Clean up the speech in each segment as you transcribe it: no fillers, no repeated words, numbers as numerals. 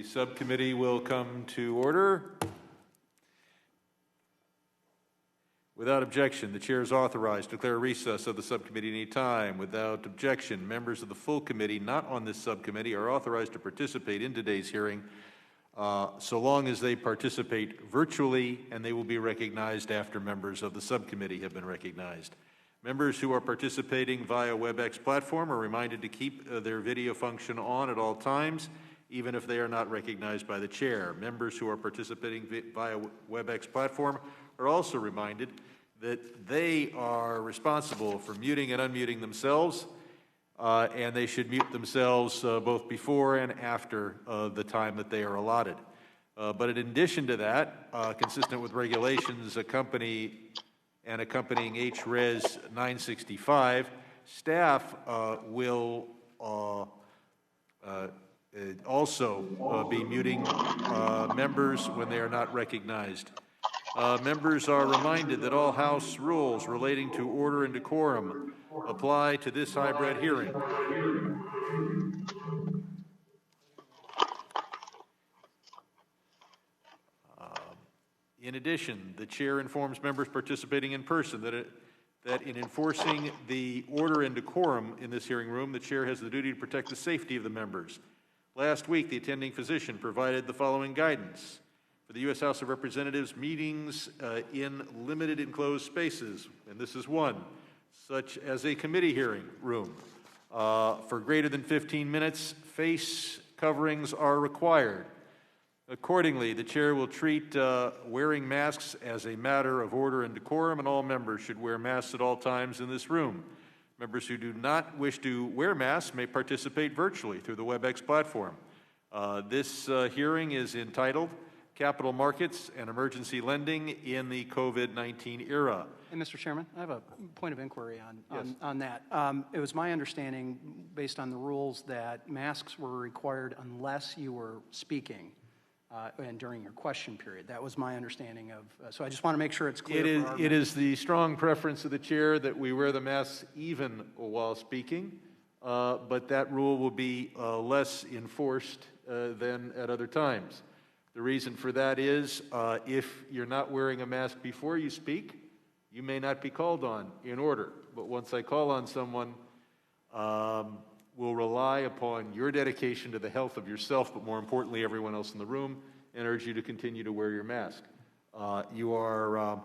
subcommittee will come to order. Without objection, the chair is authorized to declare recess of the subcommittee any time. Without objection, members of the full committee not on this subcommittee are authorized to participate in today's hearing so long as they participate virtually, and they will be recognized after members of the subcommittee have been recognized. Members who are participating via WebEx platform are reminded to keep their video function on at all times, even if they are not recognized by the chair. Members who are participating via WebEx platform are also reminded that they are responsible for muting and unmuting themselves, and they should mute themselves both before and after the time that they are allotted. But in addition to that, consistent with regulations accompanying HRes 965, staff will also be muting members when they are not recognized. Members are reminded that all House rules relating to order and decorum apply to this hybrid hearing. In addition, the chair informs members participating in person that in enforcing the order and decorum in this hearing room, the chair has the duty to protect the safety of the members. Last week, the attending physician provided the following guidance. For the U.S. House of Representatives, meetings in limited enclosed spaces, and this is one, such as a committee hearing room, for greater than 15 minutes, face coverings are required. Accordingly, the chair will treat wearing masks as a matter of order and decorum, and all members should wear masks at all times in this room. Members who do not wish to wear masks may participate virtually through the WebEx platform. This hearing is entitled Capital Markets and Emergency Lending in the COVID-19 Era. And Mr. Chairman, I have a point of inquiry on that. It was my understanding, based on the rules, that masks were required unless you were speaking and during your question period. That was my understanding of, so I just want to make sure it's clear. It is the strong preference of the chair that we wear the masks even while speaking, but that rule will be less enforced than at other times. The reason for that is if you're not wearing a mask before you speak, you may not be called on in order. But once I call on someone, we'll rely upon your dedication to the health of yourself, but more importantly, everyone else in the room, and urge you to continue to wear your mask. You are,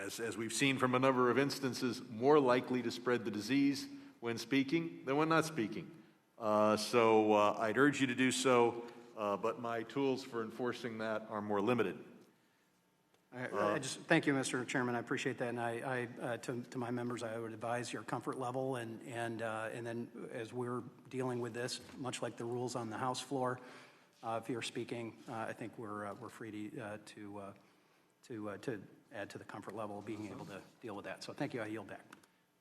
as we've seen from a number of instances, more likely to spread the disease when speaking than when not speaking. So I'd urge you to do so. But my tools for enforcing that are more limited. I just thank you, Mr. Chairman. I appreciate that, and I to my members, I would advise your comfort level, and then as we're dealing with this, much like the rules on the House floor, if you're speaking, I think we're free to add to the comfort level of being able to deal with that. So thank you. I yield back.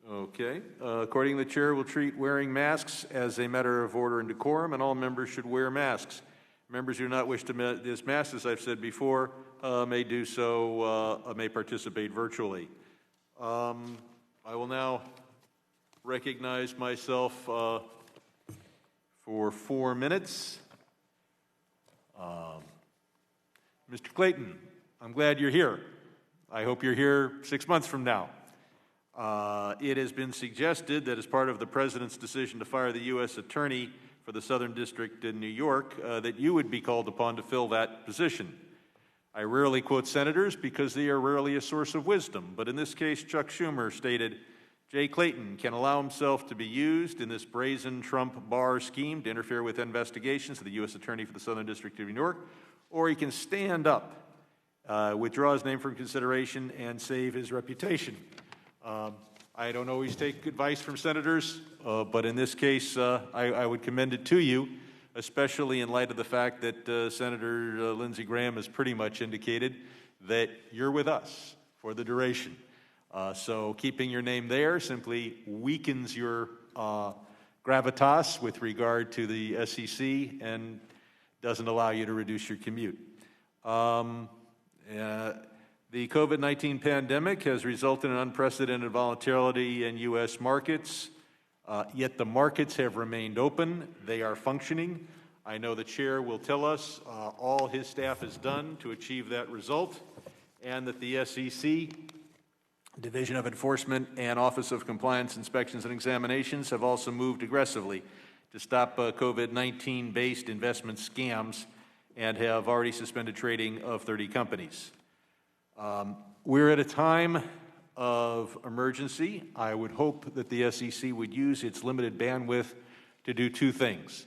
Okay. According, the chair will treat wearing masks as a matter of order and decorum, and all members should wear masks. Members who do not wish to dismask, as I've said before, may do so, may participate virtually. I will now recognize myself for 4 minutes. Mr. Clayton, I'm glad you're here. I hope you're here 6 months from now. It has been suggested that as part of the President's decision to fire the U.S. Attorney for the Southern District in New York, that you would be called upon to fill that position. I rarely quote senators because they are rarely a source of wisdom, but in this case, Chuck Schumer stated, Jay Clayton can allow himself to be used in this brazen Trump bar scheme to interfere with investigations of the U.S. Attorney for the Southern District of New York, or he can stand up, withdraw his name from consideration, and save his reputation. I don't always take advice from senators, but in this case, I would commend it to you, especially in light of the fact that Senator Lindsey Graham has pretty much indicated that you're with us for the duration. So keeping your name there simply weakens your gravitas with regard to the SEC and doesn't allow you to reduce your commute. The COVID-19 pandemic has resulted in unprecedented volatility in U.S. markets, yet the markets have remained open. They are functioning. I know the Chair will tell us all his staff has done to achieve that result, and that the SEC, Division of Enforcement, and Office of Compliance Inspections and Examinations have also moved aggressively to stop COVID-19 based investment scams and have already suspended trading of 30 companies. We're at a time of emergency. I would hope that the SEC would use its limited bandwidth to do two things.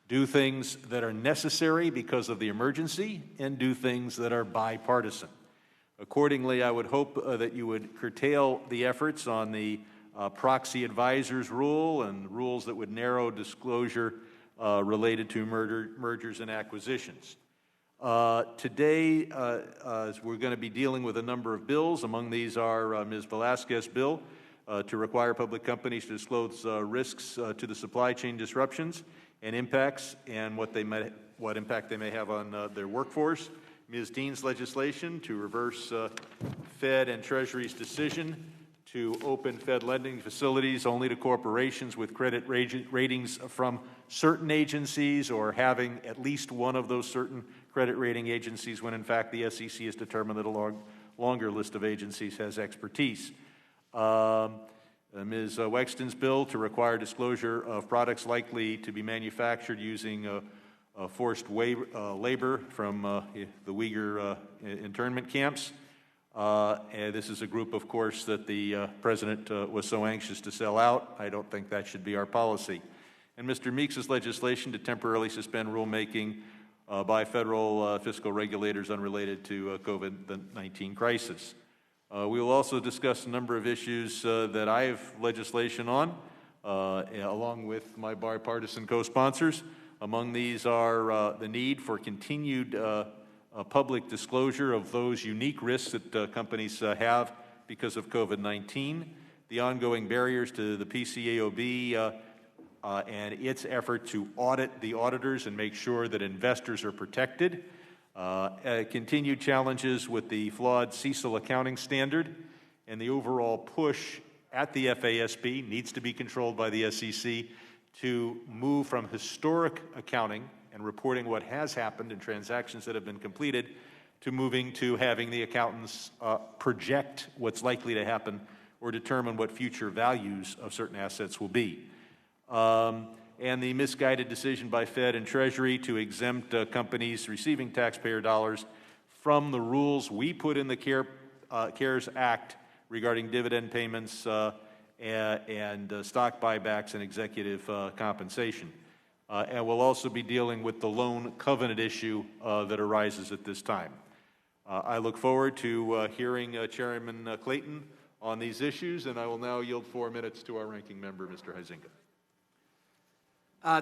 Do things that are necessary because of the emergency, and do things that are bipartisan. Accordingly, I would hope that you would curtail the efforts on the proxy advisors rule and rules that would narrow disclosure related to mergers and acquisitions. Today, we're going to be dealing with a number of bills. Among these are Ms. Velasquez's bill to require public companies to disclose risks to the supply chain disruptions and impacts, and what impact they may have on their workforce. Ms. Dean's legislation to reverse Fed and Treasury's decision to open Fed lending facilities only to corporations with credit ratings from certain agencies, or having at least one of those certain credit rating agencies, when in fact the SEC has determined that a longer list of agencies has expertise. Ms. Wexton's bill to require disclosure of products likely to be manufactured using forced labor from the Uyghur internment camps. And this is a group, of course, that the President was so anxious to sell out. I don't think that should be our policy. And Mr. Meeks's legislation to temporarily suspend rulemaking by federal fiscal regulators unrelated to COVID-19 crisis. We will also discuss a number of issues that I have legislation on, along with my bipartisan co-sponsors. Among these are the need for continued public disclosure of those unique risks that companies have because of COVID-19, the ongoing barriers to the PCAOB and its effort to audit the auditors and make sure that investors are protected, continued challenges with the flawed CECL accounting standard, and the overall push at the FASB needs to be controlled by the SEC to move from historic accounting and reporting what has happened in transactions that have been completed to moving to having the accountants project what's likely to happen or determine what future values of certain assets will be. And the misguided decision by Fed and Treasury to exempt companies receiving taxpayer dollars from the rules we put in the CARES Act regarding dividend payments and stock buybacks and executive compensation. And we'll also be dealing with the loan covenant issue that arises at this time. I look forward to hearing Chairman Clayton on these issues, and I will now yield 4 minutes to our ranking member, Mr. Huizenga.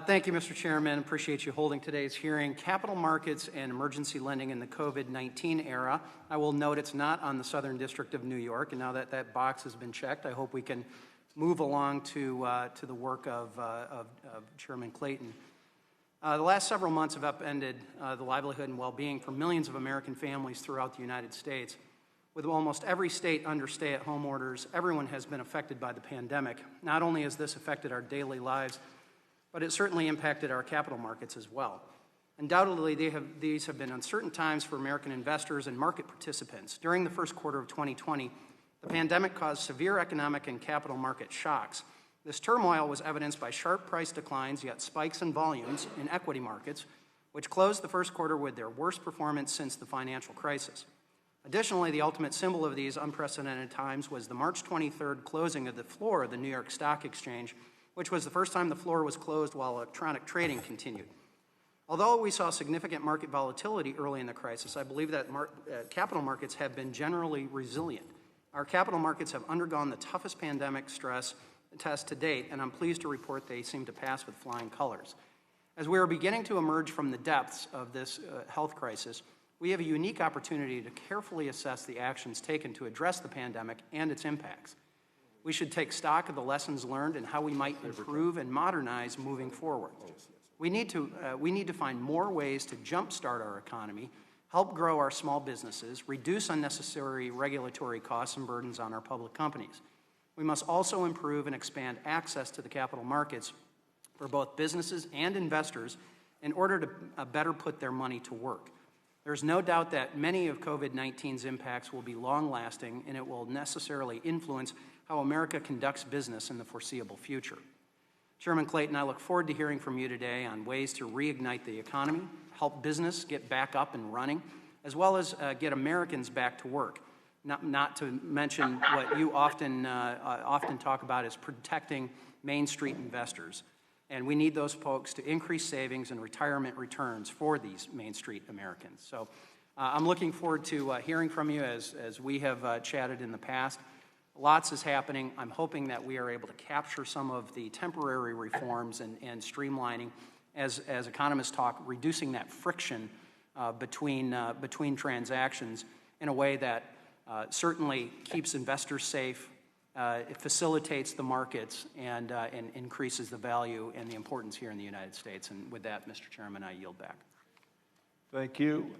Thank you, Mr. Chairman. Appreciate you holding today's hearing. Capital markets and emergency lending in the COVID-19 era. I will note it's not on the Southern District of New York, and now that that box has been checked, I hope we can move along to the work of Chairman Clayton. The last several months have upended the livelihood and well-being for millions of American families throughout the United States. With almost every state under stay-at-home orders, everyone has been affected by the pandemic. Not only has this affected our daily lives, but it certainly impacted our capital markets as well. Undoubtedly, these have been uncertain times for American investors and market participants. During the first quarter of 2020, the pandemic caused severe economic and capital market shocks. This turmoil was evidenced by sharp price declines, yet spikes in volumes in equity markets, which closed the first quarter with their worst performance since the financial crisis. Additionally, the ultimate symbol of these unprecedented times was the March 23rd closing of the floor of the New York Stock Exchange, which was the first time the floor was closed while electronic trading continued. Although we saw significant market volatility early in the crisis, I believe that capital markets have been generally resilient. Our capital markets have undergone the toughest pandemic stress test to date, and I'm pleased to report they seem to pass with flying colors. As we are beginning to emerge from the depths of this health crisis, we have a unique opportunity to carefully assess the actions taken to address the pandemic and its impacts. We should take stock of the lessons learned and how we might improve and modernize moving forward. We need to find more ways to jumpstart our economy, help grow our small businesses, reduce unnecessary regulatory costs and burdens on our public companies. We must also improve and expand access to the capital markets for both businesses and investors in order to better put their money to work. There's no doubt that many of COVID-19's impacts will be long-lasting, and it will necessarily influence how America conducts business in the foreseeable future. Chairman Clayton, I look forward to hearing from you today on ways to reignite the economy, help business get back up and running, as well as get Americans back to work. Not to mention what you often talk about is protecting Main Street investors. And we need those folks to increase savings and retirement returns for these Main Street Americans. So I'm looking forward to hearing from you as we have chatted in the past. Lots is happening. I'm hoping that we are able to capture some of the temporary reforms and streamlining as economists talk, reducing that friction between transactions in a way that certainly keeps investors safe, it facilitates the markets, and increases the value and the importance here in the United States. And with that, Mr. Chairman, I yield back. Thank you.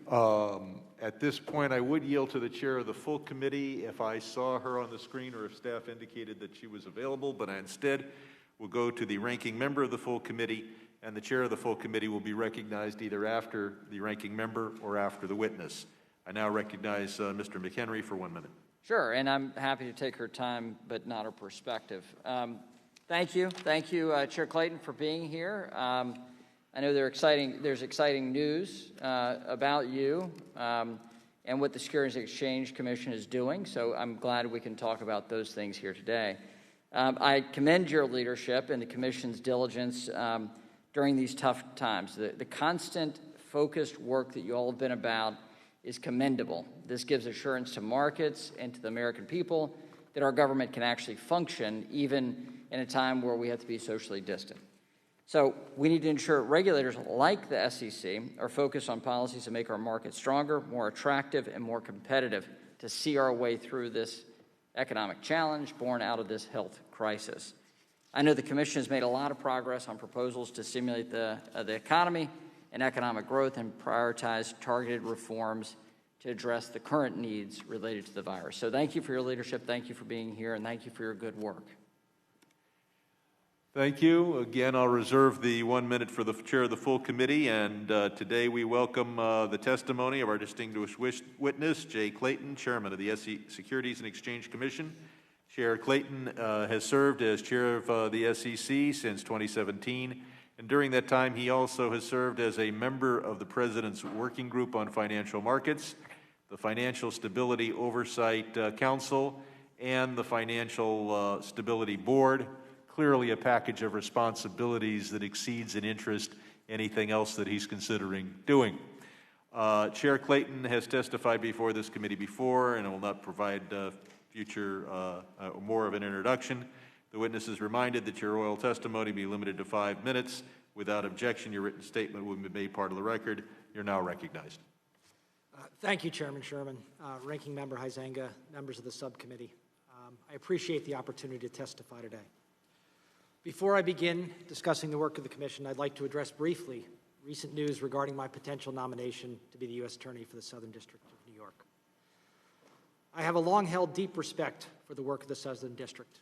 At this point, I would yield to the chair of the full committee if I saw her on the screen or if staff indicated that she was available, but instead will go to the ranking member of the full committee, and the chair of the full committee will be recognized either after the ranking member or after the witness. I now recognize Mr. McHenry for 1 minute. Sure, and I'm happy to take her time, but not her perspective. Thank you, Chair Clayton, for being here. I know there's exciting news about you and what the Securities and Exchange Commission is doing, so I'm glad we can talk about those things here today. I commend your leadership and the Commission's diligence during these tough times. The constant, focused work that you all have been about is commendable. This gives assurance to markets and to the American people that our government can actually function even in a time where we have to be socially distant. So we need to ensure regulators like the SEC are focused on policies to make our market stronger, more attractive, and more competitive to see our way through this economic challenge born out of this health crisis. I know the Commission has made a lot of progress on proposals to stimulate the economy and economic growth and prioritize targeted reforms to address the current needs related to the virus. So thank you for your leadership, thank you for being here, and thank you for your good work. Thank you. Again, I'll reserve the 1 minute for the chair of the full committee, and today we welcome the testimony of our distinguished witness, Jay Clayton, chairman of the Securities and Exchange Commission. Chair Clayton has served as chair of the SEC since 2017, and during that time he also has served as a member of the President's Working Group on Financial Markets, the Financial Stability Oversight Council, and the Financial Stability Board. Clearly a package of responsibilities that exceeds in interest anything else that he's considering doing. Chair Clayton has testified before this committee before and will not provide more of an introduction. The witness is reminded that your oral testimony be limited to 5 minutes. Without objection, your written statement will be made part of the record. You're now recognized. Thank you, Chairman Sherman, Ranking Member Huizenga, members of the subcommittee. I appreciate the opportunity to testify today. Before I begin discussing the work of the Commission, I'd like to address briefly recent news regarding my potential nomination to be the U.S. Attorney for the Southern District of New York. I have a long-held deep respect for the work of the Southern District,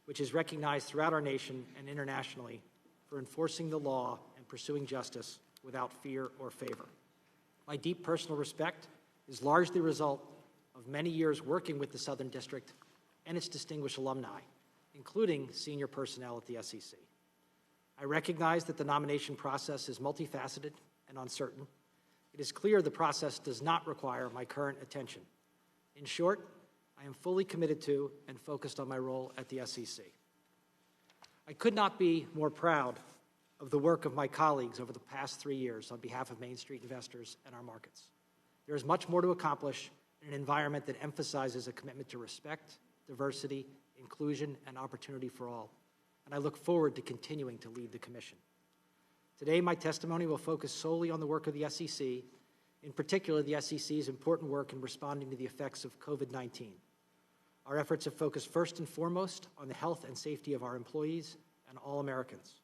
which is recognized throughout our nation and internationally for enforcing the law and pursuing justice without fear or favor. My deep personal respect is largely the result of many years working with the Southern District and its distinguished alumni, including senior personnel at the SEC. I recognize that the nomination process is multifaceted and uncertain. It is clear the process does not require my current attention. In short, I am fully committed to and focused on my role at the SEC. I could not be more proud of the work of my colleagues over the past 3 years on behalf of Main Street investors and our markets. There is much more to accomplish in an environment that emphasizes a commitment to respect, diversity, inclusion, and opportunity for all, and I look forward to continuing to lead the Commission. Today, my testimony will focus solely on the work of the SEC, in particular the SEC's important work in responding to the effects of COVID-19. Our efforts have focused first and foremost on the health and safety of our employees and all Americans.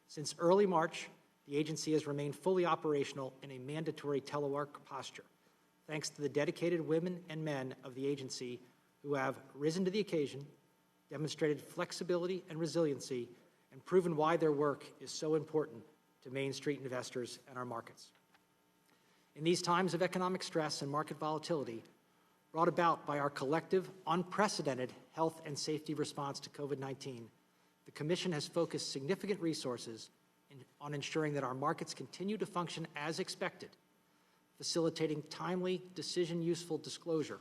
Since early March, the agency has remained fully operational in a mandatory telework posture, thanks to the dedicated women and men of the agency who have risen to the occasion, demonstrated flexibility and resiliency, and proven why their work is so important to Main Street investors and our markets. In these times of economic stress and market volatility brought about by our collective, unprecedented health and safety response to COVID-19, the Commission has focused significant resources on ensuring that our markets continue to function as expected, facilitating timely, decision-useful disclosure,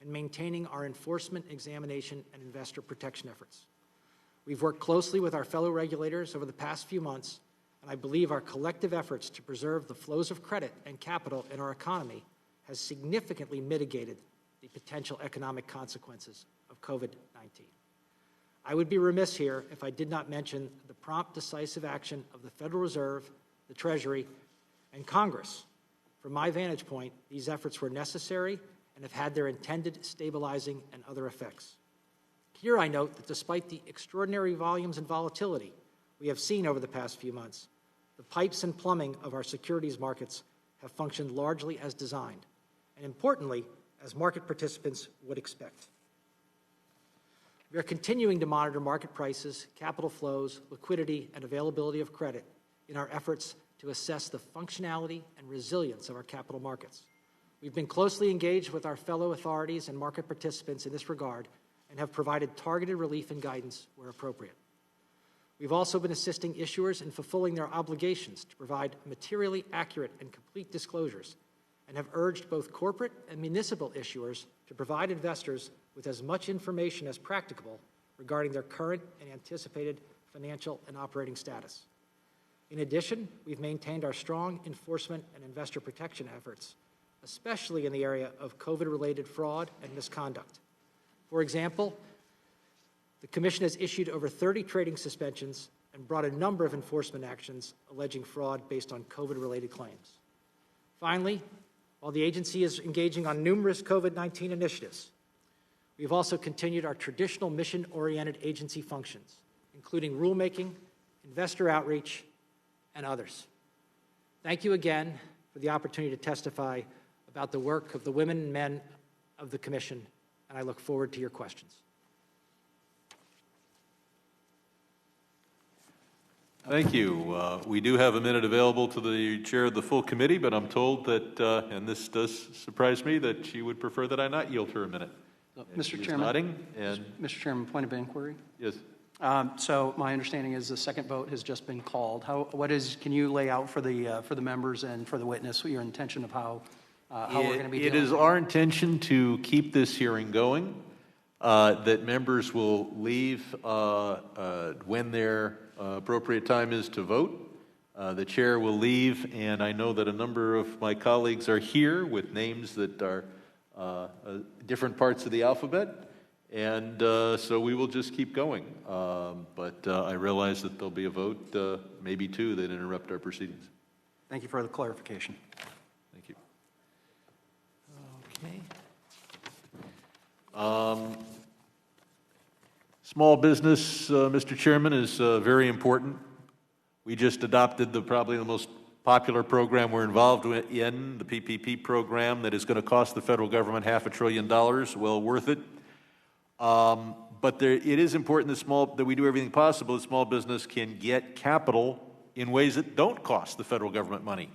and maintaining our enforcement, examination, and investor protection efforts. We've worked closely with our fellow regulators over the past few months, and I believe our collective efforts to preserve the flows of credit and capital in our economy has significantly mitigated the potential economic consequences of COVID-19. I would be remiss here if I did not mention the prompt, decisive action of the Federal Reserve, the Treasury, and Congress. From my vantage point, these efforts were necessary and have had their intended stabilizing and other effects. Here I note that despite the extraordinary volumes and volatility we have seen over the past few months, the pipes and plumbing of our securities markets have functioned largely as designed, and importantly, as market participants would expect. We are continuing to monitor market prices, capital flows, liquidity, and availability of credit in our efforts to assess the functionality and resilience of our capital markets. We've been closely engaged with our fellow authorities and market participants in this regard and have provided targeted relief and guidance where appropriate. We've also been assisting issuers in fulfilling their obligations to provide materially accurate and complete disclosures, and have urged both corporate and municipal issuers to provide investors with as much information as practicable regarding their current and anticipated financial and operating status. In addition, we've maintained our strong enforcement and investor protection efforts, especially in the area of COVID-related fraud and misconduct. For example, the Commission has issued over 30 trading suspensions and brought a number of enforcement actions alleging fraud based on COVID-related claims. Finally, while the agency is engaging on numerous COVID-19 initiatives, we have also continued our traditional mission-oriented agency functions, including rulemaking, investor outreach, and others. Thank you again for the opportunity to testify about the work of the women and men of the Commission, and I look forward to your questions. Thank you. We do have a minute available to the chair of the full committee, but I'm told that, and this does surprise me, that she would prefer that I not yield her a minute. Mr. She is Chairman, nodding, and Mr. Chairman, point of inquiry. yes. So my understanding is the second vote has just been called. Can you lay out for the members and for the witness your intention of how we're going to be dealing? It is our intention to keep this hearing going, that members will leave when their appropriate time is to vote. The chair will leave, and I know that a number of my colleagues are here with names that are different parts of the alphabet, and so we will just keep going. But I realize that there'll be a vote, maybe two, that interrupt our proceedings. Thank you for the clarification. Thank you. Okay. Small business, Mr. Chairman, is very important. We just adopted probably the most popular program we're involved in, the PPP program, that is going to cost the federal government $500 billion, well worth it. But it is important that we do everything possible that small business can get capital in ways that don't cost the federal government money.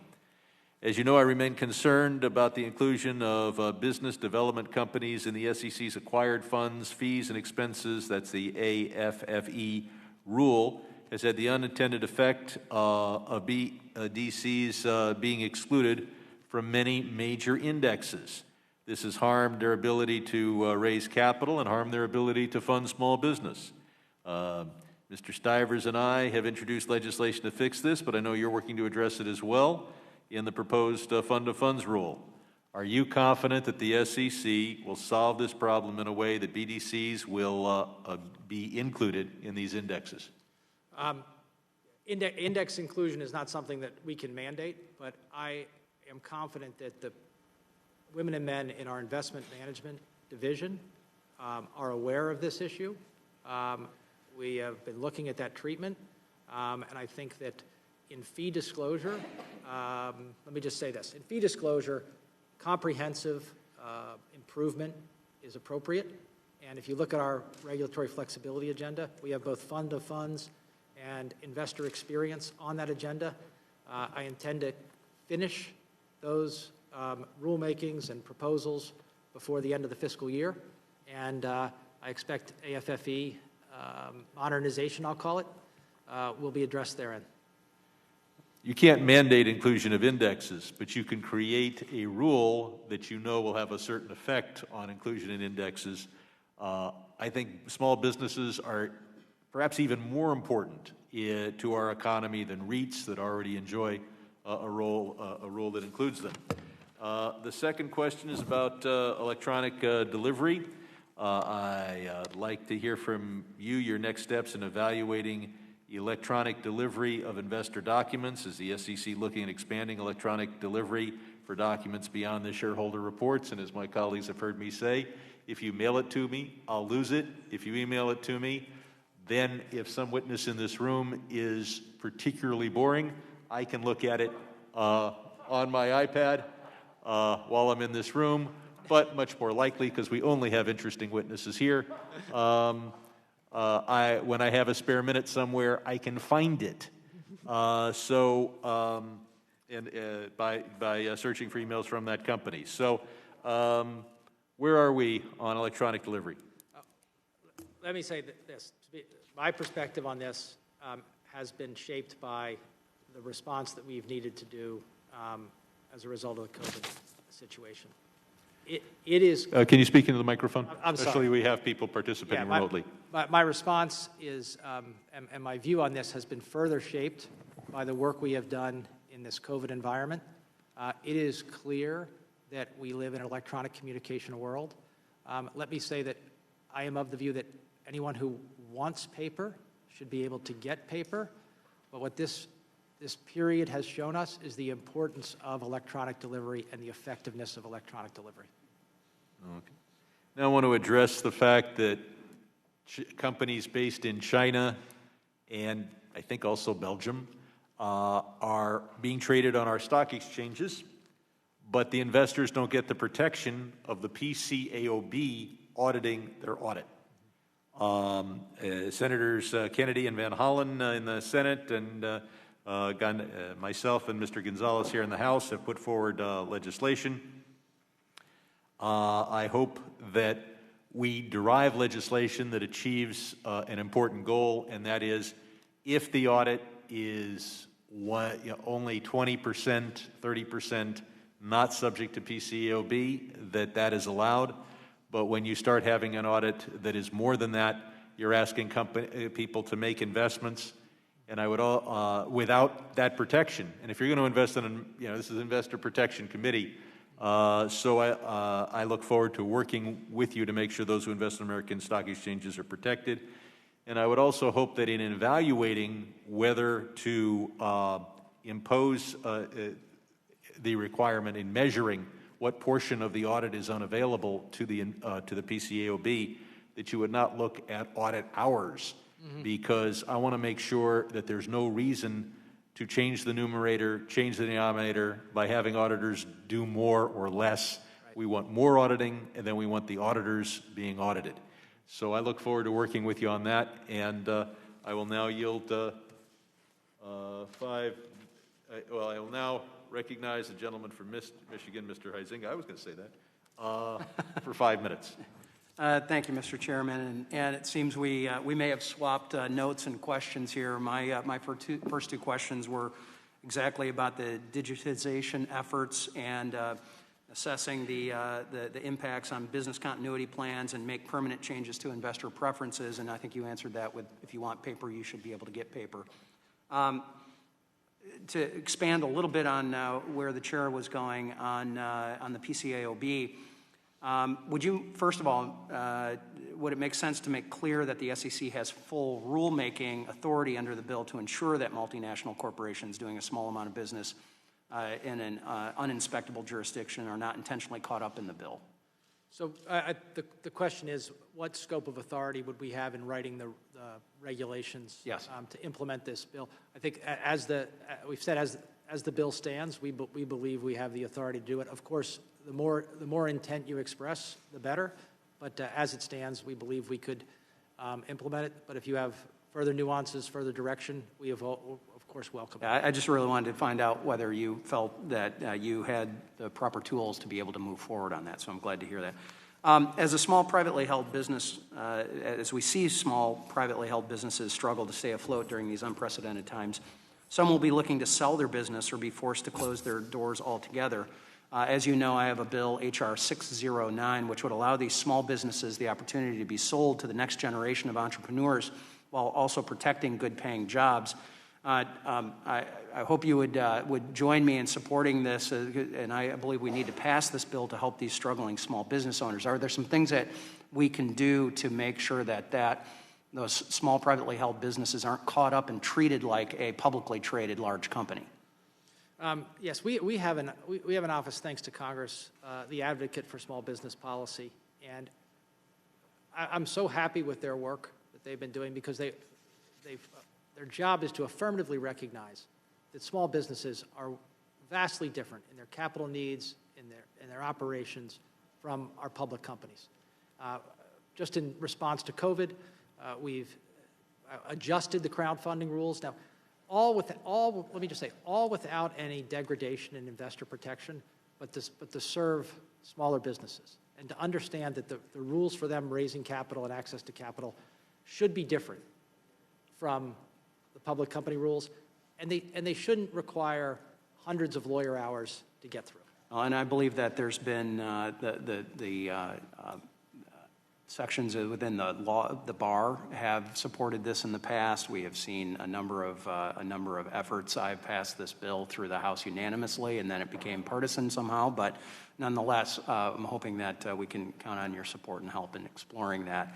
As you know, I remain concerned about the inclusion of business development companies in the SEC's acquired funds, fees, and expenses. That's the AFFE rule. Has had the unintended effect of DCs being excluded from many major indexes. This has harmed their ability to raise capital and harmed their ability to fund small business. Mr. Stivers and I have introduced legislation to fix this, but I know you're working to address it as well in the proposed fund of funds rule. Are you confident that the SEC will solve this problem in a way that BDCs will be included in these indexes? Index inclusion is not something that we can mandate, but I am confident that the women and men in our investment management division are aware of this issue. We have been looking at that treatment, and I think that in fee disclosure, let me just say this. In fee disclosure, comprehensive improvement is appropriate. And if you look at our regulatory flexibility agenda, we have both fund of funds and investor experience on that agenda. I intend to finish those rulemakings and proposals before the end of the fiscal year, and I expect AFFE modernization, I'll call it, will be addressed therein. You can't mandate inclusion of indexes, but you can create a rule that you know will have a certain effect on inclusion in indexes. I think small businesses are perhaps even more important to our economy than REITs that already enjoy a rule that includes them. The second question is about electronic delivery. I'd like to hear from you your next steps in evaluating electronic delivery of investor documents. Is the SEC looking at expanding electronic delivery for documents beyond the shareholder reports? And as my colleagues have heard me say, if you mail it to me, I'll lose it. If you email it to me, then if some witness in this room is particularly boring, I can look at it on my iPad while I'm in this room, but much more likely, because we only have interesting witnesses here, when I have a spare minute somewhere, I can find it. By searching for emails from that company. So where are we on electronic delivery? Let me say this. My perspective on this has been shaped by the response that we've needed to do as a result of the COVID situation. It is... Can you speak into the microphone? I'm sorry. Especially we have people participating remotely. My response is, and my view on this has been further shaped by the work we have done in this COVID environment. It is clear that we live in an electronic communication world. Let me say that I am of the view that anyone who wants paper should be able to get paper, but what this period has shown us is the importance of electronic delivery and the effectiveness of electronic delivery. Okay. Now I want to address the fact that companies based in China and I think also Belgium are being traded on our stock exchanges, but the investors don't get the protection of the PCAOB auditing their audit. Senators Kennedy and Van Hollen in the Senate and myself and Mr. Gonzalez here in the House have put forward legislation. I hope that we derive legislation that achieves an important goal, and that is if the audit is only 20%, 30% not subject to PCAOB, that is allowed. But when you start having an audit that is more than that, you're asking people to make investments, and I would without that protection. And if you're going to invest in, this is an Investor Protection Committee, so I look forward to working with you to make sure those who invest in American stock exchanges are protected. And I would also hope that in evaluating whether to impose the requirement in measuring what portion of the audit is unavailable to the PCAOB, that you would not look at audit hours, because I want to make sure that there's no reason to change the numerator, change the denominator by having auditors do more or less. Right. We want more auditing, and then we want the auditors being audited. So I look forward to working with you on that, and I will now yield I will now recognize the gentleman from Michigan, Mr. Huizinga. I was going to say that, for 5 minutes. Thank you, Mr. Chairman. And it seems we may have swapped notes and questions here. My first two questions were exactly about the digitization efforts and assessing the impacts on business continuity plans and make permanent changes to investor preferences. And I think you answered that with, if you want paper, you should be able to get paper. To expand a little bit on where the chair was going on the PCAOB, would you, first of all, would it make sense to make clear that the SEC has full rulemaking authority under the bill to ensure that multinational corporations doing a small amount of business in an uninspectable jurisdiction are not intentionally caught up in the bill? So the question is, what scope of authority would we have in writing the regulations to implement this bill? I think we've said as the bill stands, we believe we have the authority to do it. Of course, the more intent you express, the better. But as it stands, we believe we could implement it. But if you have further nuances, further direction, we of course welcome it. I just really wanted to find out whether you felt that you had the proper tools to be able to move forward on that, so I'm glad to hear that. As a small privately held business, as we see small privately held businesses struggle to stay afloat during these unprecedented times, some will be looking to sell their business or be forced to close their doors altogether. As you know, I have a bill, H.R. 609, which would allow these small businesses the opportunity to be sold to the next generation of entrepreneurs while also protecting good-paying jobs. I hope you would join me in supporting this, and I believe we need to pass this bill to help these struggling small business owners. Are there some things that we can do to make sure that those small privately held businesses aren't caught up and treated like a publicly traded large company? Yes, we have an office, thanks to Congress, the Advocate for Small Business Policy, and I'm so happy with their work that they've been doing, because their job is to affirmatively recognize that small businesses are vastly different in their capital needs, in their operations from our public companies. Just in response to COVID, we've adjusted the crowdfunding rules. Now, let me just say, all without any degradation in investor protection, but to serve smaller businesses and to understand that the rules for them raising capital and access to capital should be different from the public company rules, and they shouldn't require hundreds of lawyer hours to get through. And I believe that there's been the sections within the law, the bar, have supported this in the past. We have seen a number of efforts. I've passed this bill through the House unanimously, and then it became partisan somehow. But nonetheless, I'm hoping that we can count on your support and help in exploring that.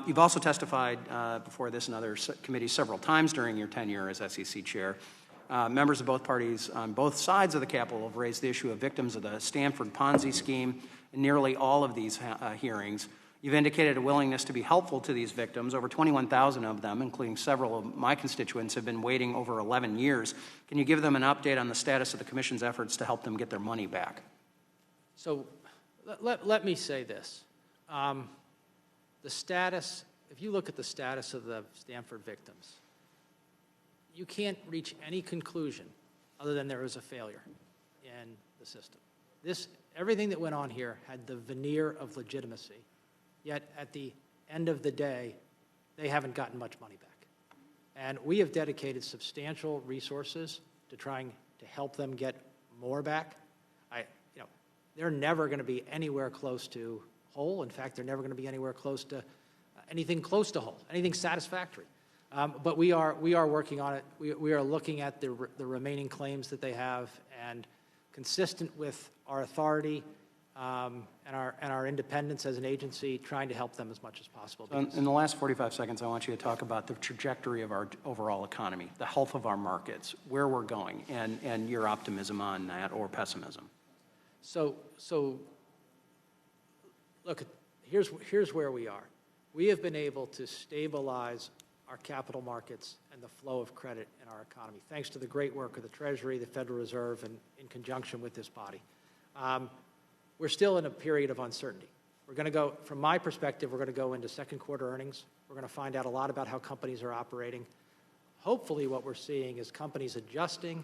You've also testified before this and other committees several times during your tenure as SEC chair. Members of both parties on both sides of the Capitol have raised the issue of victims of the Stanford Ponzi scheme in nearly all of these hearings. You've indicated a willingness to be helpful to these victims. Over 21,000 of them, including several of my constituents, have been waiting over 11 years. Can you give them an update on the status of the Commission's efforts to help them get their money back? So let me say this. The status, if you look at the status of the Stanford victims, you can't reach any conclusion other than there was a failure in the system. Everything that went on here had the veneer of legitimacy. Yet at the end of the day, they haven't gotten much money back. And we have dedicated substantial resources to trying to help them get more back. They're never going to be anywhere close to whole. In fact, they're never going to be anywhere close to anything close to whole, anything satisfactory. But we are working on it. We are looking at the remaining claims that they have, and consistent with our authority and our independence as an agency, trying to help them as much as possible. In the last 45 seconds, I want you to talk about the trajectory of our overall economy, the health of our markets, where we're going, and your optimism on that or pessimism. So look, here's where we are. We have been able to stabilize our capital markets and the flow of credit in our economy, thanks to the great work of the Treasury, the Federal Reserve, and in conjunction with this body. We're still in a period of uncertainty. We're going to go, from my perspective, we're going to go into second quarter earnings. We're going to find out a lot about how companies are operating. Hopefully what we're seeing is companies adjusting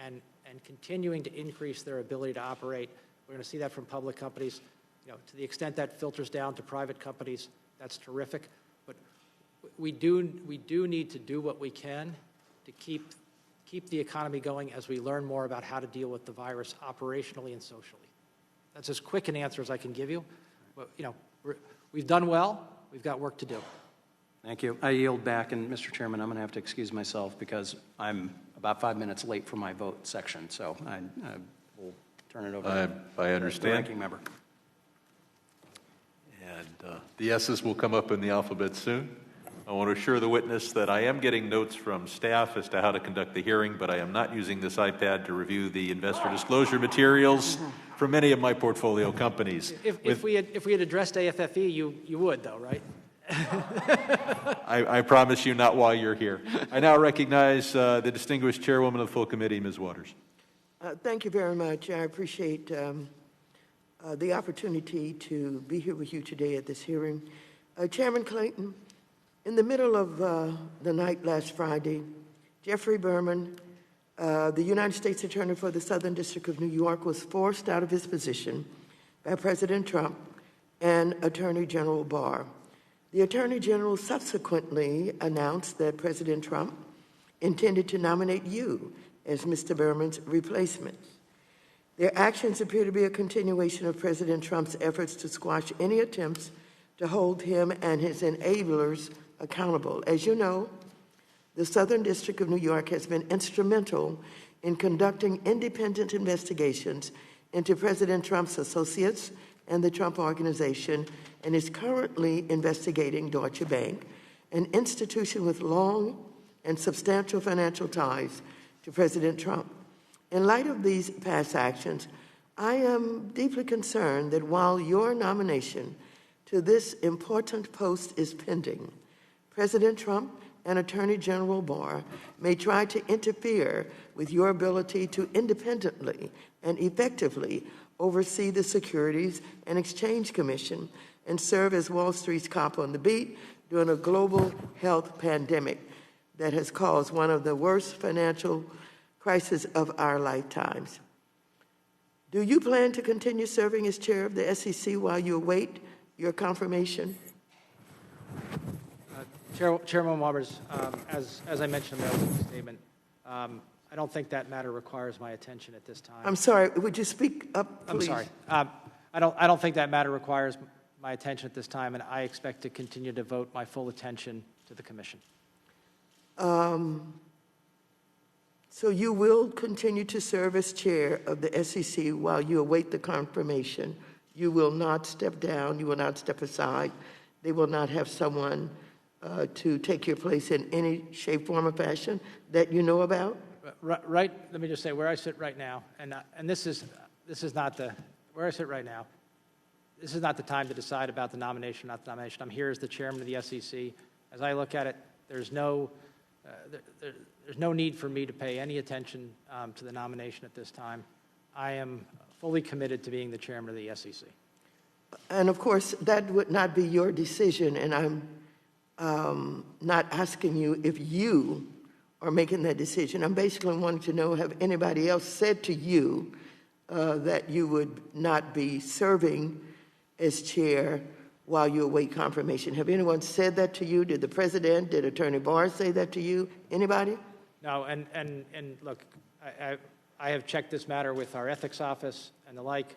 and continuing to increase their ability to operate. We're going to see that from public companies. To the extent that filters down to private companies, that's terrific. But we do need to do what we can to keep the economy going as we learn more about how to deal with the virus operationally and socially. That's as quick an answer as I can give you. But, we've done well. We've got work to do. Thank you. I yield back, and Mr. Chairman, I'm going to have to excuse myself because I'm about 5 minutes late for my vote section. So I will turn it over to the ranking member. And the S's will come up in the alphabet soon. I want to assure the witness that I am getting notes from staff as to how to conduct the hearing, but I am not using this iPad to review the investor disclosure materials from many of my portfolio companies. If we had addressed AFFE, you would, though, right? I promise you not while you're here. I now recognize the distinguished chairwoman of the full committee, Ms. Waters. Thank you very much. I appreciate the opportunity to be here with you today at this hearing. Chairman Clayton, In the middle of the night last Friday, Jeffrey Berman, the United States Attorney for the Southern District of New York, was forced out of his position by President Trump and Attorney General Barr. The Attorney General subsequently announced that President Trump intended to nominate you as Mr. Berman's replacement. Their actions appear to be a continuation of President Trump's efforts to squash any attempts to hold him and his enablers accountable. As you know, the Southern District of New York has been instrumental in conducting independent investigations into President Trump's associates and the Trump Organization, and is currently investigating Deutsche Bank, an institution with long and substantial financial ties to President Trump. In light of these past actions, I am deeply concerned that while your nomination to this important post is pending, President Trump and Attorney General Barr may try to interfere with your ability to independently and effectively oversee the Securities and Exchange Commission and serve as Wall Street's cop on the beat during a global health pandemic that has caused one of the worst financial crises of our lifetimes. Do you plan to continue serving as chair of the SEC while you await your confirmation? Chairman Walmers, as I mentioned in my opening statement, I don't think that matter requires my attention at this time. I'm sorry, would you speak up, please? I'm sorry. I don't think that matter requires my attention at this time, and I expect to continue to devote my full attention to the commission. So you will continue to serve as chair of the SEC while you await the confirmation. You will not step down. You will not step aside. They will not have someone to take your place in any shape, form, or fashion that you know about? Right. Let me just say where I sit right now, and this is not the where I sit right now. This is not the time to decide about the nomination, not the nomination. I'm here as the chairman of the SEC. As I look at it, there's no need for me to pay any attention to the nomination at this time. I am fully committed to being the chairman of the SEC. And of course, that would not be your decision, and I'm not asking you if you are making that decision. I'm basically wanting to know, have anybody else said to you that you would not be serving as chair while you await confirmation? Have anyone said that to you? Did the president, did Attorney Barr say that to you? Anybody? No, and look, I have checked this matter with our ethics office and the like.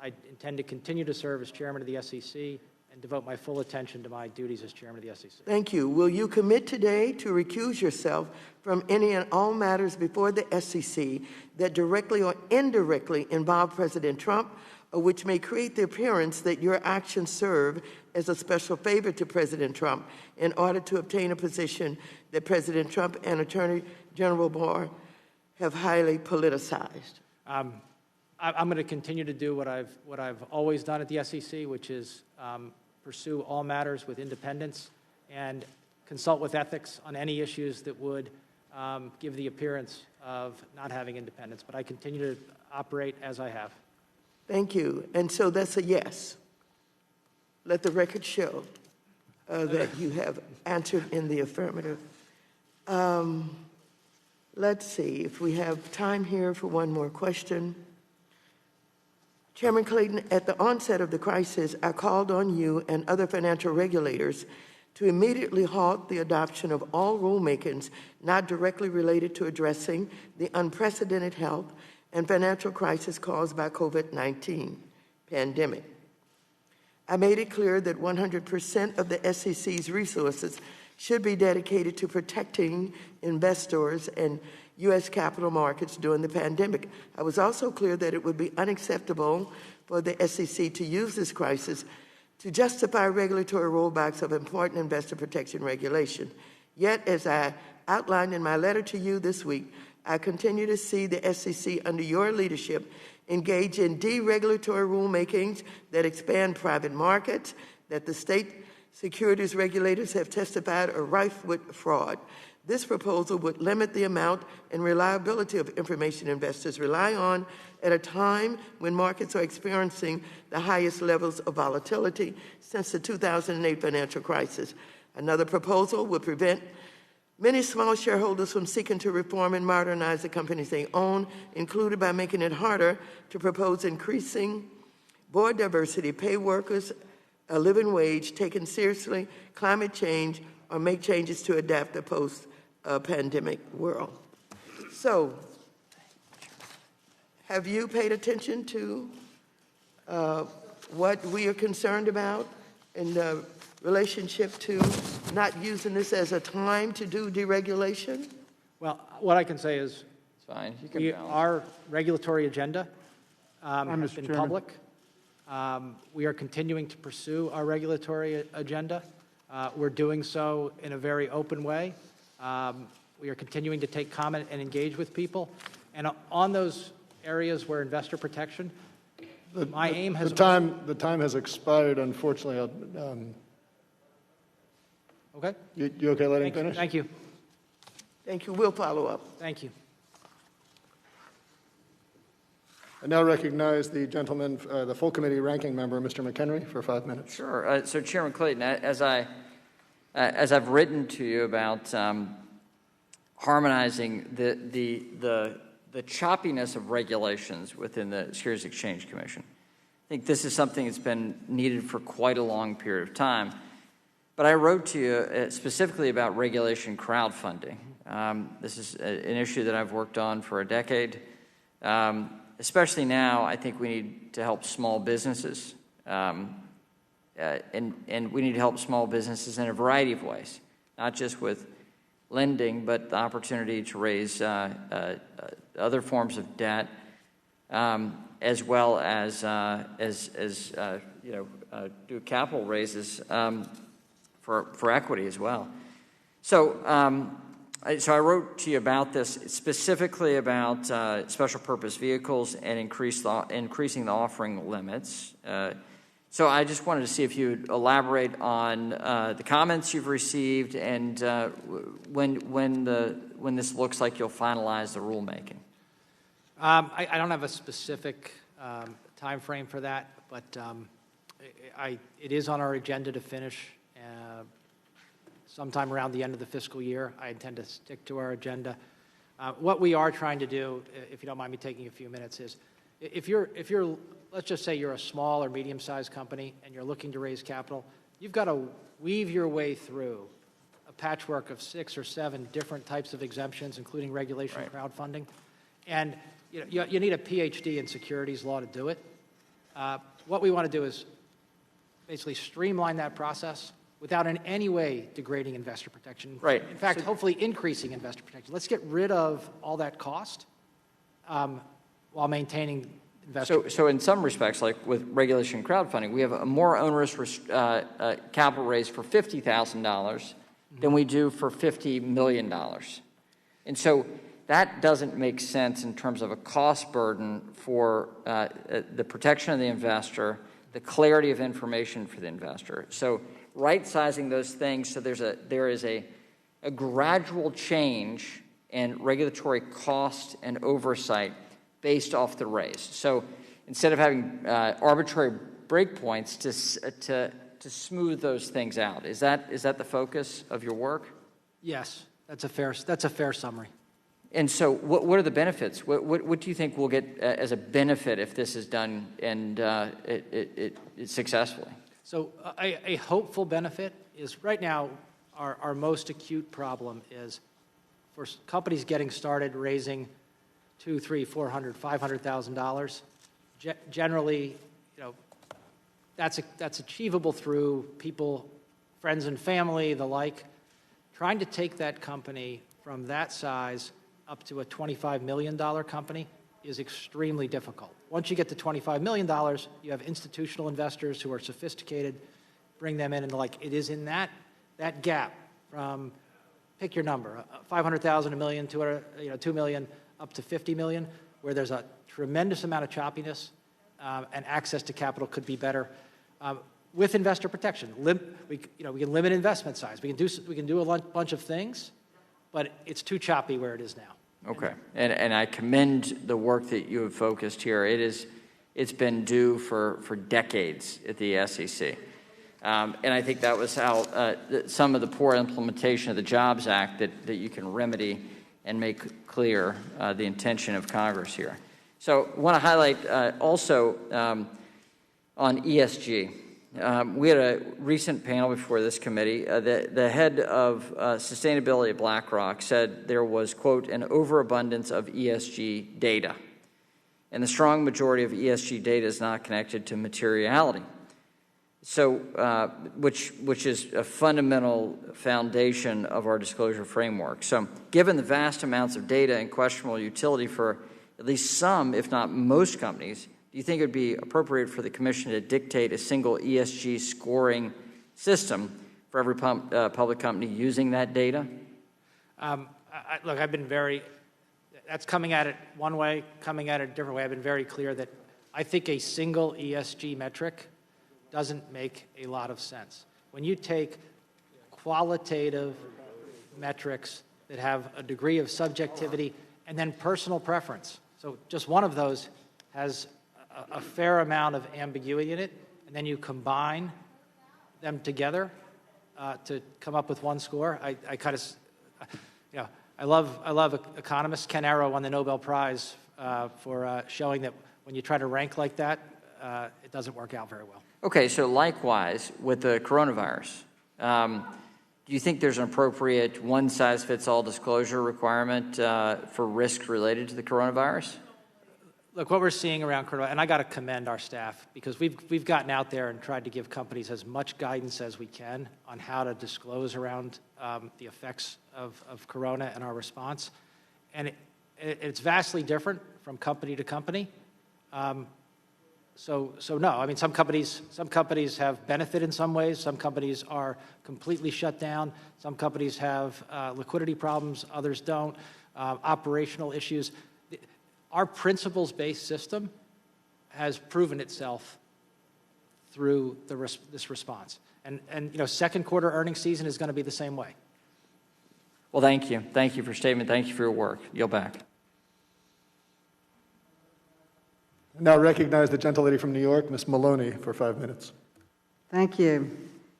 I intend to continue to serve as chairman of the SEC and devote my full attention to my duties as chairman of the SEC. Thank you. Will you commit today to recuse yourself from any and all matters before the SEC that directly or indirectly involve President Trump, or which may create the appearance that your actions serve as a special favor to President Trump in order to obtain a position that President Trump and Attorney General Barr have highly politicized? I'm going to continue to do what I've always done at the SEC, which is pursue all matters with independence and consult with ethics on any issues that would give the appearance of not having independence. But I continue to operate as I have. Thank you. And so that's a yes. Let the record show that you have answered in the affirmative. Let's see if we have time here for one more question. Chairman Clayton, at the onset of the crisis, I called on you and other financial regulators to immediately halt the adoption of all rulemakings not directly related to addressing the unprecedented health and financial crisis caused by COVID-19 pandemic. I made it clear that 100% of the SEC's resources should be dedicated to protecting investors and U.S. capital markets during the pandemic. I was also clear that it would be unacceptable for the SEC to use this crisis to justify regulatory rollbacks of important investor protection regulation. Yet, as I outlined in my letter to you this week, I continue to see the SEC under your leadership engage in deregulatory rulemakings that expand private markets, that the state securities regulators have testified are rife with fraud. This proposal would limit the amount and reliability of information investors rely on at a time when markets are experiencing the highest levels of volatility since the 2008 financial crisis. Another proposal would prevent many small shareholders from seeking to reform and modernize the companies they own, included by making it harder to propose increasing board diversity, pay workers a living wage, taking seriously climate change, or make changes to adapt the post-pandemic world. So, have you paid attention to what we are concerned about in the relationship to not using this as a time to do deregulation? Well, what I can say is It's fine. You can balance. our regulatory agenda has Mr. been Chairman. public. We are continuing to pursue our regulatory agenda. We're doing so in a very open way. We are continuing to take comment and engage with people. And on those areas where investor protection, my aim has... The time has expired, unfortunately. Okay? You okay letting him finish? Thank you. Thank you. We'll follow up. Thank you. I now recognize the gentleman, the full committee ranking member, Mr. McHenry, for 5 minutes. Sure. So, Chairman Clayton, as I've written to you about harmonizing the choppiness of regulations within the Securities Exchange Commission, I think this is something that's been needed for quite a long period of time. But I wrote to you specifically about regulation crowdfunding. This is an issue that I've worked on for a decade. Especially now, I think we need to help small businesses, and we need to help small businesses in a variety of ways, not just with lending, but the opportunity to raise other forms of debt, as well as do capital raises for equity as well. So I wrote to you about this, specifically about special purpose vehicles and increasing the offering limits. So I just wanted to see if you'd elaborate on the comments you've received and when this looks like you'll finalize the rulemaking. I don't have a specific time frame for that, but it is on our agenda to finish sometime around the end of the fiscal year. I intend to stick to our agenda. What we are trying to do, if you don't mind me taking a few minutes, is if you're let's just say you're a small or medium-sized company and you're looking to raise capital, you've got to weave your way through a patchwork of 6 or 7 different types of exemptions, including regulation and crowdfunding. And you need a PhD in securities law to do it. What we want to do is basically streamline that process without in any way degrading investor protection. Right. In fact, hopefully increasing investor protection. Let's get rid of all that cost while maintaining investor So in some respects, like with regulation and crowdfunding, we have a more onerous capital raise for $50,000 than we do for $50 million. And so that doesn't make sense in terms of a cost burden for the protection of the investor, the clarity of information for the investor. So right-sizing those things so there is a gradual change in regulatory cost and oversight based off the raise. So instead of having arbitrary breakpoints to smooth those things out, is that the focus of your work? Yes, that's a fair summary. And so what are the benefits? What do you think we'll get as a benefit if this is done and it successfully? So a hopeful benefit is right now our most acute problem is for companies getting started raising $200,000, $300,000, $400,000, $500,000. Generally, that's achievable through people, friends and family, the like. Trying to take that company from that size up to a $25 million company is extremely difficult. Once you get to $25 million, you have institutional investors who are sophisticated, bring them in and the like. It is in that gap from, pick your number, 500,000, a million, 2 million, up to 50 million, where there's a tremendous amount of choppiness and access to capital could be better. With investor protection, we can limit investment size. We can do a bunch of things, but it's too choppy where it is now. Okay, and I commend the work that you have focused here. It's been due for decades at the SEC. And I think that was how some of the poor implementation of the Jobs Act that you can remedy and make clear the intention of Congress here. So I want to highlight also on ESG. We had a recent panel before this committee. The head of sustainability at BlackRock said there was, quote, an overabundance of ESG data. And the strong majority of ESG data is not connected to materiality. So, which is a fundamental foundation of our disclosure framework. So, given the vast amounts of data and questionable utility for at least some, if not most companies, do you think it would be appropriate for the Commission to dictate a single ESG scoring system for every public company using that data? Look, I've been very, that's coming at it one way, coming at it a different way. I've been very clear that I think a single ESG metric doesn't make a lot of sense. When you take qualitative metrics that have a degree of subjectivity and then personal preference, so just one of those has a fair amount of ambiguity in it, and then you combine them together to come up with one score. I kind of, you know, I love economists. Ken Arrow won the Nobel Prize for showing that when you try to rank like that, it doesn't work out very well. Okay, so likewise with the coronavirus, do you think there's an appropriate one-size-fits-all disclosure requirement for risks related to the coronavirus? Look, what we're seeing around coronavirus, and I got to commend our staff because we've gotten out there and tried to give companies as much guidance as we can on how to disclose around the effects of corona and our response, and it's vastly different from company to company. So no, I mean, some companies have benefit in some ways. Some companies are completely shut down. Some companies have liquidity problems. Others don't. Operational issues. Our principles-based system has proven itself through this response. And you know, second quarter earnings season is going to be the same way. Well, thank you. Thank you for your statement. Thank you for your work. Yield back. I now recognize the gentlelady from New York, Ms. Maloney, for 5 minutes. Thank you.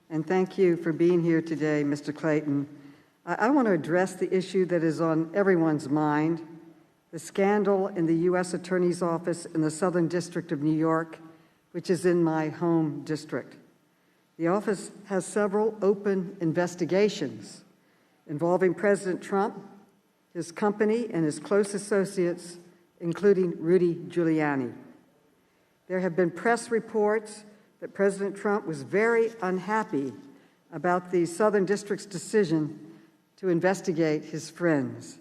And thank you for being here today, Mr. Clayton. I want to address the issue that is on everyone's mind, the scandal in the U.S. Attorney's Office in the Southern District of New York, which is in my home district. The office has several open investigations involving President Trump, his company, and his close associates, including Rudy Giuliani. There have been press reports that President Trump was very unhappy about the Southern District's decision to investigate his friends.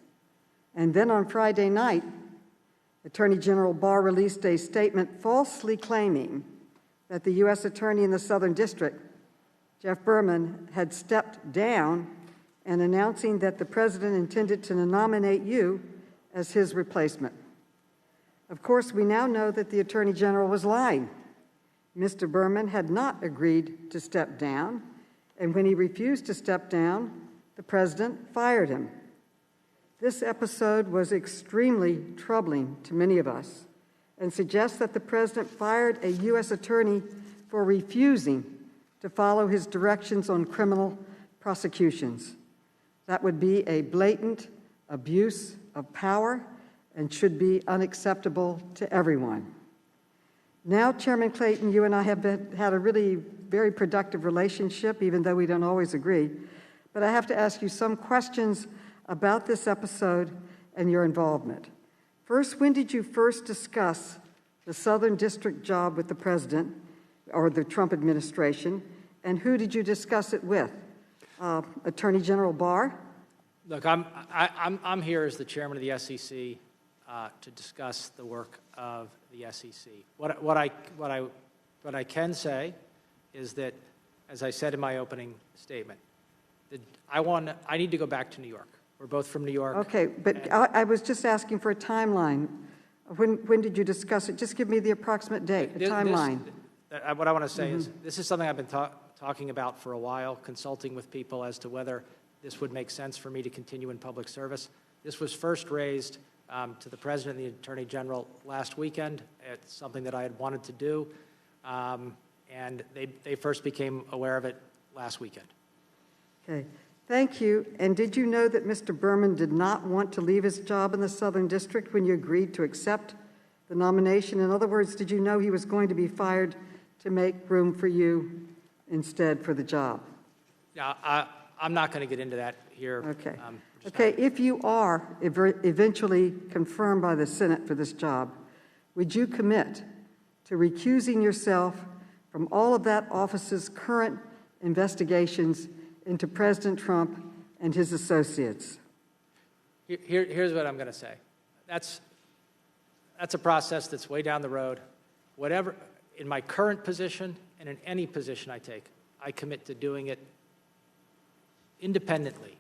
And then on Friday night, Attorney General Barr released a statement falsely claiming that the U.S. Attorney in the Southern District, Jeff Berman, had stepped down and announcing that the president intended to nominate you as his replacement. Of course, we now know that the Attorney General was lying. Mr. Berman had not agreed to step down, and when he refused to step down, the president fired him. This episode was extremely troubling to many of us and suggests that the president fired a U.S. attorney for refusing to follow his directions on criminal prosecutions. That would be a blatant abuse of power and should be unacceptable to everyone. Now, Chairman Clayton, you and I have had a really very productive relationship, even though we don't always agree. But I have to ask you some questions about this episode and your involvement. First, when did you first discuss the Southern District job with the president or the Trump administration, and who did you discuss it with? Attorney General Barr? Look, I'm here as the chairman of the SEC to discuss the work of the SEC. What I can say is that, as I said in my opening statement, that I need to go back to New York. We're both from New York. Okay, but I was just asking for a timeline. When did you discuss it? Just give me the approximate date, a timeline. What I want to say is this is something I've been talking about for a while, consulting with people as to whether this would make sense for me to continue in public service. This was first raised to the President and the Attorney General last weekend. It's something that I had wanted to do. and they first became aware of it last weekend. Okay, thank you. And did you know that Mr. Berman did not want to leave his job in the Southern District when you agreed to accept the nomination? In other words, did you know he was going to be fired to make room for you instead for the job? Now, I'm not going to get into that here. Okay. Okay, if you are eventually confirmed by the Senate for this job, would you commit to recusing yourself from all of that office's current investigations into President Trump and his associates? Here's what I'm going to say. That's a process that's way down the road. Whatever, in my current position and in any position I take, I commit to doing it independently,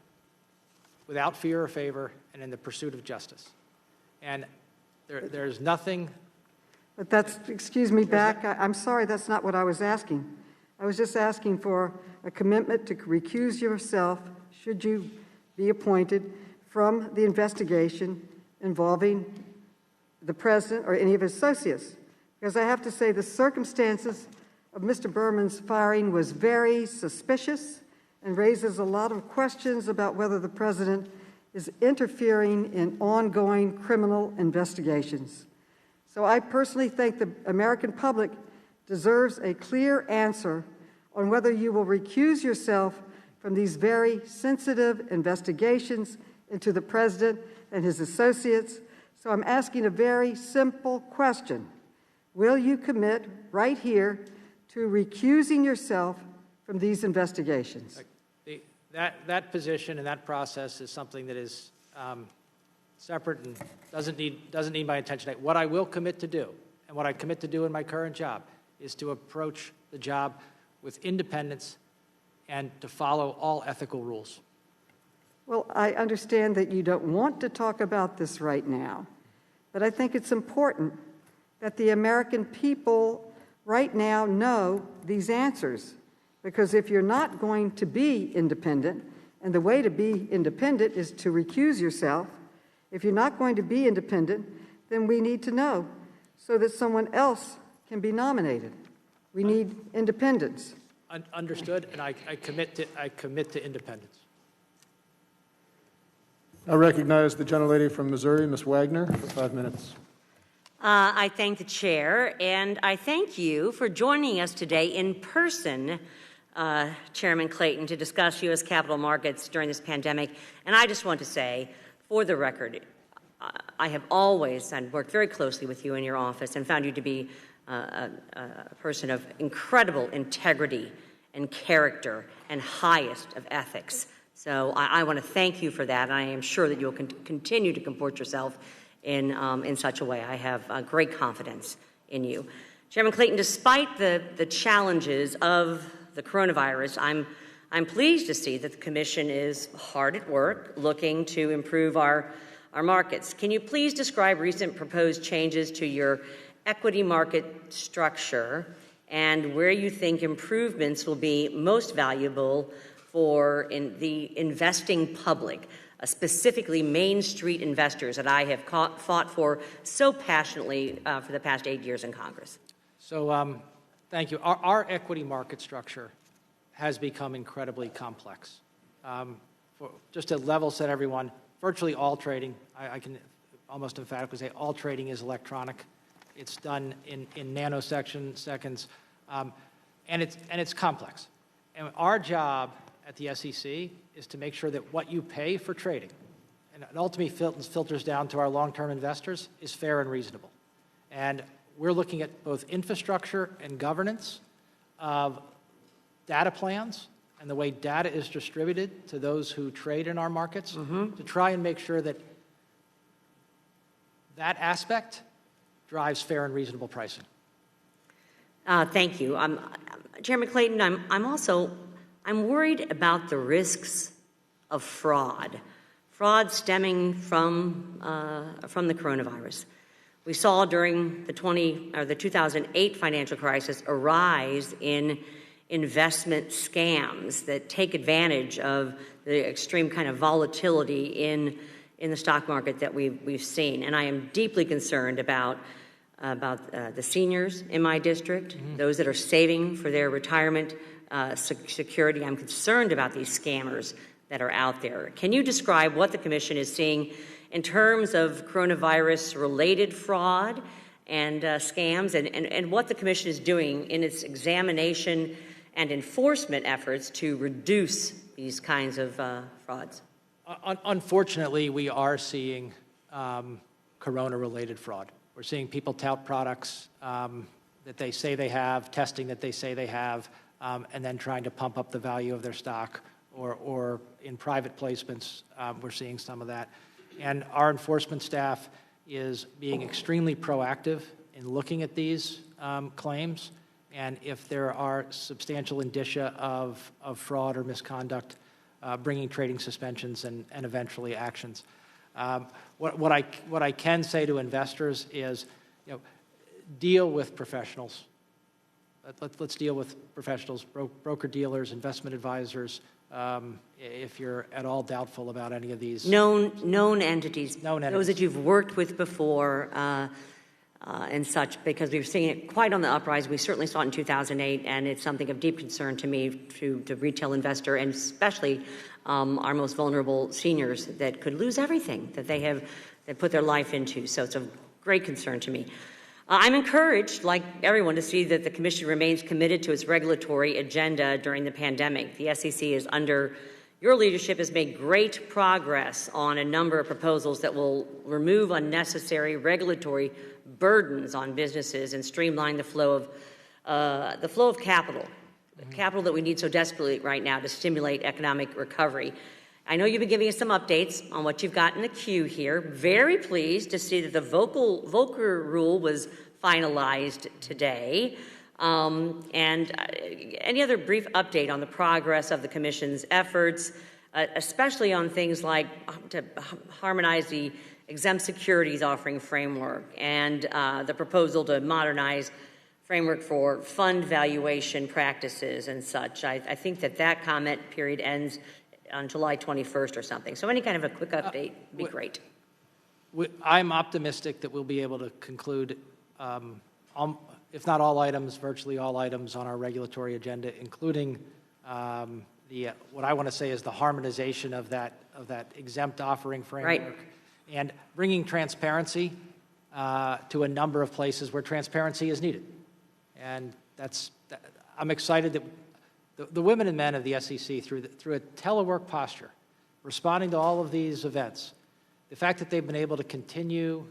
without fear or favor, and in the pursuit of justice. And there's nothing... But that's, excuse me, back. I'm sorry, that's not what I was asking. I was just asking for a commitment to recuse yourself, should you be appointed, from the investigation involving the president or any of his associates. Because I have to say the circumstances of Mr. Berman's firing was very suspicious and raises a lot of questions about whether the president is interfering in ongoing criminal investigations. So I personally think the American public deserves a clear answer on whether you will recuse yourself from these very sensitive investigations into the president and his associates. So I'm asking a very simple question. Will you commit right here to recusing yourself from these investigations? That position and that process is something that is separate and doesn't need my attention. What I will commit to do, and what I commit to do in my current job, is to approach the job with independence and to follow all ethical rules. Well, I understand that you don't want to talk about this right now, but I think it's important that the American people right now know these answers. Because if you're not going to be independent, and the way to be independent is to recuse yourself, if you're not going to be independent, then we need to know so that someone else can be nominated. We need independence. Understood, and I commit to independence. I recognize the gentlelady from Missouri, Ms. Wagner, for 5 minutes. I thank the chair, and I thank you for joining us today in person, Chairman Clayton, to discuss U.S. capital markets during this pandemic. And I just want to say, for the record, I have always worked very closely with you in your office and found you to be a person of incredible integrity and character and highest of ethics. So I want to thank you for that, and I am sure that you'll continue to comport yourself in such a way. I have great confidence in you. Chairman Clayton, despite the challenges of the coronavirus, I'm pleased to see that the Commission is hard at work looking to improve our markets. Can you please describe recent proposed changes to your equity market structure and where you think improvements will be most valuable for the investing public, specifically Main Street investors that I have fought for so passionately for the past 8 years in Congress? So thank you. Our equity market structure has become incredibly complex. Just to level set everyone, virtually all trading, I can almost emphatically say all trading is electronic. It's done in nanoseconds, and it's complex. And our job at the SEC is to make sure that what you pay for trading, and it ultimately filters down to our long-term investors, is fair and reasonable. And we're looking at both infrastructure and governance of data plans and the way data is distributed to those who trade in our markets to try and make sure that that aspect drives fair and reasonable pricing. Thank you. Chairman Clayton, I'm worried about the risks of fraud stemming from the coronavirus. We saw during the 2008 financial crisis a rise in investment scams that take advantage of the extreme kind of volatility in the stock market that we've seen. And I am deeply concerned about about the seniors in my district, those that are saving for their retirement security. I'm concerned about these scammers that are out there. Can you describe what the Commission is seeing in terms of coronavirus-related fraud and scams, and what the Commission is doing in its examination and enforcement efforts to reduce these kinds of frauds? Unfortunately, we are seeing corona-related fraud. We're seeing people tout products that they say they have, testing that they say they have, and then trying to pump up the value of their stock, or in private placements, we're seeing some of that. And our enforcement staff is being extremely proactive in looking at these claims, and if there are substantial indicia of fraud or misconduct, bringing trading suspensions and eventually actions. What I can say to investors is, deal with professionals. Let's deal with professionals, broker dealers, investment advisors. If you're at all doubtful about any of these known entities, those that you've worked with before and such, because we've seen it quite on the uprise. We certainly saw it in 2008, and it's something of deep concern to me, to the retail investor, and especially our most vulnerable seniors that could lose everything that they put their life into. So it's of great concern to me. I'm encouraged, like everyone, to see that the Commission remains committed to its regulatory agenda during the pandemic. The SEC is under your leadership has made great progress on a number of proposals that will remove unnecessary regulatory burdens on businesses and streamline the flow of capital, capital that we need so desperately right now to stimulate economic recovery. I know you've been giving us some updates on what you've got in the queue here. Very pleased to see that the Volcker rule was finalized today. And any other brief update on the progress of the Commission's efforts, especially on things like to harmonize the exempt securities offering framework and the proposal to modernize framework for fund valuation practices and such. I think that comment period ends on July 21st or something. So any kind of a quick update would be great. I'm optimistic that we'll be able to conclude, if not all items, virtually all items on our regulatory agenda, including what I want to say is the harmonization of that exempt offering framework, right, and bringing transparency to a number of places where transparency is needed. And I'm excited that the women and men of the SEC, through a telework posture, responding to all of these events, the fact that they've been able to continue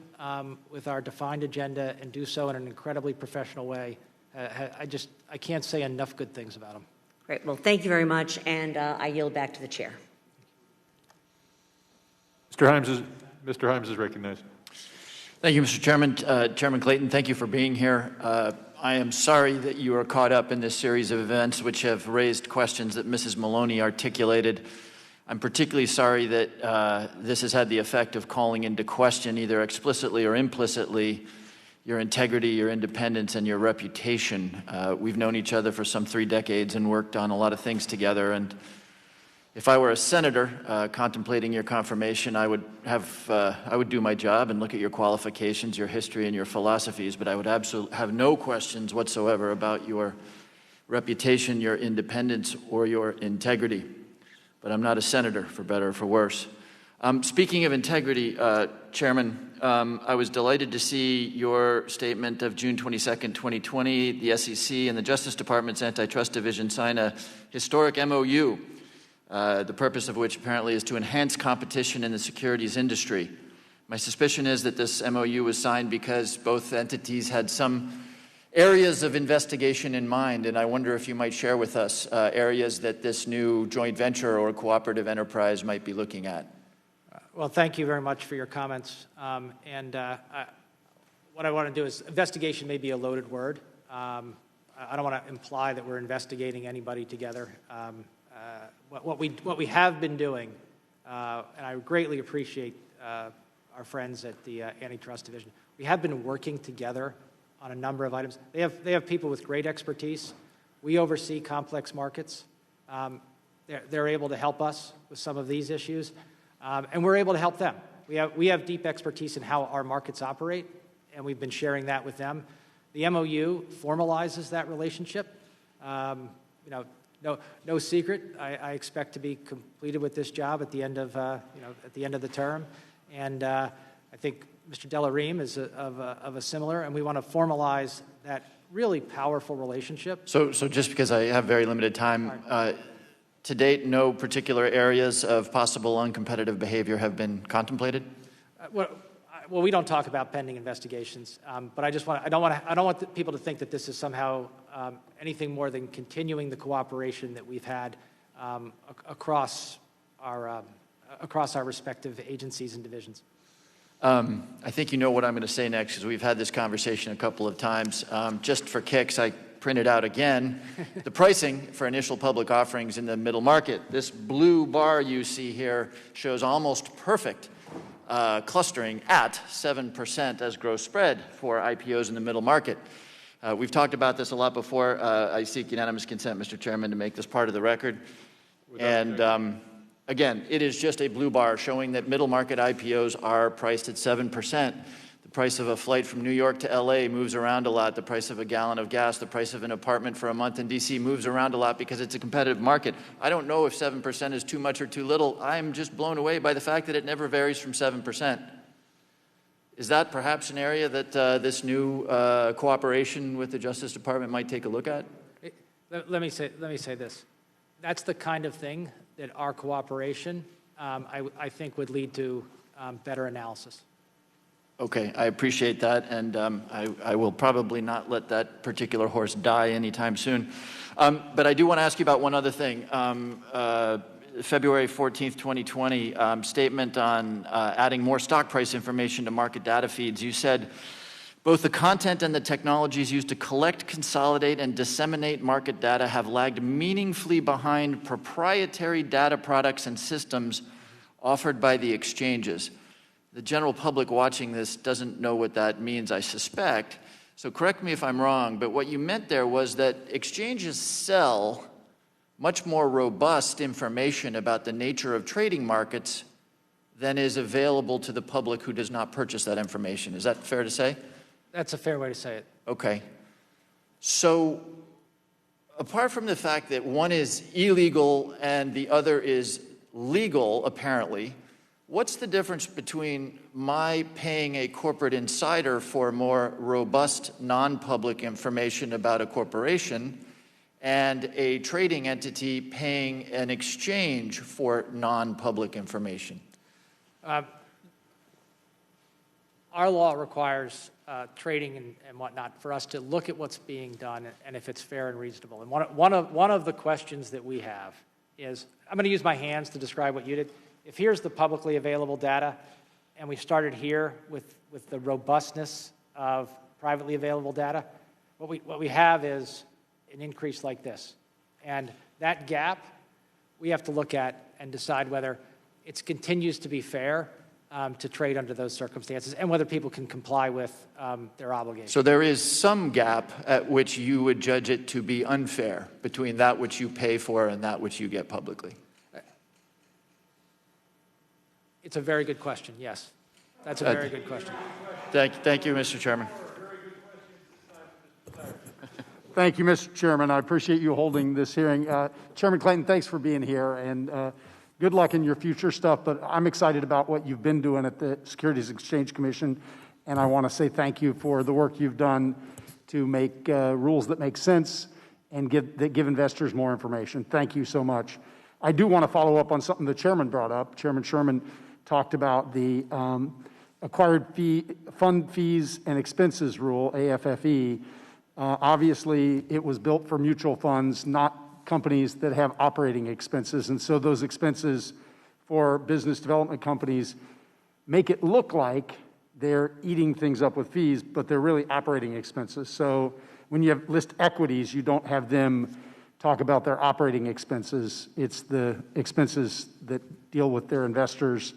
with our defined agenda and do so in an incredibly professional way, I can't say enough good things about them. Great. Well, thank you very much, and I yield back to the chair. Mr. Himes is recognized. Thank you, Mr. Chairman. Chairman Clayton, thank you for being here. I am sorry that you are caught up in this series of events which have raised questions that Mrs. Maloney articulated. I'm particularly sorry that this has had the effect of calling into question, either explicitly or implicitly, your integrity, your independence, and your reputation. We've known each other for some 3 decades and worked on a lot of things together. And if I were a senator contemplating your confirmation, I would do my job and look at your qualifications, your history, and your philosophies, but I would absolutely have no questions whatsoever about your reputation, your independence, or your integrity. But I'm not a senator, for better or for worse. Speaking of integrity, Chairman, I was delighted to see your statement of June 22nd, 2020. The SEC and the Justice Department's Antitrust Division sign a historic MOU, the purpose of which apparently is to enhance competition in the securities industry. My suspicion is that this MOU was signed because both entities had some areas of investigation in mind, and I wonder if you might share with us areas that this new joint venture or cooperative enterprise might be looking at. Well, thank you very much for your comments. What I want to do is, investigation may be a loaded word. I don't want to imply that we're investigating anybody together. What we have been doing, and I greatly appreciate our friends at the Antitrust Division, we have been working together on a number of items. They have people with great expertise. We oversee complex markets. They're able to help us with some of these issues, and we're able to help them. We have deep expertise in how our markets operate, and we've been sharing that with them. The MOU formalizes that relationship. No secret. I expect to be completed with this job at the end of the term, and I think Mr. Delaream is of a similar, and we want to formalize that really powerful relationship. So just because I have very limited time, to date, no particular areas of possible uncompetitive behavior have been contemplated? Well, we don't talk about pending investigations, but I don't want people to think that this is somehow anything more than continuing the cooperation that we've had across our respective agencies and divisions. I think you know what I'm going to say next, because we've had this conversation a couple of times. Just for kicks, I printed out again the pricing for initial public offerings in the middle market. This blue bar you see here shows almost perfect clustering at 7% as gross spread for IPOs in the middle market. We've talked about this a lot before. I seek unanimous consent, Mr. Chairman, to make this part of the record. Again, it is just a blue bar showing that middle market IPOs are priced at 7%. The price of a flight from New York to LA moves around a lot. The price of a gallon of gas, the price of an apartment for a month in DC moves around a lot because it's a competitive market. I don't know if 7% is too much or too little. I'm just blown away by the fact that it never varies from 7%. Is that perhaps an area that this new cooperation with the Justice Department might take a look at? Let me say this. That's the kind of thing that our cooperation, I think, would lead to better analysis. Okay, I appreciate that, and I will probably not let that particular horse die anytime soon. But I do want to ask you about one other thing. February 14th, 2020, statement on adding more stock price information to market data feeds. You said, both the content and the technologies used to collect, consolidate, and disseminate market data have lagged meaningfully behind proprietary data products and systems offered by the exchanges. The general public watching this doesn't know what that means, I suspect. So correct me if I'm wrong, but what you meant there was that exchanges sell much more robust information about the nature of trading markets than is available to the public who does not purchase that information. Is that fair to say? That's a fair way to say it. Okay. So apart from the fact that one is illegal and the other is legal, apparently, what's the difference between my paying a corporate insider for more robust non-public information about a corporation and a trading entity paying an exchange for non-public information? Our law requires trading and whatnot for us to look at what's being done and if it's fair and reasonable. And one of the questions that we have is, I'm going to use my hands to describe what you did. If here's the publicly available data, and we started here with the robustness of privately available data, what we have is an increase like this. And that gap, we have to look at and decide whether it continues to be fair to trade under those circumstances and whether people can comply with their obligations. So there is some gap at which you would judge it to be unfair between that which you pay for and that which you get publicly. It's a very good question, yes. That's a very good question. Thank you, Mr. Chairman. Thank you, Mr. Chairman. I appreciate you holding this hearing. Chairman Clayton, thanks for being here, and good luck in your future stuff, but I'm excited about what you've been doing at the Securities Exchange Commission, and I want to say thank you for the work you've done to make rules that make sense and that give investors more information. Thank you so much. I do want to follow up on something the chairman brought up. Chairman Sherman talked about the acquired fund fees and expenses rule, AFFE. Obviously, it was built for mutual funds, not companies that have operating expenses. And so those expenses for business development companies make it look like they're eating things up with fees, but they're really operating expenses. So when you list equities, you don't have them talk about their operating expenses. It's the expenses that deal with their investors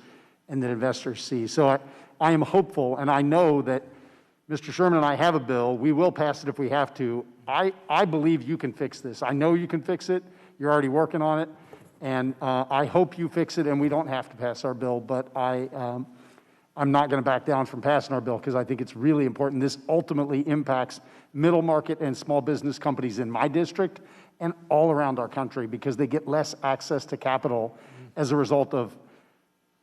and that investors see. So I am hopeful, and I know that Mr. Sherman and I have a bill. We will pass it if we have to. I believe you can fix this. I know you can fix it. You're already working on it. And I hope you fix it and we don't have to pass our bill. But I I'm not going to back down from passing our bill because I think it's really important. This ultimately impacts middle market and small business companies in my district and all around our country because they get less access to capital as a result of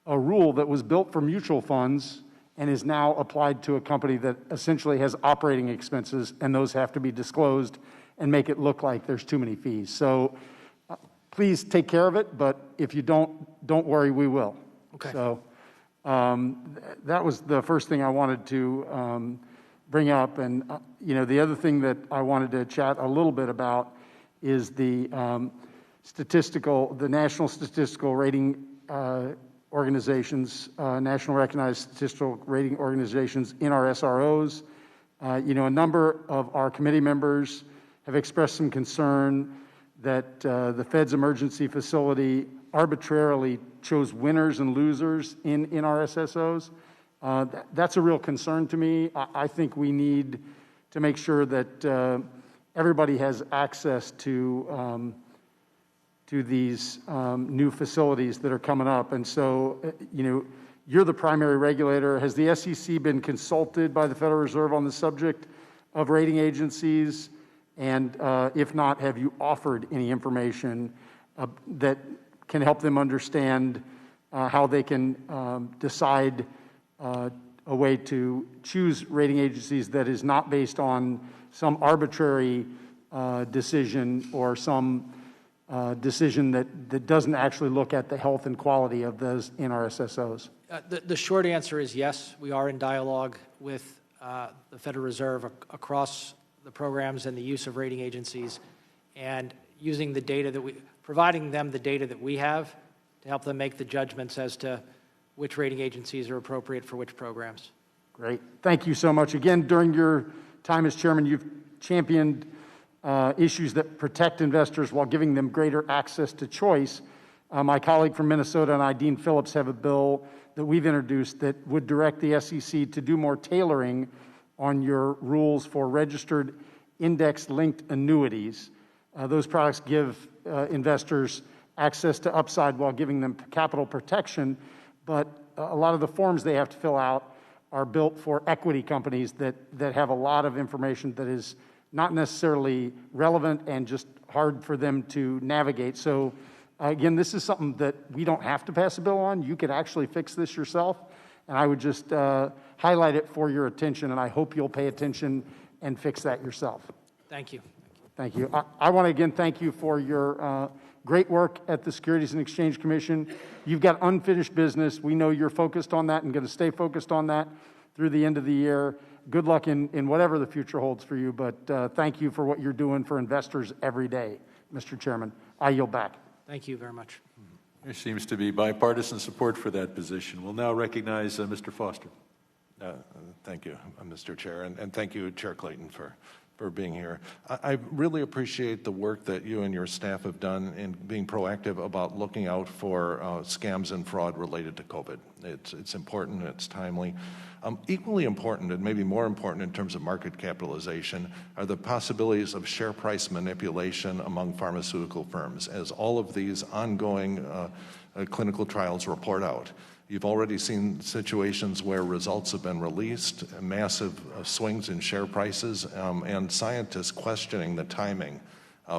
a rule that was built for mutual funds and is now applied to a company that essentially has operating expenses, and those have to be disclosed and make it look like there's too many fees. So please take care of it, but if you don't worry, we will. Okay. So that was the first thing I wanted to bring up. And, the other thing that I wanted to chat a little bit about is the national statistical rating organizations, national recognized statistical rating organizations in our SROs. A number of our committee members have expressed some concern that the Fed's emergency facility arbitrarily chose winners and losers in our SSOs. That's a real concern to me. I think we need to make sure that everybody has access to these new facilities that are coming up. And so, you're the primary regulator. Has the SEC been consulted by the Federal Reserve on the subject of rating agencies? And if not, have you offered any information that can help them understand how they can decide a way to choose rating agencies that is not based on some arbitrary decision or some decision that doesn't actually look at the health and quality of those in our SSOs? The short answer is yes. We are in dialogue with the Federal Reserve across the programs and the use of rating agencies, and using the data providing them the data that we have to help them make the judgments as to which rating agencies are appropriate for which programs. Great. Thank you so much. Again, during your time as chairman, you've championed issues that protect investors while giving them greater access to choice. My colleague from Minnesota and I, Dean Phillips, have a bill that we've introduced that would direct the SEC to do more tailoring on your rules for registered index-linked annuities. Those products give investors access to upside while giving them capital protection, but a lot of the forms they have to fill out are built for equity companies that have a lot of information that is not necessarily relevant and just hard for them to navigate. So again, this is something that we don't have to pass a bill on. You could actually fix this yourself, and I would just highlight it for your attention, and I hope you'll pay attention and fix that yourself. Thank you. Thank you. I want to again thank you for your great work at the Securities and Exchange Commission. You've got unfinished business. We know you're focused on that and going to stay focused on that through the end of the year. Good luck in whatever the future holds for you, but thank you for what you're doing for investors every day, Mr. Chairman. I yield back. Thank you very much. There seems to be bipartisan support for that position. We'll now recognize Mr. Foster. Thank you, Mr. Chair, and thank you, Chair Clayton, for being here. I really appreciate the work that you and your staff have done in being proactive about looking out for scams and fraud related to COVID. It's important, it's timely. Equally important, and maybe more important in terms of market capitalization, are the possibilities of share price manipulation among pharmaceutical firms, as all of these ongoing clinical trials report out. You've already seen situations where results have been released, massive swings in share prices, and scientists questioning the timing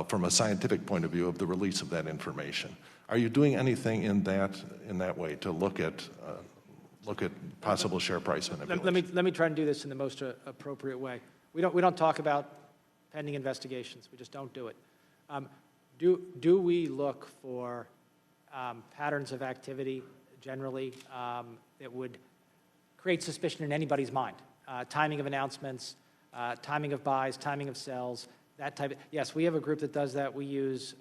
from a scientific point of view of the release of that information. Are you doing anything in that way to look at possible share price manipulation? Let me try and do this in the most appropriate way. We don't talk about pending investigations. We just don't do it. Do we look for patterns of activity generally that would create suspicion in anybody's mind? Timing of announcements, timing of buys, timing of sells, that type of, yes, we have a group that does that. We use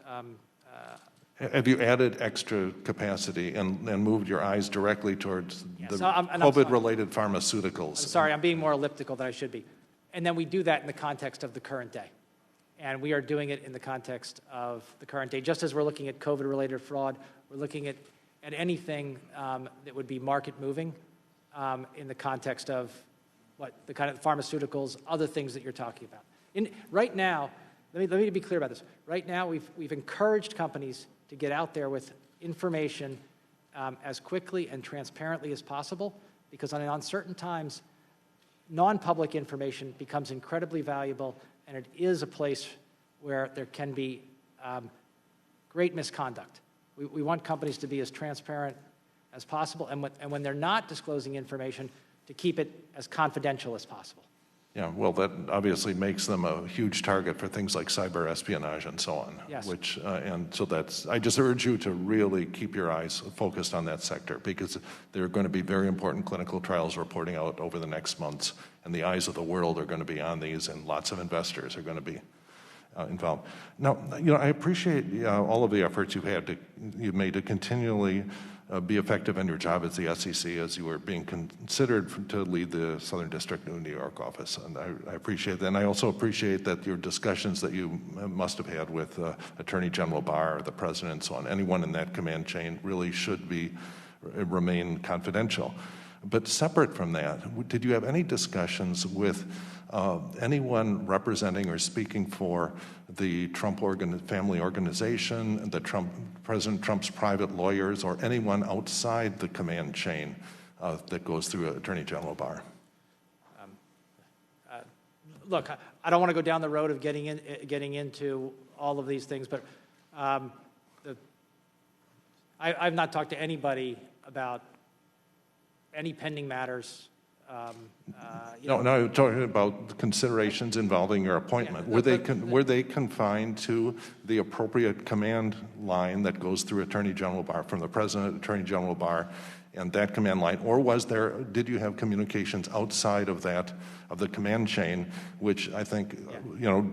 have you added extra capacity and moved your eyes directly towards the so COVID-related pharmaceuticals? I'm sorry, I'm being more elliptical than I should be. And then we do that in the context of the current day. And we are doing it in the context of the current day. Just as we're looking at COVID-related fraud, we're looking at anything that would be market moving in the context of what the kind of pharmaceuticals, other things that you're talking about. Right now, let me be clear about this. Right now, we've encouraged companies to get out there with information as quickly and transparently as possible, because in uncertain times, non-public information becomes incredibly valuable, and it is a place where there can be great misconduct. We want companies to be as transparent as possible, and when they're not disclosing information, to keep it as confidential as possible. Yeah, well, that obviously makes them a huge target for things like cyber espionage and so on. Yes. Which, and so I just urge you to really keep your eyes focused on that sector, because there are going to be very important clinical trials reporting out over the next months, and the eyes of the world are going to be on these, and lots of investors are going to be involved. Now, I appreciate all of the efforts you've made to continually be effective in your job as the SEC as you were being considered to lead the Southern District of New York office. And I appreciate that. And I also appreciate that your discussions that you must have had with Attorney General Barr, the President, and so on, anyone in that command chain really should remain confidential. But separate from that, did you have any discussions with anyone representing or speaking for the Trump family organization, President Trump's private lawyers, or anyone outside the command chain that goes through Attorney General Barr? Look, I don't want to go down the road of getting into all of these things, but I've not talked to anybody about any pending matters. No, I'm talking about considerations involving your appointment. Yeah, Were they confined to the appropriate command line that goes through Attorney General Barr, from the President, Attorney General Barr, and that command line, or did you have communications outside of that, of the command chain, which I think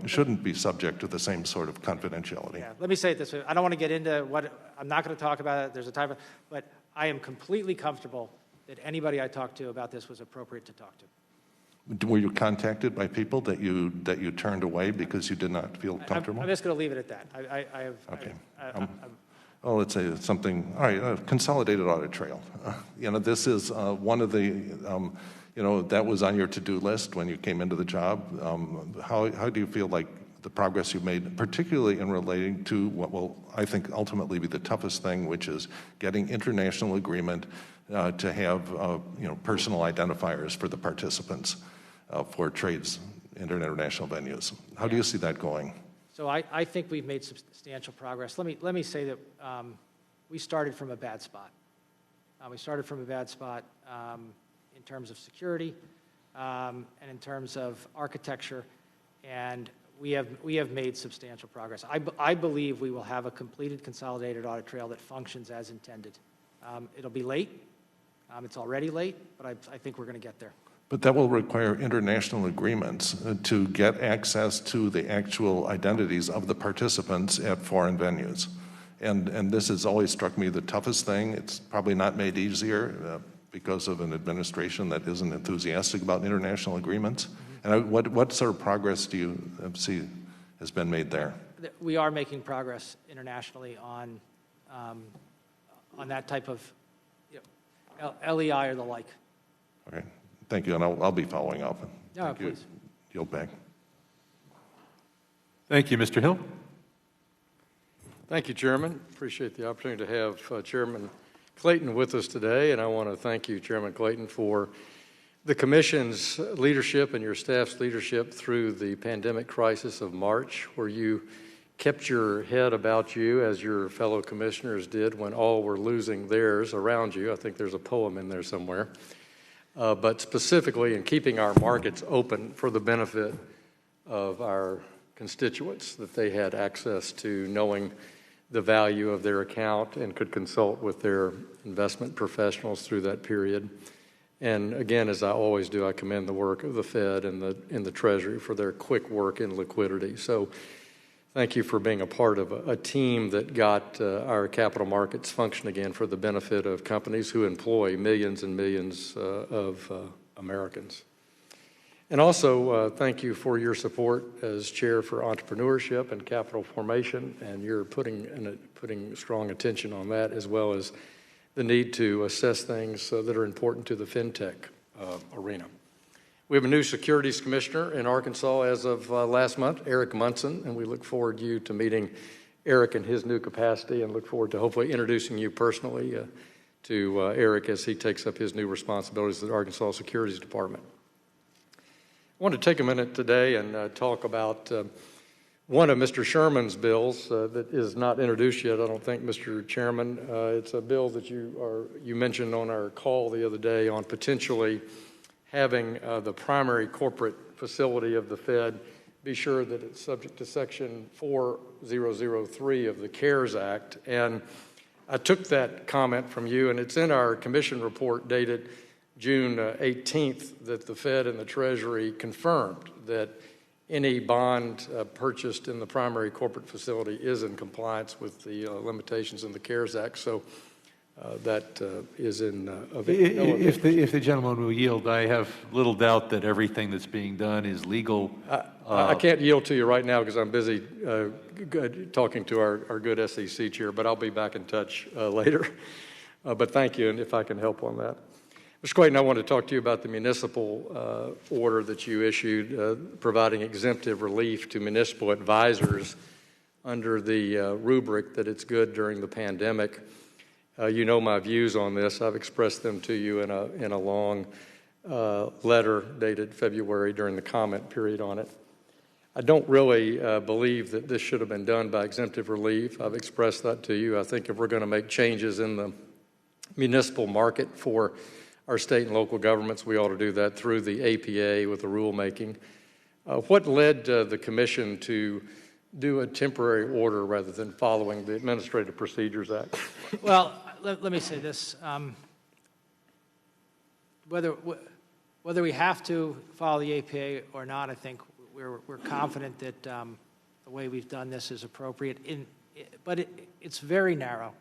shouldn't be subject to the same sort of confidentiality? Yeah, let me say it this way. I don't want to get into I'm not going to talk about it. There's a time, but I am completely comfortable that anybody I talked to about this was appropriate to talk to. Were you contacted by people that you turned away because you did not feel comfortable? I'm just going to leave it at that. Okay. Well, let's say something. All right, consolidated audit trail. This is one of the. That was on your to-do list when you came into the job. How do you feel like the progress you've made, particularly in relating to what will, I think, ultimately be the toughest thing, which is getting international agreement to have personal identifiers for the participants for trades in international venues. How do you see that going? So I think we've made substantial progress. Let me say that we started from a bad spot. We started from a bad spot in terms of security and in terms of architecture, and we have made substantial progress. I believe we will have a completed consolidated audit trail that functions as intended. It'll be late. It's already late, but I think we're going to get there. But that will require international agreements to get access to the actual identities of the participants at foreign venues. And this has always struck me the toughest thing. It's probably not made easier because of an administration that isn't enthusiastic about international agreements. And what sort of progress do you see has been made there? We are making progress internationally on that type of LEI or the like. Okay, thank you, and I'll be following up. No, Thank please. You. Yield back. Thank you, Mr. Hill. Thank you, Chairman. Appreciate the opportunity to have Chairman Clayton with us today, and I want to thank you, Chairman Clayton, for the Commission's leadership and your staff's leadership through the pandemic crisis of March, where you kept your head about you as your fellow commissioners did when all were losing theirs around you. I think there's a poem in there somewhere. But specifically in keeping our markets open for the benefit of our constituents, that they had access to knowing the value of their account and could consult with their investment professionals through that period. And again, as I always do, I commend the work of the Fed and the Treasury for their quick work in liquidity. So thank you for being a part of a team that got our capital markets function again for the benefit of companies who employ millions and millions of Americans. And also, thank you for your support as chair for entrepreneurship and capital formation, and you're putting strong attention on that, as well as the need to assess things that are important to the fintech arena. We have a new Securities Commissioner in Arkansas as of last month, Eric Munson, and we look forward to meeting Eric in his new capacity and look forward to hopefully introducing you personally to Eric as he takes up his new responsibilities at the Arkansas Securities Department. I want to take a minute today and talk about one of Mr. Sherman's bills that is not introduced yet, I don't think, Mr. Chairman. It's a bill that you mentioned on our call the other day on potentially having the primary corporate facility of the Fed be sure that it's subject to Section 4003 of the CARES Act. And I took that comment from you, and it's in our commission report dated June 18th that the Fed and the Treasury confirmed that any bond purchased in the primary corporate facility is in compliance with the limitations in the CARES Act. So that is in if the gentleman will yield, I have little doubt that everything that's being done is legal. I can't yield to you right now because I'm busy talking to our good SEC chair, but I'll be back in touch later. But thank you, and if I can help on that. Mr. Clayton, I want to talk to you about the municipal order that you issued providing exemptive relief to municipal advisors under the rubric that it's good during the pandemic. You know my views on this. I've expressed them to you in a long letter dated February during the comment period on it. I don't really believe that this should have been done by exemptive relief. I've expressed that to you. I think if we're going to make changes in the municipal market for our state and local governments, we ought to do that through the APA with the rulemaking. What led the commission to do a temporary order rather than following the Administrative Procedures Act? Well, let me say this. Whether we have to follow the APA or not, I think we're confident that the way we've done this is appropriate. But it's very narrow.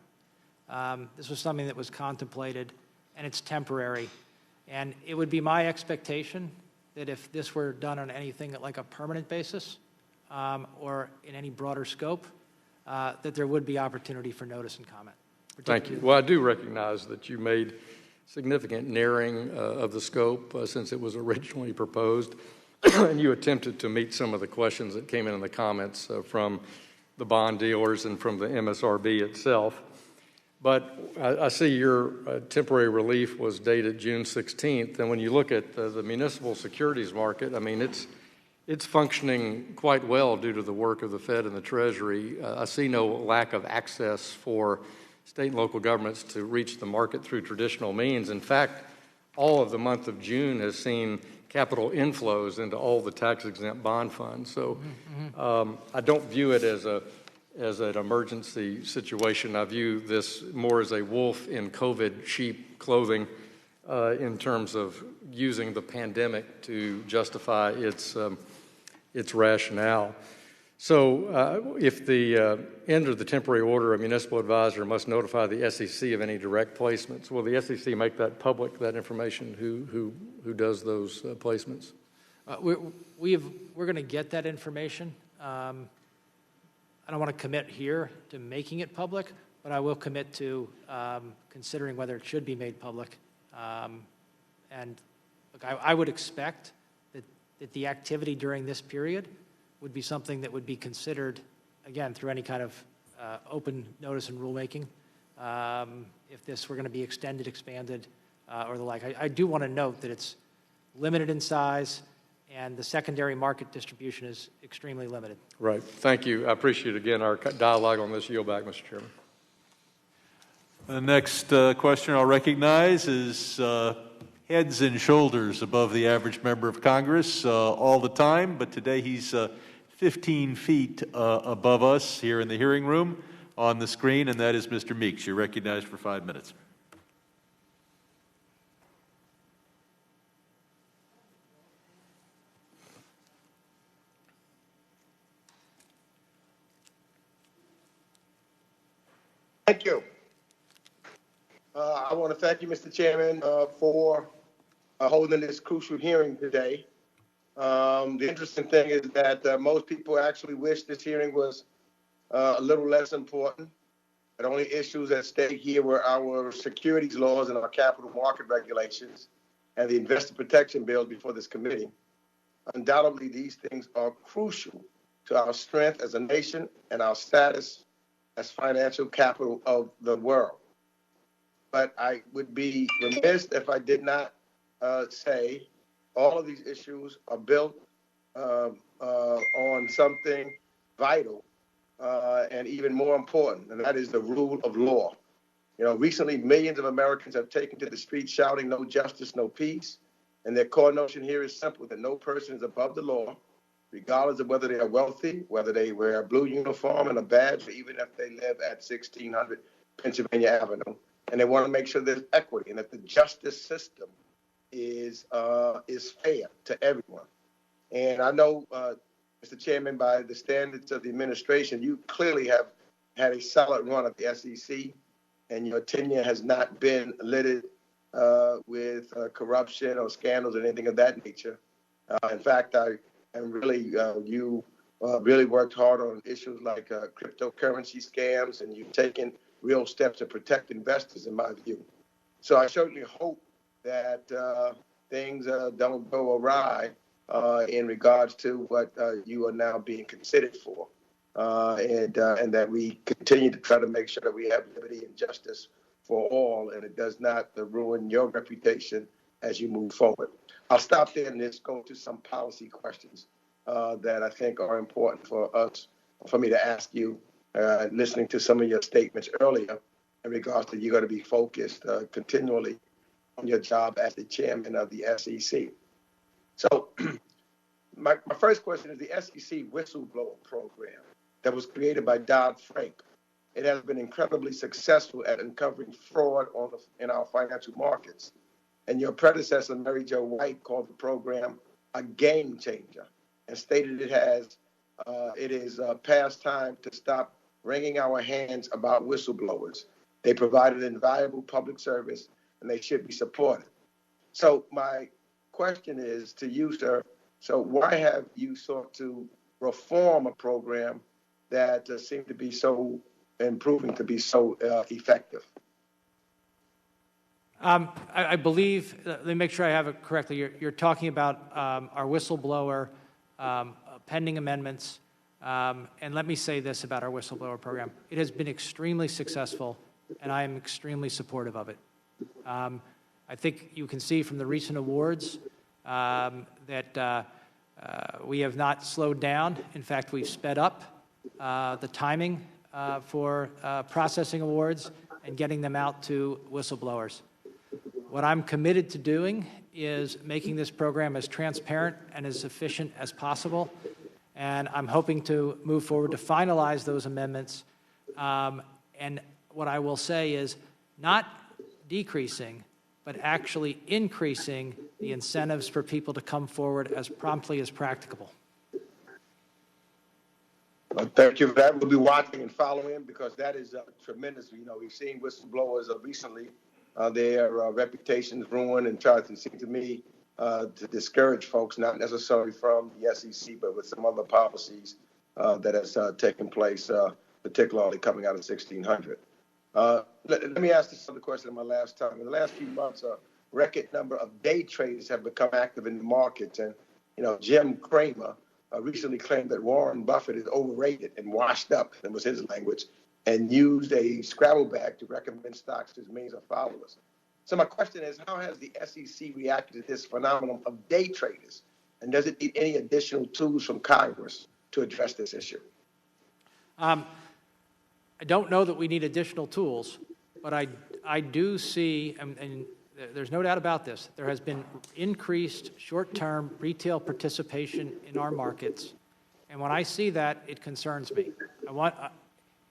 This was something that was contemplated, and it's temporary. And it would be my expectation that if this were done on anything like a permanent basis or in any broader scope, that there would be opportunity for notice and comment. Thank you. Well, I do recognize that you made significant narrowing of the scope since it was originally proposed, and you attempted to meet some of the questions that came in the comments from the bond dealers and from the MSRB itself. But I see your temporary relief was dated June 16th, and when you look at the municipal securities market, I mean, it's functioning quite well due to the work of the Fed and the Treasury. I see no lack of access for state and local governments to reach the market through traditional means. In fact, all of the month of June has seen capital inflows into all the tax-exempt bond funds. So I don't view it as an emergency situation. I view this more as a wolf in COVID sheep clothing in terms of using the pandemic to justify its rationale. So if the end of the temporary order, a municipal advisor must notify the SEC of any direct placements. Will the SEC make that public, that information, who does those placements? We're going to get that information. I don't want to commit here to making it public, but I will commit to considering whether it should be made public. And look, I would expect that the activity during this period would be something that would be considered, again, through any kind of open notice and rulemaking, if this were going to be extended, expanded, or the like. I do want to note that it's limited in size, and the secondary market distribution is extremely limited. Right. Thank you. I appreciate, again, our dialogue on this. Yield back, Mr. Chairman. The next question I'll recognize is heads and shoulders above the average member of Congress all the time, but today he's 15 feet above us here in the hearing room on the screen, and that is Mr. Meeks. You're recognized for 5 minutes. Thank you. I want to thank you, Mr. Chairman, for holding this crucial hearing today. The interesting thing is that most people actually wish this hearing was a little less important. The only issues at stake here were our securities laws and our capital market regulations and the investor protection bill before this committee. Undoubtedly, these things are crucial to our strength as a nation and our status as financial capital of the world. but I would be remiss if I did not say all of these issues are built on something vital and even more important, and that is the rule of law. You know, recently millions of Americans have taken to the streets shouting, "No justice, no peace." And their core notion here is simple, that no person is above the law, regardless of whether they are wealthy, whether they wear a blue uniform and a badge, or even if they live at 1600 Pennsylvania Avenue. And they want to make sure there's equity and that the justice system is fair to everyone. And I know, Mr. Chairman, by the standards of the administration, you clearly have had a solid run at the SEC, and your tenure has not been littered with corruption or scandals or anything of that nature. In fact, you really worked hard on issues like cryptocurrency scams, and you've taken real steps to protect investors, in my view. So I certainly hope that things don't go awry in regards to what you are now being considered for, and that we continue to try to make sure that we have liberty and justice for all, and it does not ruin your reputation as you move forward. I'll stop there and just go to some policy questions that I think are important for me to ask you, listening to some of your statements earlier in regards to you're going to be focused continually on your job as the chairman of the SEC. So my first question is the SEC whistleblower program that was created by Dodd-Frank. It has been incredibly successful at uncovering fraud in our financial markets. And your predecessor, Mary Jo White, called the program a game changer and stated it is past time to stop wringing our hands about whistleblowers. They provided invaluable public service, and they should be supported. So my question is to you, sir. So why have you sought to reform a program that seemed to be so improving to be so effective? I believe, let me make sure I have it correctly. You're talking about our whistleblower pending amendments. And let me say this about our whistleblower program. It has been extremely successful, and I am extremely supportive of it. I think you can see from the recent awards that we have not slowed down. In fact, we've sped up the timing for processing awards and getting them out to whistleblowers. What I'm committed to doing is making this program as transparent and as efficient as possible, and I'm hoping to move forward to finalize those amendments. And what I will say is not decreasing, but actually increasing the incentives for people to come forward as promptly as practicable. Thank you for that. We'll be watching and following because that is tremendous. You know, we've seen whistleblowers recently, their reputations ruined and tried to seem to me to discourage folks, not necessarily from the SEC, but with some other policies that has taken place, particularly coming out of 1600. Let me ask this other question in my last time. In the last few months, a record number of day traders have become active in the markets. And, you know, Jim Cramer recently claimed that Warren Buffett is overrated and washed up, that was his language, and used a Scrabble bag to recommend stocks to his millions of followers. So my question is, how has the SEC reacted to this phenomenon of day traders? And does it need any additional tools from Congress to address this issue? I don't know that we need additional tools, but I do see, and there's no doubt about this, there has been increased short-term retail participation in our markets. And when I see that, it concerns me.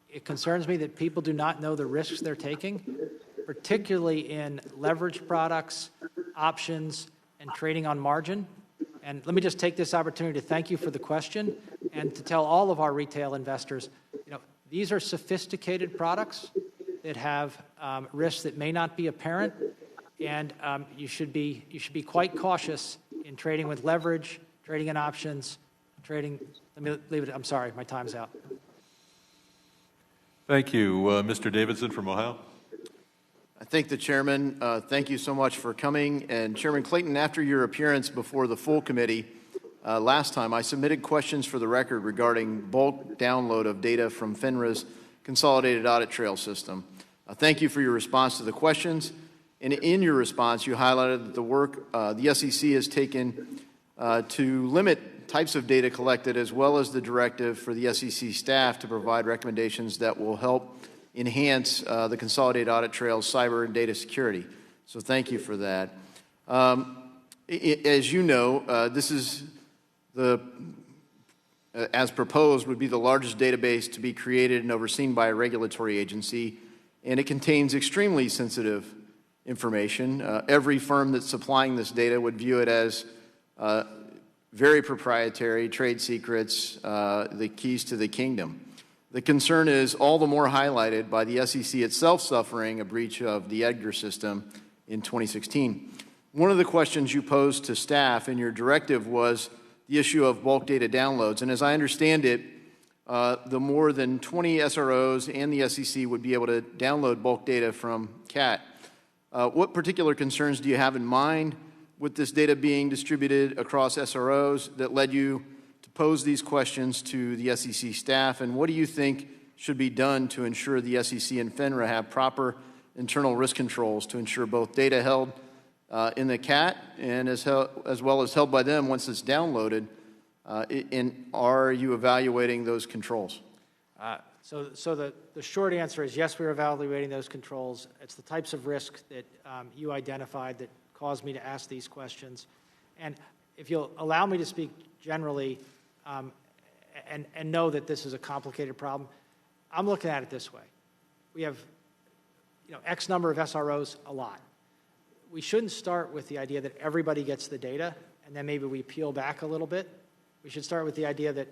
It concerns me that people do not know the risks they're taking, particularly in leverage products, options, and trading on margin. And let me just take this opportunity to thank you for the question and to tell all of our retail investors, you know, these are sophisticated products that have risks that may not be apparent, and you should be quite cautious in trading with leverage, trading in options, trading. Let me leave it. I'm sorry, my time's out. Thank you, Mr. Davidson from Ohio. I thank the chairman. Thank you so much for coming. And Chairman Clayton, after your appearance before the full committee last time, I submitted questions for the record regarding bulk download of data from FINRA's Consolidated Audit Trail system. Thank you for your response to the questions. And in your response, you highlighted that the work the SEC has taken to limit types of data collected, as well as the directive for the SEC staff to provide recommendations that will help enhance the consolidated audit trail's cyber and data security. So thank you for that. As you know, this is as proposed, would be the largest database to be created and overseen by a regulatory agency, and it contains extremely sensitive information. Every firm that's supplying this data would view it as very proprietary, trade secrets, the keys to the kingdom. The concern is all the more highlighted by the SEC itself suffering a breach of the Edgar system in 2016. One of the questions you posed to staff in your directive was the issue of bulk data downloads. And as I understand it, the more than 20 SROs and the SEC would be able to download bulk data from CAT. What particular concerns do you have in mind with this data being distributed across SROs that led you to pose these questions to the SEC staff? And what do you think should be done to ensure the SEC and FINRA have proper internal risk controls to ensure both data held in the CAT and as well as held by them once it's downloaded? And are you evaluating those controls? So the short answer is yes, we're evaluating those controls. It's the types of risk that you identified that caused me to ask these questions. And if you'll allow me to speak generally and know that this is a complicated problem, I'm looking at it this way. We have X number of SROs, a lot. We shouldn't start with the idea that everybody gets the data and then maybe we peel back a little bit. We should start with the idea that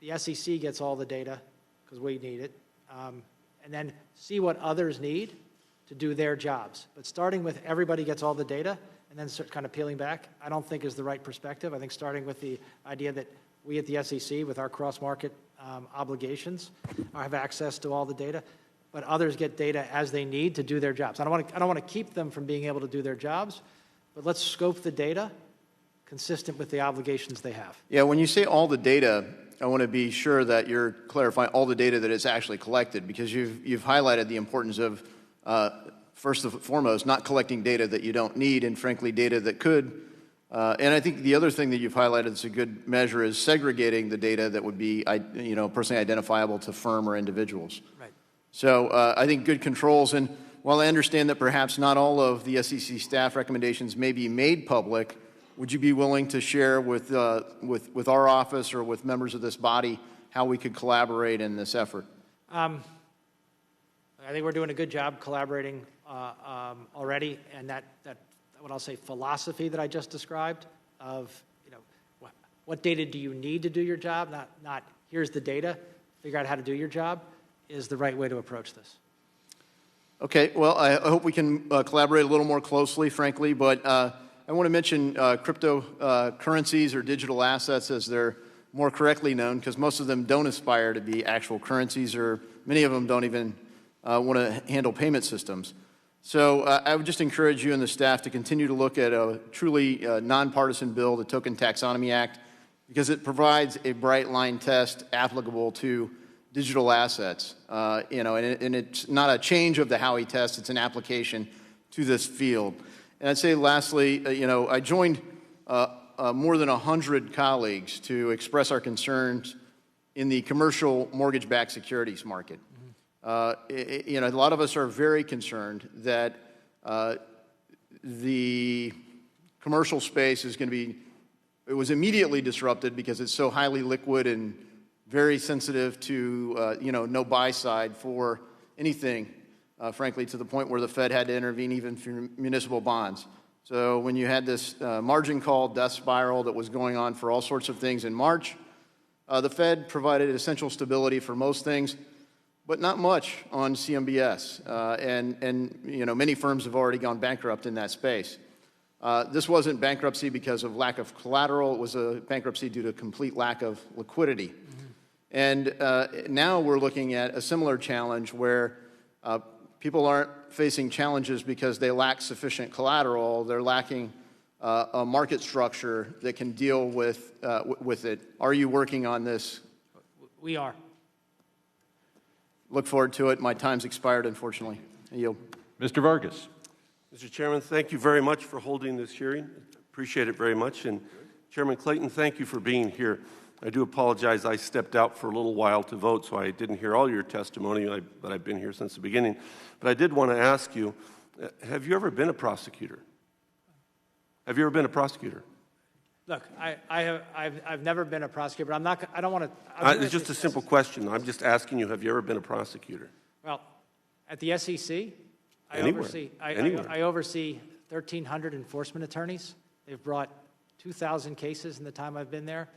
the SEC gets all the data because we need it, and then see what others need to do their jobs. But starting with everybody gets all the data and then start kind of peeling back, I don't think is the right perspective. I think starting with the idea that we at the SEC, with our cross-market obligations, have access to all the data, but others get data as they need to do their jobs. I don't want to keep them from being able to do their jobs, but let's scope the data consistent with the obligations they have. Yeah, when you say all the data, I want to be sure that you're clarifying all the data that is actually collected, because you've highlighted the importance of, first and foremost, not collecting data that you don't need, and frankly, data that could. And I think the other thing that you've highlighted that's a good measure is segregating the data that would be, personally identifiable to firm or individuals. Right. So I think good controls, and while I understand that perhaps not all of the SEC staff recommendations may be made public, would you be willing to share with our office or with members of this body how we could collaborate in this effort? I think we're doing a good job collaborating already, and that what I'll say philosophy that I just described of what data do you need to do your job, not here's the data, figure out how to do your job, is the right way to approach this. Okay, well, I hope we can collaborate a little more closely, frankly, but I want to mention cryptocurrencies or digital assets as they're more correctly known, because most of them don't aspire to be actual currencies, or many of them don't even want to handle payment systems. So I would just encourage you and the staff to continue to look at a truly nonpartisan bill, the Token Taxonomy Act, because it provides a bright line test applicable to digital assets. And it's not a change of the Howey test, it's an application to this field. And I'd say lastly, I joined more than 100 colleagues to express our concerns in the commercial mortgage-backed securities market. A lot of us are very concerned that the commercial space is going to be, it was immediately disrupted because it's so highly liquid and very sensitive to, no buy side for anything, frankly, to the point where the Fed had to intervene even for municipal bonds. So when you had this margin call death spiral that was going on for all sorts of things in March, the Fed provided essential stability for most things, but not much on CMBS. And many firms have already gone bankrupt in that space. This wasn't bankruptcy because of lack of collateral. It was a bankruptcy due to complete lack of liquidity. Mm-hmm. And now we're looking at a similar challenge where people aren't facing challenges because they lack sufficient collateral. They're lacking a market structure that can deal with it. Are you working on this? We are. look forward to it. My time's expired, unfortunately. I yield. Mr. Vargas. Mr. Chairman, thank you very much for holding this hearing. Appreciate it very much. And Chairman Clayton, thank you for being here. I do apologize. I stepped out for a little while to vote, so I didn't hear all your testimony, but I've been here since the beginning. But I did want to ask you, have you ever been a prosecutor? Have you ever been a prosecutor? Look, I've never been a prosecutor, but I don't want to. It's just a simple question. I'm just asking you, have you ever been a prosecutor? Well, at the SEC, I oversee 1,300 enforcement attorneys. They've brought 2,000 cases in the time I've been there.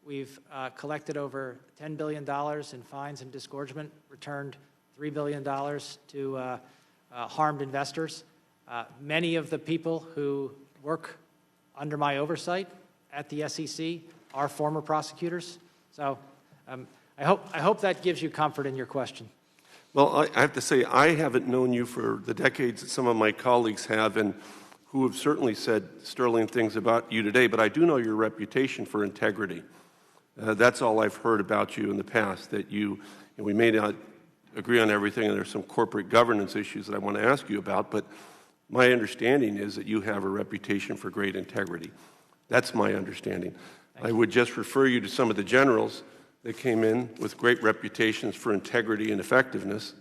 We've collected over $10 billion in fines and disgorgement, returned $3 billion to harmed investors. Many of the people who work under my oversight at the SEC are former prosecutors. So I hope that gives you comfort in your question. Well, I have to say, I haven't known you for the decades that some of my colleagues have, and who have certainly said sterling things about you today, but I do know your reputation for integrity. That's all I've heard about you in the past, that you, and we may not agree on everything, and there's some corporate governance issues that I want to ask you about, but my understanding is that you have a reputation for great integrity. That's my understanding. I would just refer you to some of the generals that came in with great reputations for integrity and effectiveness,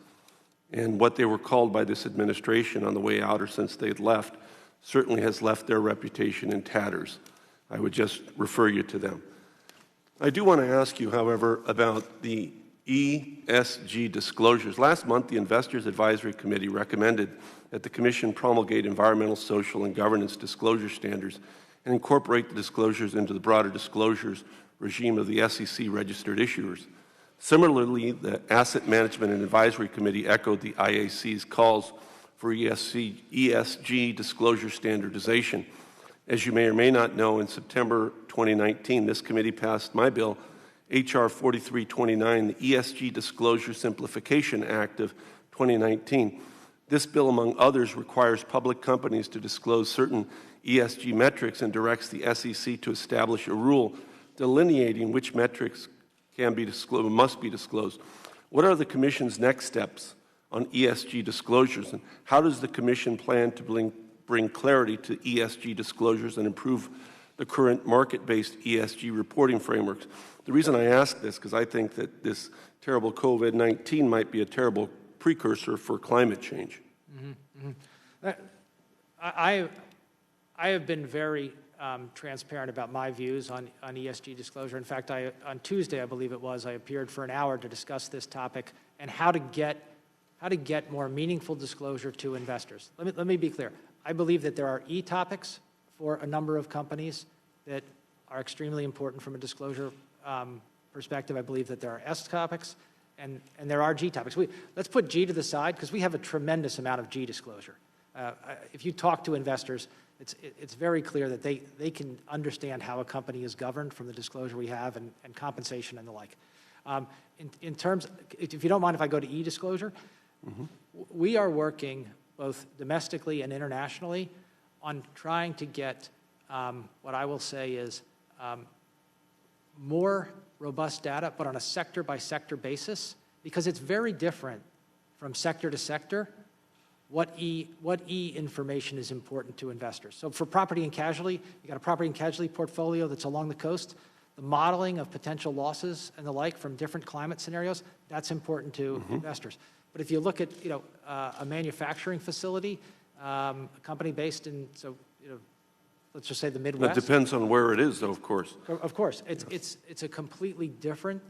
and what they were called by this administration on the way out or since they'd left certainly has left their reputation in tatters. I would just refer you to them. I do want to ask you, however, about the ESG disclosures. Last month, the Investors Advisory Committee recommended that the Commission promulgate environmental, social, and governance disclosure standards and incorporate the disclosures into the broader disclosures regime of the SEC registered issuers. Similarly, the Asset Management and Advisory Committee echoed the IAC's calls for ESG disclosure standardization. As you may or may not know, in September 2019, this committee passed my bill, H.R. 4329, the ESG Disclosure Simplification Act of 2019. This bill, among others, requires public companies to disclose certain ESG metrics and directs the SEC to establish a rule delineating which metrics can be disclosed, must be disclosed. What are the Commission's next steps on ESG disclosures, and how does the Commission plan to bring clarity to ESG disclosures and improve the current market-based ESG reporting frameworks? The reason I ask this, because I think that this terrible COVID-19 might be a terrible precursor for climate change. Mm-hmm. Mm-hmm. I have been very transparent about my views on ESG disclosure. In fact, on Tuesday, I believe it was, I appeared for an hour to discuss this topic and how to get more meaningful disclosure to investors. Let me be clear. I believe that there are E topics for a number of companies that are extremely important from a disclosure perspective. I believe that there are S topics and there are G topics. Let's put G to the side because we have a tremendous amount of G disclosure. If you talk to investors, it's very clear that they can understand how a company is governed from the disclosure we have and compensation and the like. In terms, if you don't mind if I go to e-disclosure, we are working both domestically and internationally on trying to get what I will say is more robust data, but on a sector-by-sector basis, because it's very different from sector to sector what E information is important to investors. So for property and casualty, you got a property and casualty portfolio that's along the coast. The modeling of potential losses and the like from different climate scenarios, that's important to investors. But if you look at a manufacturing facility, a company based in let's just say the Midwest. It depends on where it is, though, of course. Of course, it's a completely different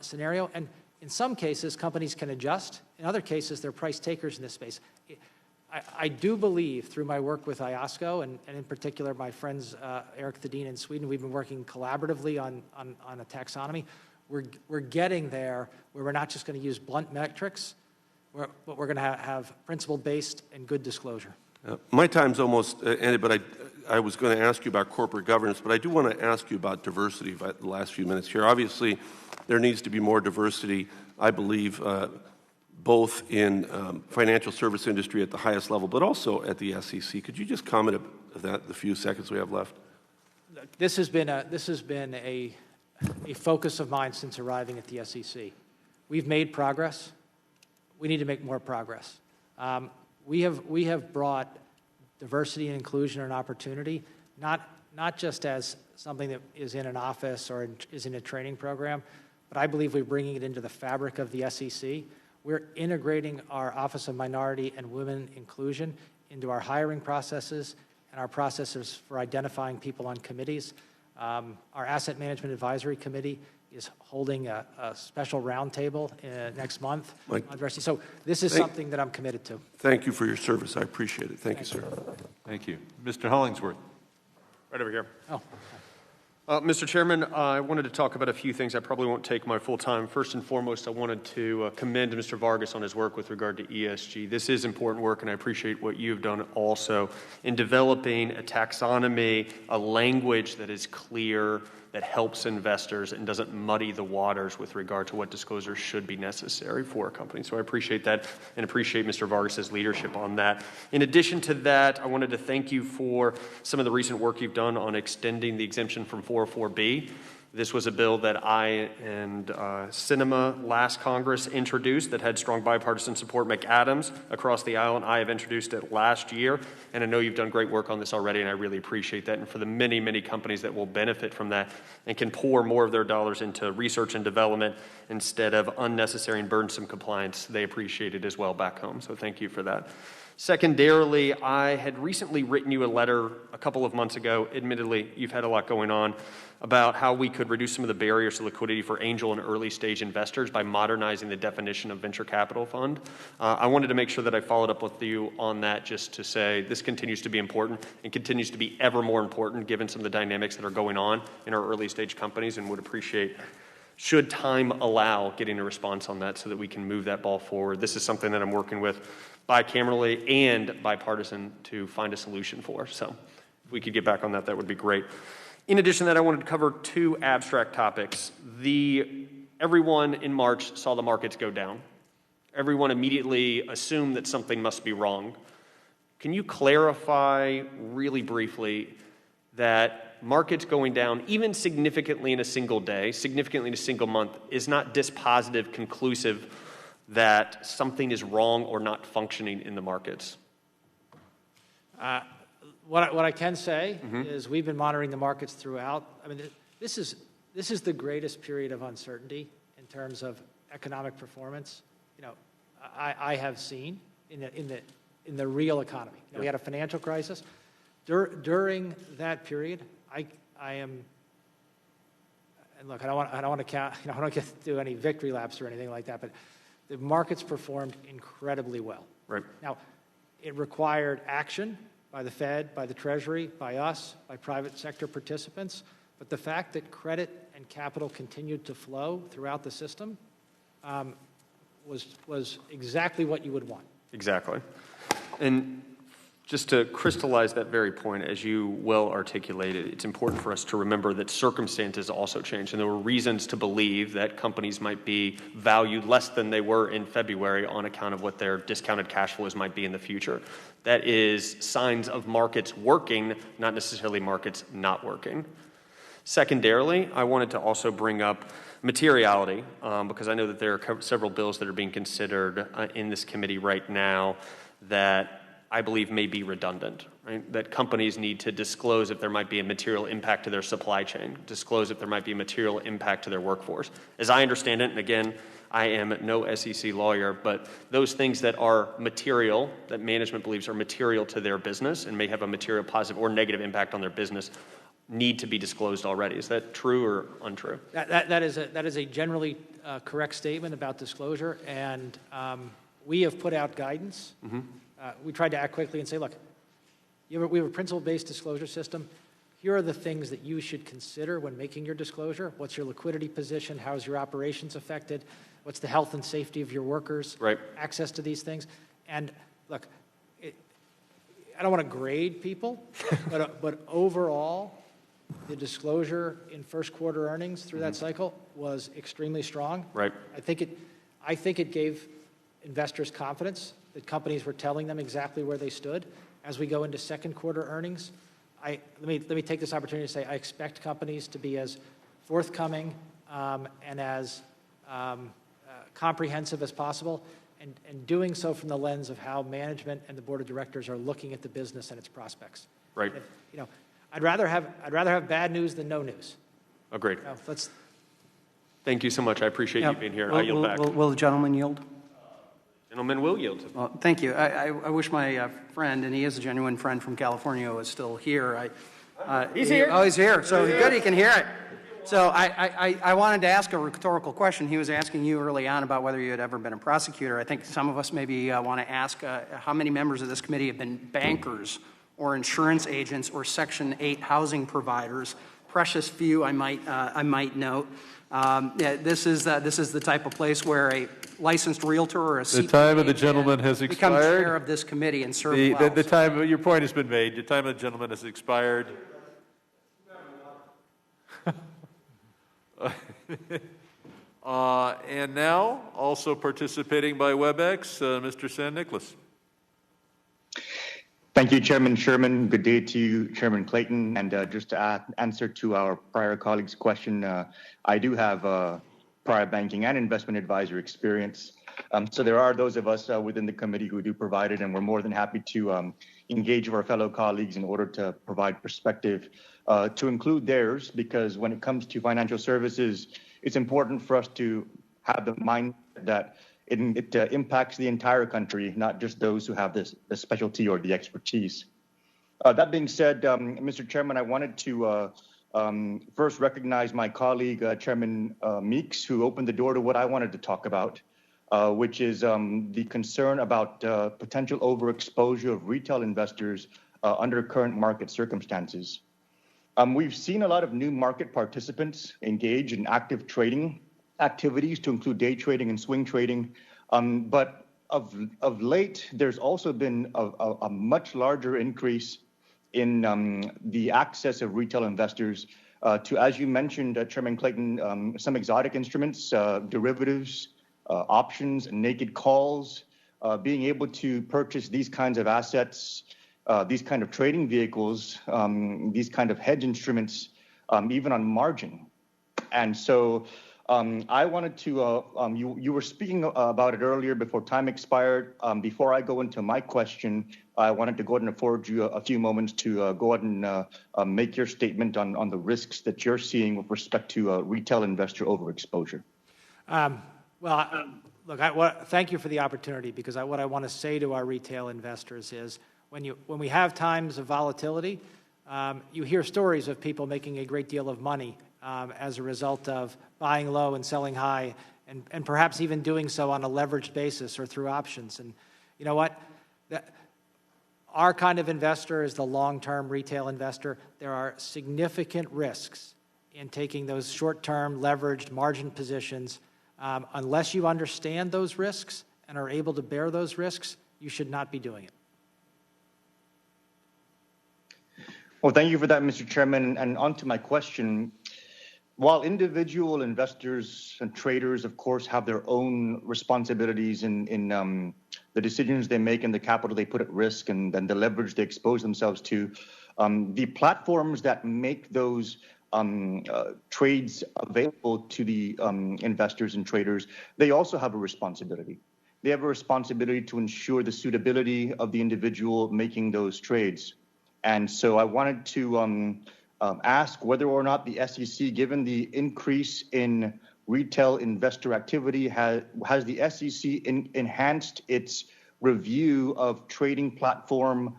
scenario, and in some cases, companies can adjust. In other cases, they're price takers in this space. I do believe, through my work with IOSCO, and in particular my friends Eric Thedin in Sweden, we've been working collaboratively on a taxonomy. We're getting there where we're not just going to use blunt metrics, but we're going to have principle-based and good disclosure. My time's almost ended, but I was going to ask you about corporate governance, but I do want to ask you about diversity the last few minutes here. Obviously, there needs to be more diversity, I believe, both in financial service industry at the highest level, but also at the SEC. Could you just comment on that the few seconds we have left? This has been a focus of mine since arriving at the SEC. We've made progress. we need to make more progress. We have brought diversity and inclusion and opportunity, not just as something that is in an office or is in a training program, but I believe we're bringing it into the fabric of the SEC. We're integrating our Office of Minority and Women Inclusion into our hiring processes and our processes for identifying people on committees. Our Asset Management Advisory Committee is holding a special roundtable next month on diversity. So this is something that I'm committed to. Thank you for your service. I appreciate it. Thank you, sir. Thank you. Mr. Hollingsworth. Right over here. Oh. Mr. Chairman, I wanted to talk about a few things. I probably won't take my full time. First and foremost, I wanted to commend Mr. Vargas on his work with regard to ESG. This is important work, and I appreciate what you've done also in developing a taxonomy, a language that is clear, that helps investors and doesn't muddy the waters with regard to what disclosures should be necessary for a company. So I appreciate that and appreciate Mr. Vargas's leadership on that. In addition to that, I wanted to thank you for some of the recent work you've done on extending the exemption from 404B. This was a bill that I and Sinema last Congress introduced that had strong bipartisan support. McAdams across the aisle and I have introduced it last year, and I know you've done great work on this already, and I really appreciate that. And for the many, many companies that will benefit from that and can pour more of their dollars into research and development instead of unnecessary and burdensome compliance, they appreciate it as well back home. So thank you for that. Secondarily, I had recently written you a letter a couple of months ago. Admittedly, you've had a lot going on, about how we could reduce some of the barriers to liquidity for angel and early stage investors by modernizing the definition of venture capital fund. I wanted to make sure that I followed up with you on that, just to say this continues to be important and continues to be ever more important given some of the dynamics that are going on in our early stage companies, and would appreciate, should time allow, getting a response on that so that we can move that ball forward. This is something that I'm working with bicamerally and bipartisan to find a solution for. So if we could get back on that, that would be great. In addition to that, I wanted to cover two abstract topics. Everyone in March saw the markets go down. Everyone immediately assumed that something must be wrong. Can you clarify really briefly that markets going down, even significantly in a single day, significantly in a single month, is not dispositive, conclusive that something is wrong or not functioning in the markets? What I can say is we've been monitoring the markets throughout. I mean, this is the greatest period of uncertainty in terms of economic performance, I have seen in the real economy. We had a financial crisis. During that period, I am, and look, I don't want to count, I don't get to do any victory laps or anything like that, but the markets performed incredibly well. Right. Now, it required action by the Fed, by the Treasury, by us, by private sector participants. But the fact that credit and capital continued to flow throughout the system was exactly what you would want. Exactly. And just to crystallize that very point, as you well articulated, it's important for us to remember that circumstances also change. And there were reasons to believe that companies might be valued less than they were in February on account of what their discounted cash flows might be in the future. That is signs of markets working, not necessarily markets not working. Secondarily, I wanted to also bring up materiality, because I know that there are several bills that are being considered in this committee right now that I believe may be redundant, right? That companies need to disclose if there might be a material impact to their supply chain, disclose if there might be a material impact to their workforce. As I understand it, and again, I am no SEC lawyer, but those things that are material, that management believes are material to their business and may have a material positive or negative impact on their business, need to be disclosed already. Is that true or untrue? That is a generally correct statement about disclosure, and we have put out guidance. We tried to act quickly and say, look, we have a principle-based disclosure system. Here are the things that you should consider when making your disclosure. What's your liquidity position? How is your operations affected? What's the health and safety of your workers? Right. Access to these things. And look, I don't want to grade people, but overall, the disclosure in first quarter earnings through that cycle was extremely strong. Right. I think it gave investors confidence that companies were telling them exactly where they stood. As we go into second quarter earnings, let me take this opportunity to say I expect companies to be as forthcoming and as comprehensive as possible. and doing so from the lens of how management and the board of directors are looking at the business and its prospects. Right. I'd rather have bad news than no news. Agreed. Let's. Thank you so much. I appreciate you being here. I yield back. Will the gentleman yield? Gentleman will yield. Well, thank you. I wish my friend, and he is a genuine friend from California, was still here. He's here. Oh, he's here. So good he can hear it. So I wanted to ask a rhetorical question. He was asking you early on about whether you had ever been a prosecutor. I think some of us maybe want to ask how many members of this committee have been bankers or insurance agents or Section 8 housing providers. Precious few, I might note. This is the type of place where a licensed realtor or a CPA the time of the gentleman has become expired. chair of this committee and serve The time, your point has been made. The time of the gentleman has expired. And now, also participating by WebEx, Mr. San Nicolas. Thank you, Chairman Sherman. Good day to you, Chairman Clayton. And just to answer to our prior colleague's question, I do have prior banking and investment advisor experience. So there are those of us within the committee who do provide it, and we're more than happy to engage with our fellow colleagues in order to provide perspective to include theirs, because when it comes to financial services, it's important for us to have the mind that it impacts the entire country, not just those who have the specialty or the expertise. That being said, Mr. Chairman, I wanted to first recognize my colleague, Chairman Meeks, who opened the door to what I wanted to talk about, which is the concern about potential overexposure of retail investors under current market circumstances. We've seen a lot of new market participants engage in active trading activities to include day trading and swing trading. But of late, there's also been a much larger increase in the access of retail investors to, as you mentioned, Chairman Clayton, some exotic instruments, derivatives, options, naked calls, being able to purchase these kinds of assets, these kind of trading vehicles, these kind of hedge instruments, even on margin. And so I wanted to, you were speaking about it earlier before time expired. Before I go into my question, I wanted to go ahead and afford you a few moments to go ahead and make your statement on the risks that you're seeing with respect to retail investor overexposure. Look, thank you for the opportunity, because what I want to say to our retail investors is when we have times of volatility, you hear stories of people making a great deal of money as a result of buying low and selling high, and perhaps even doing so on a leveraged basis or through options. And you know what? Our kind of investor is the long-term retail investor. There are significant risks in taking those short-term leveraged margin positions. Unless you understand those risks and are able to bear those risks, you should not be doing it. Well, thank you for that, Mr. Chairman. And on to my question. While individual investors and traders, of course, have their own responsibilities in the decisions they make and the capital they put at risk and then the leverage they expose themselves to, the platforms that make those trades available to the investors and traders, they also have a responsibility. They have a responsibility to ensure the suitability of the individual making those trades. And so I wanted to ask whether or not the SEC, given the increase in retail investor activity, has the SEC enhanced its review of trading platform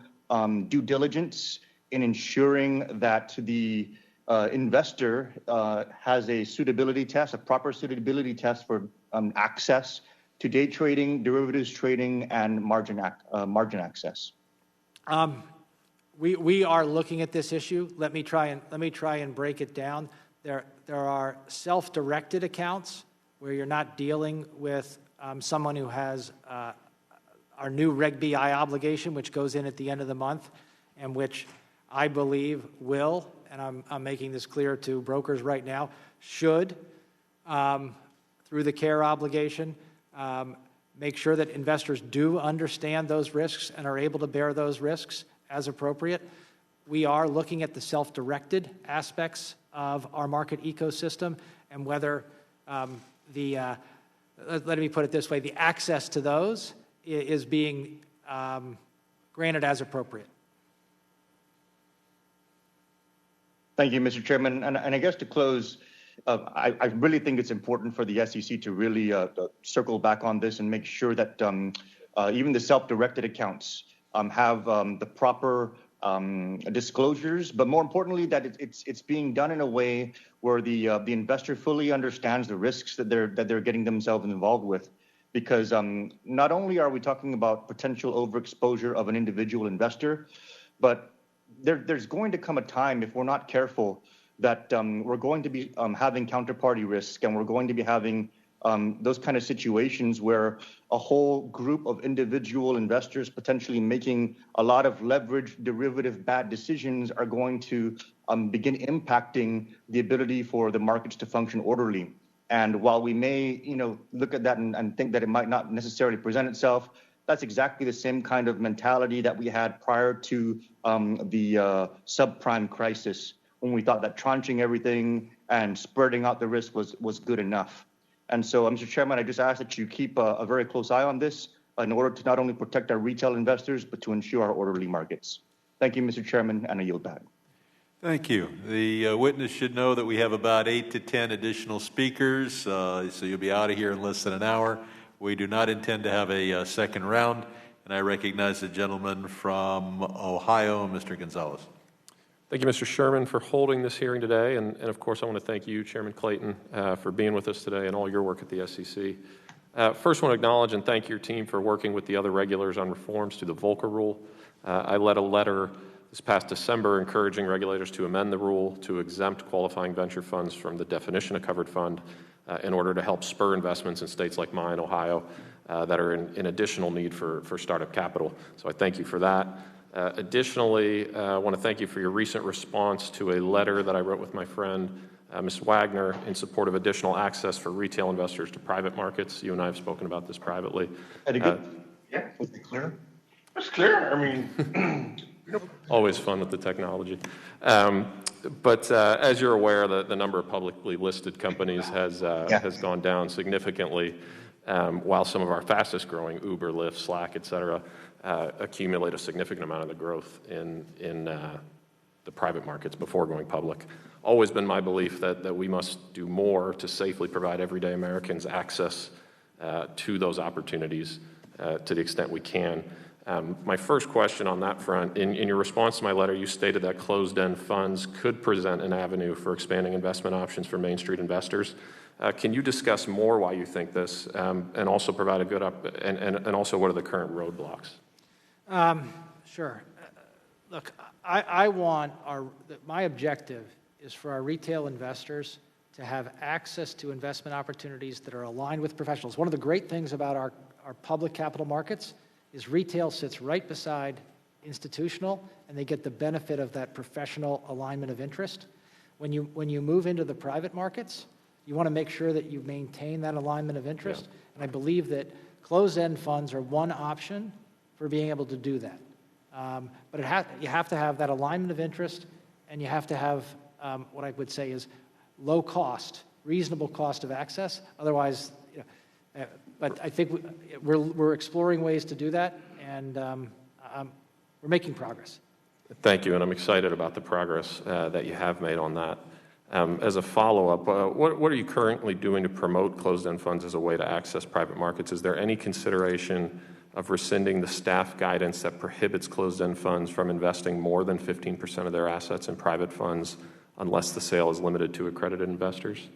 due diligence in ensuring that the investor has a suitability test, a proper suitability test for access to day trading, derivatives trading, and margin access? We are looking at this issue. Let me try and break it down. There are self-directed accounts where you're not dealing with someone who has our new Reg BI obligation, which goes in at the end of the month, and which I believe will, and I'm making this clear to brokers right now, should, through the CARE obligation, make sure that investors do understand those risks and are able to bear those risks as appropriate. We are looking at the self-directed aspects of our market ecosystem and whether the let me put it this way, the access to those is being granted as appropriate. Thank you, Mr. Chairman. And I guess to close, I really think it's important for the SEC to really circle back on this and make sure that even the self-directed accounts have the proper disclosures, but more importantly, that it's being done in a way where the investor fully understands the risks that they're getting themselves involved with. Because not only are we talking about potential overexposure of an individual investor, but there's going to come a time, if we're not careful, that we're going to be having counterparty risk, and we're going to be having those kind of situations where a whole group of individual investors potentially making a lot of leverage derivative bad decisions are going to begin impacting the ability for the markets to function orderly. And while we may, look at that and think that it might not necessarily present itself, that's exactly the same kind of mentality that we had prior to the subprime crisis, when we thought that tranching everything and spreading out the risk was good enough. And so, Mr. Chairman, I just ask that you keep a very close eye on this in order to not only protect our retail investors, but to ensure our orderly markets. Thank you, Mr. Chairman, and I yield back. Thank you. The witness should know that we have about 8 to 10 additional speakers, so you'll be out of here in less than an hour. We do not intend to have a second round, and I recognize the gentleman from Ohio, Mr. Gonzalez. Thank you, Mr. Sherman, for holding this hearing today, and of course I want to thank you, Chairman Clayton, for being with us today and all your work at the SEC. First, I want to acknowledge and thank your team for working with the other regulators on reforms to the Volcker Rule. I led a letter this past December encouraging regulators to amend the rule to exempt qualifying venture funds from the definition of covered fund in order to help spur investments in states like mine, Ohio, that are in additional need for startup capital. So I thank you for that. Additionally, I want to thank you for your recent response to a letter that I wrote with my friend, Ms. Wagner, in support of additional access for retail investors to private markets. You and I have spoken about this privately. Yeah, was it clear? It's clear. I mean, always fun with the technology. But as you're aware, the number of publicly listed companies has gone down significantly, while some of our fastest growing, Uber, Lyft, Slack, et cetera, accumulate a significant amount of the growth in the private markets before going public. Always been my belief that we must do more to safely provide everyday Americans access to those opportunities to the extent we can. My first question on that front, in your response to my letter, you stated that closed-end funds could present an avenue for expanding investment options for Main Street investors. Can you discuss more why you think this, and also provide a good and also what are the current roadblocks? Sure. Look, I want my objective is for our retail investors to have access to investment opportunities that are aligned with professionals. One of the great things about our public capital markets is retail sits right beside institutional, and they get the benefit of that professional alignment of interest. When you move into the private markets, you want to make sure that you maintain that alignment of interest. Yeah. And I believe that closed-end funds are one option for being able to do that. But you have to have that alignment of interest, and you have to have what I would say is low cost, reasonable cost of access. Otherwise, but I think we're exploring ways to do that, and we're making progress. Thank you, and I'm excited about the progress that you have made on that. As a follow-up, what are you currently doing to promote closed-end funds as a way to access private markets? Is there any consideration of rescinding the staff guidance that prohibits closed-end funds from investing more than 15% of their assets in private funds unless the sale is limited to accredited investors?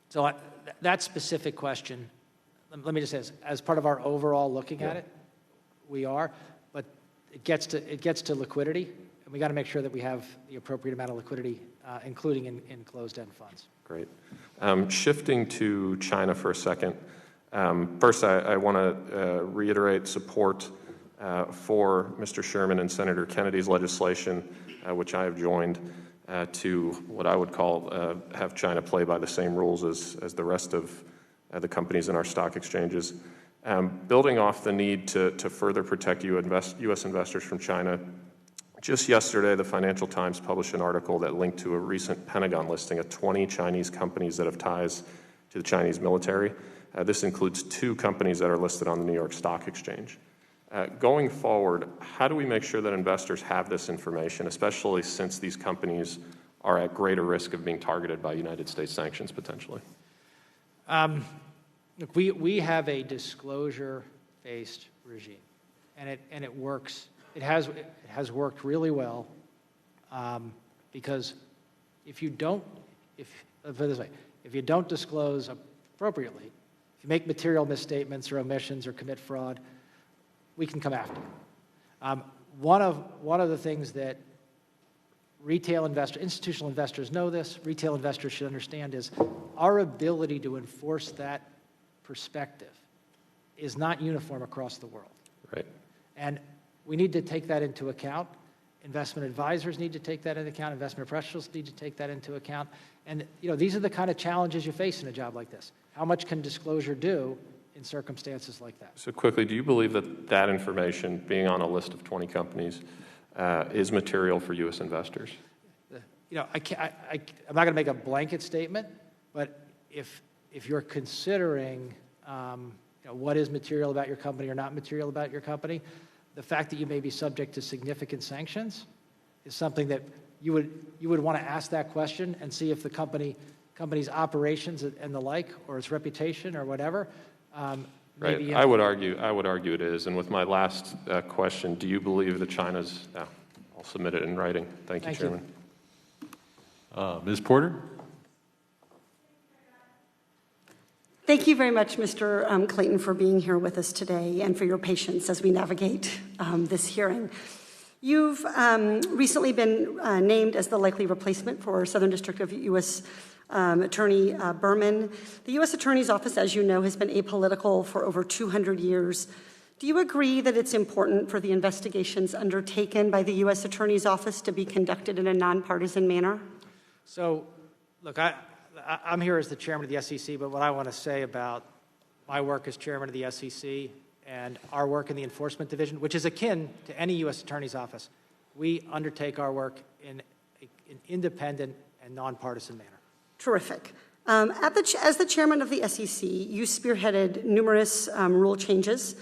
So that specific question, let me just say, as part of our overall looking at it, we are, but it gets to liquidity, and we got to make sure that we have the appropriate amount of liquidity, including in closed-end funds. Great. Shifting to China for a second. First, I want to reiterate support for Mr. Sherman and Senator Kennedy's legislation, which I have joined, to what I would call have China play by the same rules as the rest of the companies in our stock exchanges. Building off the need to further protect U.S. investors from China, just yesterday, the Financial Times published an article that linked to a recent Pentagon listing of 20 Chinese companies that have ties to the Chinese military. This includes 2 companies that are listed on the New York Stock Exchange. Going forward, how do we make sure that investors have this information, especially since these companies are at greater risk of being targeted by United States sanctions potentially? Look, we have a disclosure-based regime, and it works. It has worked really well, because if you don't disclose appropriately, if you make material misstatements or omissions or commit fraud, we can come after you. One of the things that institutional investors know this, retail investors should understand, is our ability to enforce that perspective is not uniform across the world. Right. And we need to take that into account. Investment advisors need to take that into account. Investment professionals need to take that into account. And these are the kind of challenges you face in a job like this. How much can disclosure do in circumstances like that? So quickly, do you believe that that information, being on a list of 20 companies, is material for U.S. investors? I'm not going to make a blanket statement, but if you're considering what is material about your company or not material about your company, the fact that you may be subject to significant sanctions is something that you would want to ask that question and see if the company's operations and the like, or its reputation or whatever. Right. I would argue it is. And with my last question, do you believe that China's? I'll submit it in writing. Thank you, Chairman. Ms. Porter. Thank you very much, Mr. Clayton, for being here with us today and for your patience as we navigate this hearing. You've recently been named as the likely replacement for Southern District of U.S. Attorney Berman. The U.S. Attorney's Office, as you know, has been apolitical for over 200 years. Do you agree that it's important for the investigations undertaken by the U.S. Attorney's Office to be conducted in a nonpartisan manner? So, look, I'm here as the chairman of the SEC, but what I want to say about my work as chairman of the SEC and our work in the Enforcement Division, which is akin to any U.S. Attorney's Office, we undertake our work in an independent and nonpartisan manner. Terrific. As the chairman of the SEC, you spearheaded numerous rule changes,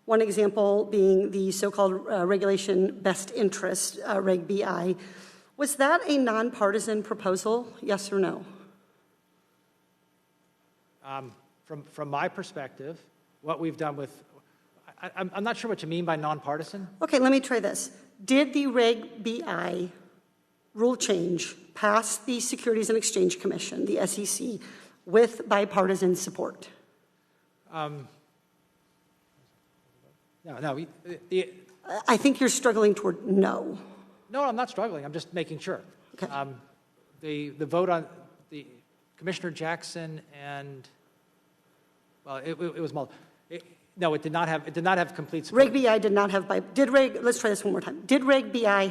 one example being the so-called Regulation Best Interest, Reg BI. Was that a nonpartisan proposal, yes or no? From my perspective, what we've done with, I'm not sure what you mean by nonpartisan. Okay, let me try this. Did the Reg BI rule change pass the Securities and Exchange Commission, the SEC, with bipartisan support? No. I think you're struggling toward no. No, I'm not struggling. I'm just making sure. Okay. The vote on the Commissioner Jackson and, well, it was multiple. No, it did not have complete support. Reg BI did not have let's try this one more time. Did Reg BI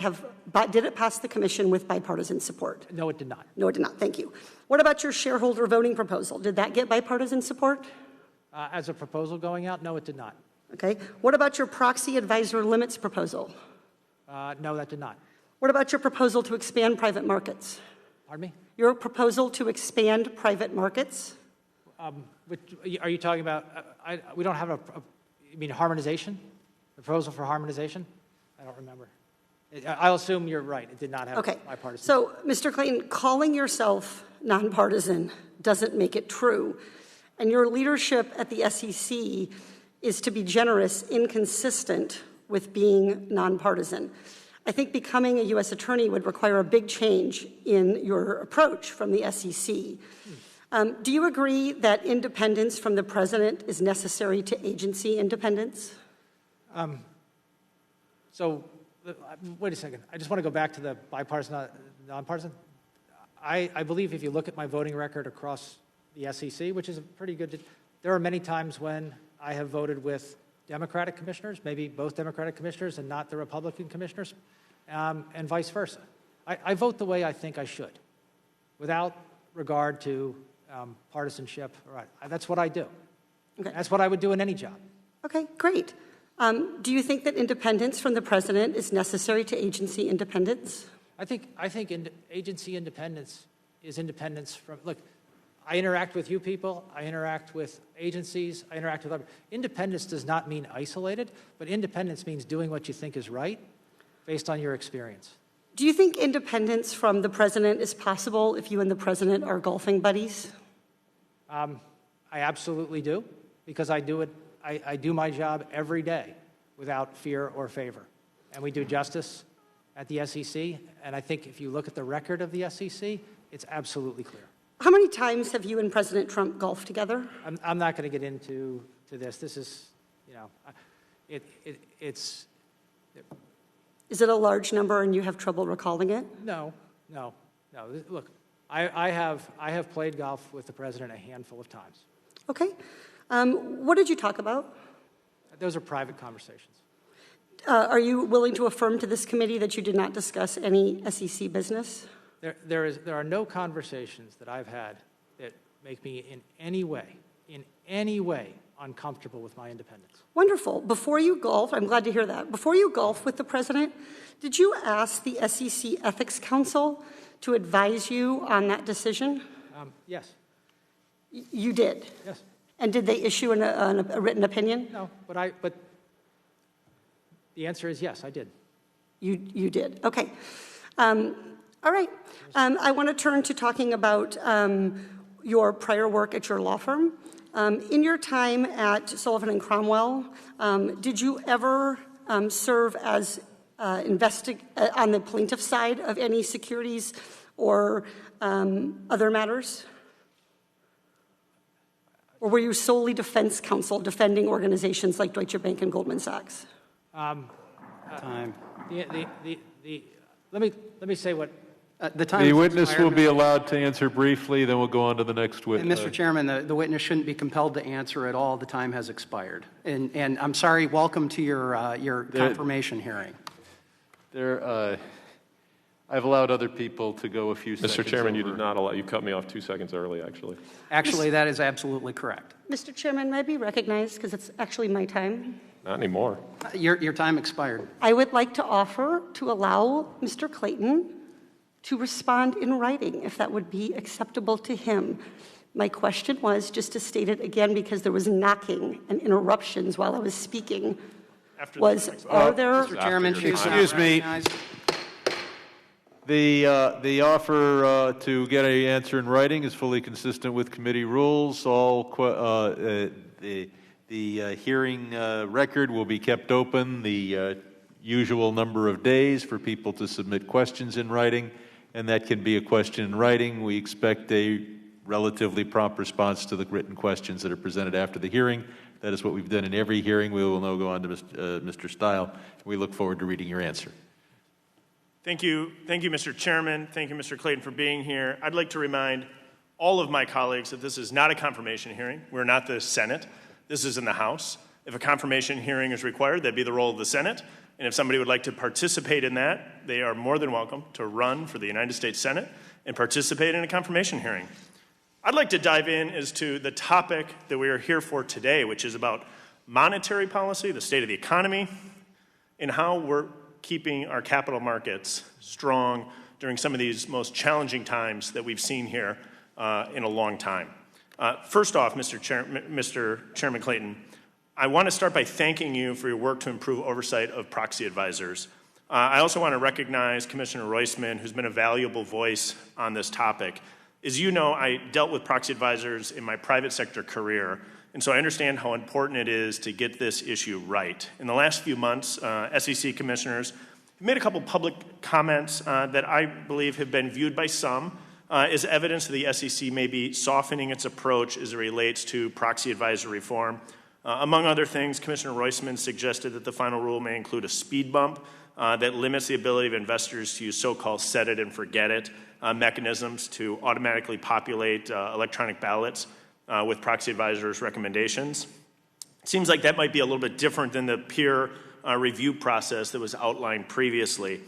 did it pass the commission with bipartisan support? No, it did not. No, it did not. Thank you. What about your shareholder voting proposal? Did that get bipartisan support? As a proposal going out, no, it did not. Okay. What about your proxy advisor limits proposal? No, that did not. What about your proposal to expand private markets? Pardon me? Your proposal to expand private markets? Are you talking about, we don't have you mean harmonization? The proposal for harmonization? I don't remember. I'll assume you're right. It did not have bipartisan. So, Mr. Clayton, calling yourself nonpartisan doesn't make it true. And your leadership at the SEC is, to be generous, inconsistent with being nonpartisan. I think becoming a U.S. attorney would require a big change in your approach from the SEC. Do you agree that independence from the president is necessary to agency independence? So, wait a second. I just want to go back to the bipartisan, nonpartisan. I believe if you look at my voting record across the SEC, which is a pretty good, there are many times when I have voted with Democratic commissioners, maybe both Democratic commissioners and not the Republican commissioners, and vice versa. I vote the way I think I should, without regard to partisanship. Right. That's what I do. Okay. That's what I would do in any job. Okay, great. Do you think that independence from the president is necessary to agency independence? I think agency independence is independence from, look, I interact with you people, I interact with agencies, I interact with other. Independence does not mean isolated, but independence means doing what you think is right based on your experience. Do you think independence from the president is possible if you and the president are golfing buddies? I absolutely do, because I do it. I do my job every day without fear or favor. And we do justice at the SEC, and I think if you look at the record of the SEC, it's absolutely clear. How many times have you and President Trump golfed together? I'm not going to get into this. This is, it's. Is it a large number and you have trouble recalling it? No. Look, I have played golf with the president a handful of times. Okay. What did you talk about? Those are private conversations. Are you willing to affirm to this committee that you did not discuss any SEC business? There are no conversations that I've had that make me in any way uncomfortable with my independence. Wonderful. Before you golf, I'm glad to hear that. Before you golf with the president, did you ask the SEC Ethics Council to advise you on that decision? Yes. You did? Yes. And did they issue a written opinion? No, but the answer is yes, I did. You did. Okay. All right. I want to turn to talking about your prior work at your law firm. In your time at Sullivan and Cromwell, did you ever serve as on the plaintiff side of any securities or other matters? Or were you solely defense counsel defending organizations like Deutsche Bank and Goldman Sachs? Time. Let me say what. The witness will be allowed to answer briefly, then we'll go on to the next witness. Mr. Chairman, the witness shouldn't be compelled to answer at all. The time has expired. And I'm sorry, welcome to your confirmation hearing. I've allowed other people to go a few seconds Mr. Chairman, over. you did not allow, you cut me off 2 seconds early, actually. Actually, that is absolutely correct. Mr. Chairman, may I be recognized because it's actually my time? Not anymore. Your time expired. I would like to offer to allow Mr. Clayton to respond in writing, if that would be acceptable to him. My question was, just to state it again, because there was knocking and interruptions while I was speaking, are there... Mr. Chairman, excuse me. The offer to get an answer in writing is fully consistent with committee rules. The hearing record will be kept open the usual number of days for people to submit questions in writing, and that can be a question in writing. We expect a relatively prompt response to the written questions that are presented after the hearing. That is what we've done in every hearing. We will now go on to Mr. Stile. We look forward to reading your answer. Thank you, Mr. Chairman. Thank you, Mr. Clayton, for being here. I'd like to remind all of my colleagues that this is not a confirmation hearing. We're not the Senate. This is in the House. If a confirmation hearing is required, that'd be the role of the Senate. And if somebody would like to participate in that, they are more than welcome to run for the United States Senate and participate in a confirmation hearing. I'd like to dive in as to the topic that we are here for today, which is about monetary policy, the state of the economy, and how we're keeping our capital markets strong during some of these most challenging times that we've seen here in a long time. First off, Mr. Chairman Clayton, I want to start by thanking you for your work to improve oversight of proxy advisors. I also want to recognize Commissioner Roisman, who's been a valuable voice on this topic. As you know, I dealt with proxy advisors in my private sector career, and so I understand how important it is to get this issue right. In the last few months, SEC commissioners have made a couple public comments that I believe have been viewed by some as evidence that the SEC may be softening its approach as it relates to proxy advisor reform. Among other things, Commissioner Roisman suggested that the final rule may include a speed bump that limits the ability of investors to use so-called set it and forget it mechanisms to automatically populate electronic ballots with proxy advisors' recommendations. It seems like that might be a little bit different than the peer review process that was outlined previously.